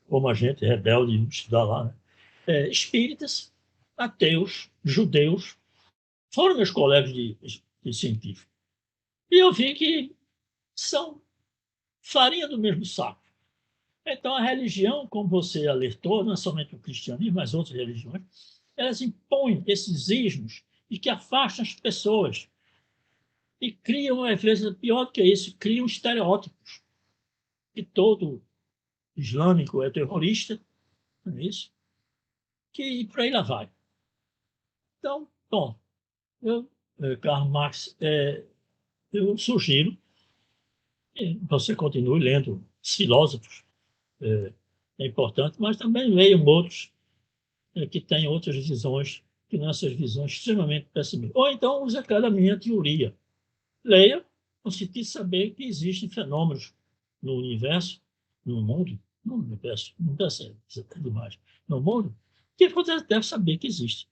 Speaker 1: Como a gente rebelde estudar lá, né? Espíritas, ateus, judeus, foram meus colegas de científico. E eu vi que são farinha do mesmo saco. Então, a religião, como você alertou, não é somente o cristianismo, mas outras religiões, elas impõem esses ismos e que afastam as pessoas. E criam, às vezes, pior do que isso, criam estereótipos. E todo islâmico é terrorista, não é isso? Que por aí lá vai. Então, bom, Karl Marx, eu sugiro que você continue lendo os filósofos, é importante, mas também leiam outros que têm outras visões, que não essas visões extremamente pessimistas. Ou então use aquela minha teoria. Leia no sentido de saber que existem fenômenos no universo, no mundo, no universo é demais, no mundo, que você deve saber que existe,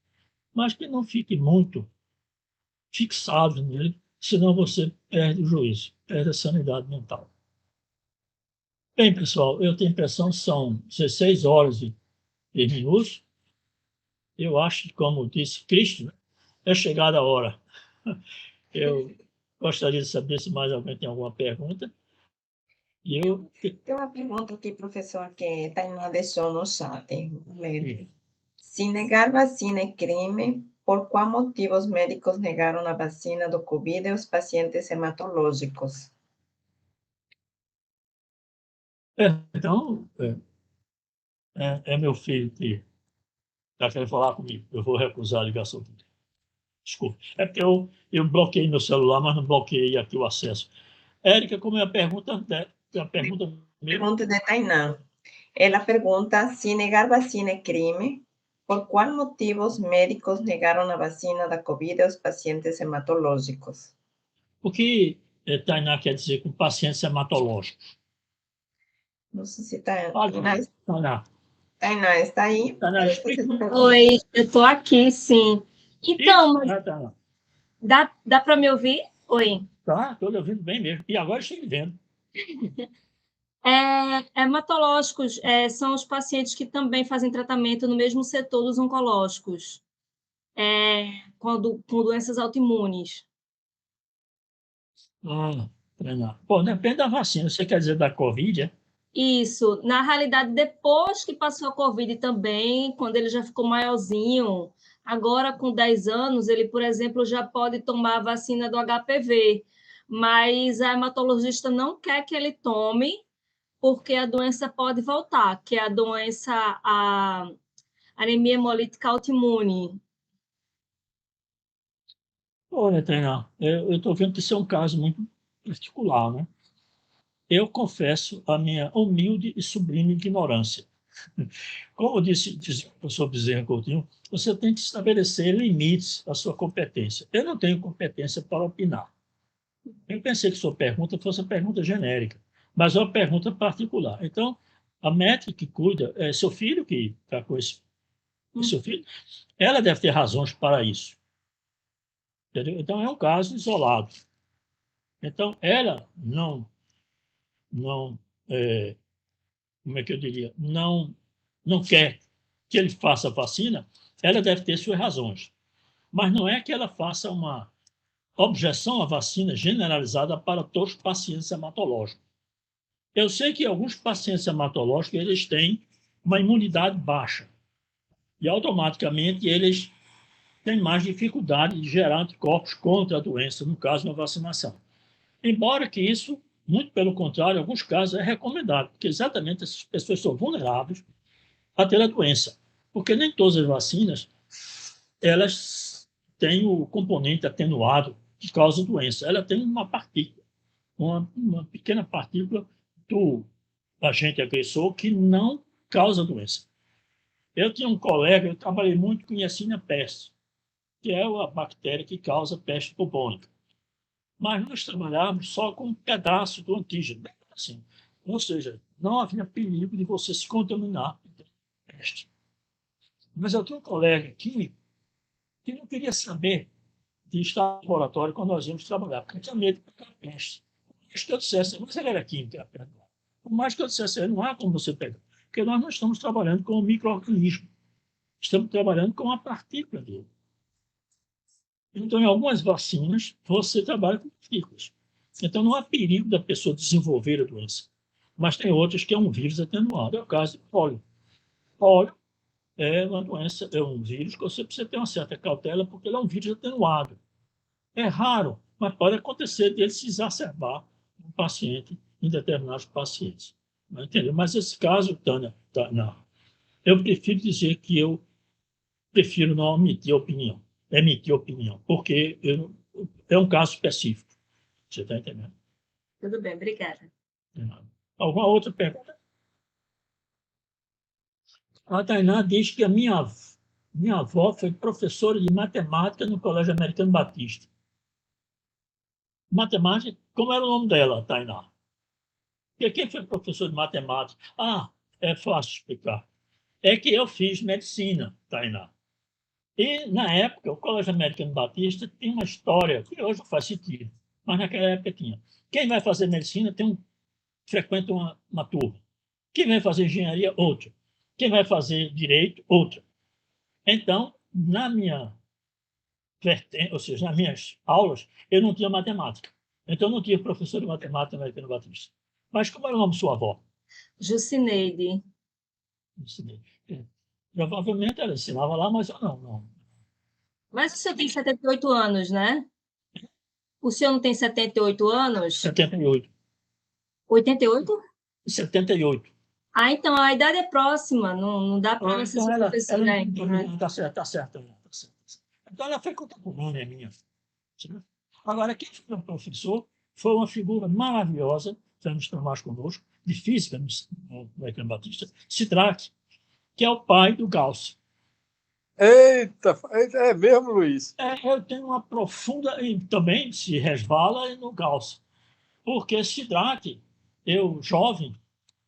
Speaker 1: mas que não fique muito fixado nele, senão você perde o juízo, perde a sanidade mental. Bem, pessoal, eu tenho a impressão que são 16 horas e minutos. Eu acho que, como disse Cristo, né, é chegada a hora. Eu gostaria de saber se mais alguém tem alguma pergunta.
Speaker 2: Tem uma pergunta aqui, professor, que Tainá deixou no chat. Se negar vacina é crime, por qual motivo os médicos negaram a vacina do Covid aos pacientes hematológicos?
Speaker 1: Então, meu filho que está querendo falar comigo. Eu vou recusar a ligação dele. Desculpe. É porque eu bloqueei meu celular, mas não bloqueei aqui o acesso. Érica, como é a pergunta?
Speaker 2: Pergunta de Tainá. Ela pergunta se negar vacina é crime, por qual motivo os médicos negaram a vacina da Covid aos pacientes hematológicos?
Speaker 1: O que Tainá quer dizer com pacientes hematológicos?
Speaker 2: Não sei se Tainá.
Speaker 1: Tainá,
Speaker 2: está aí?
Speaker 1: Tainá, explica.
Speaker 6: Oi, eu estou aqui, sim. Então, dá para me ouvir? Oi.
Speaker 1: Tá, estou lhe ouvindo bem mesmo. E agora estou lhe vendo.
Speaker 6: Hematológicos são os pacientes que também fazem tratamento no mesmo setor dos oncológicos, com doenças autoimunes.
Speaker 1: Treinar. Pô, depende da vacina. Você quer dizer da Covid, é?
Speaker 6: Isso. Na realidade, depois que passou a Covid também, quando ele já ficou maiorzinho, agora com 10 anos, ele, por exemplo, já pode tomar a vacina do HPV, mas a hematologista não quer que ele tome, porque a doença pode voltar, que é a doença, a anemia hemolítica autoimune.
Speaker 1: Olha, treinar. Eu estou vendo que isso é um caso muito particular, né? Eu confesso a minha humilde e sublime ignorância. Como disse o professor Bezerra Coutinho, você tem que estabelecer limites à sua competência. Eu não tenho competência para opinar. Eu pensei que sua pergunta fosse uma pergunta genérica, mas é uma pergunta particular. Então, a médica que cuida, é seu filho que está com esse seu filho, ela deve ter razões para isso. Entendeu? Então, é um caso isolado. Então, ela não como é que eu diria, não quer que ele faça a vacina, ela deve ter suas razões. Mas não é que ela faça uma objeção à vacina generalizada para todos os pacientes hematológicos. Eu sei que alguns pacientes hematológicos eles têm uma imunidade baixa e automaticamente eles têm mais dificuldade de gerar anticorpos contra a doença, no caso da vacinação. Embora que isso, muito pelo contrário, em alguns casos é recomendado, porque exatamente essas pessoas são vulneráveis a ter a doença, porque nem todas as vacinas elas têm o componente atenuado que causa doença. Ela tem uma partícula, uma pequena partícula do agente agressor que não causa doença. Eu tinha um colega, eu trabalhei muito com Yersinia pestis, que é a bactéria que causa peste bubônica. Mas nós trabalhávamos só com um pedaço do antígeno, assim. Ou seja, não havia perigo de você se contaminar com peste. Mas eu tinha um colega químico que não queria saber de estar no laboratório quando nós íamos trabalhar, porque tinha medo de pegar peste. Por mais que eu dissesse, mas ele era químico, por mais que eu dissesse, não há como você pegar, porque nós não estamos trabalhando com um micro-organismo, estamos trabalhando com uma partícula dele. Então, em algumas vacinas, você trabalha com partículas. Então, não há perigo da pessoa desenvolver a doença. Mas tem outras que é um vírus atenuado. É o caso de pólio. Pólio é uma doença, é um vírus que você precisa ter uma certa cautela, porque ele é um vírus atenuado. É raro, mas pode acontecer dele se exacerbar no paciente, em determinados pacientes. Entendeu? Mas esse caso, Tânia, não. Eu prefiro dizer que eu prefiro não emitir opinião, porque é um caso específico. Você está entendendo?
Speaker 6: Tudo bem, obrigada.
Speaker 1: Alguma outra pergunta? A Tainá diz que a minha avó foi professora de matemática no Colégio Americano Batista. Matemática, como era o nome dela, Tainá? Porque quem foi professor de matemática? É fácil explicar. É que eu fiz medicina, Tainá. E, na época, o Colégio Americano Batista tinha uma história que hoje não faz sentido, mas naquela época tinha. Quem vai fazer medicina frequenta uma turma. Quem vai fazer engenharia, outra. Quem vai fazer direito, outra. Então, ou seja, nas minhas aulas, eu não tinha matemática. Então, eu não tinha professor de matemática no Americano Batista. Mas como era o nome de sua avó?
Speaker 6: Jucineide.
Speaker 1: Provavelmente ela ensinava lá, mas eu não.
Speaker 6: Mas o senhor tem 78 anos, né? O senhor não tem 78 anos?
Speaker 1: 78.
Speaker 6: 88?
Speaker 1: 78.
Speaker 6: Então a idade é próxima, não dá para ser
Speaker 1: Então
Speaker 6: professora.
Speaker 1: Está certo. Então ela foi contemporânea minha. Agora, quem foi o professor foi uma figura maravilhosa, que nos mais conosco, de física no Americano Batista, Sidraque, que é o pai do Gauss.
Speaker 3: Eita, é mesmo, Luiz?
Speaker 1: Eu tenho uma profunda, e também se resvala no Gauss, porque Sidraque, eu jovem,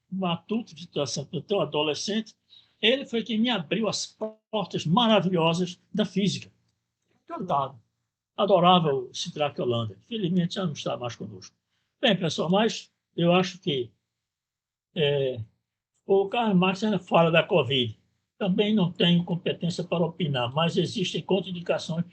Speaker 1: matuto, então adolescente, ele foi quem me abriu as portas maravilhosas da física. Encantado. adorava o Sidraque Holanda. Infelizmente, já não está mais conosco. Bem, pessoal, mas eu acho que o Karl Marx ainda fala da Covid. Também não tenho competência para opinar, mas existem contraindicações.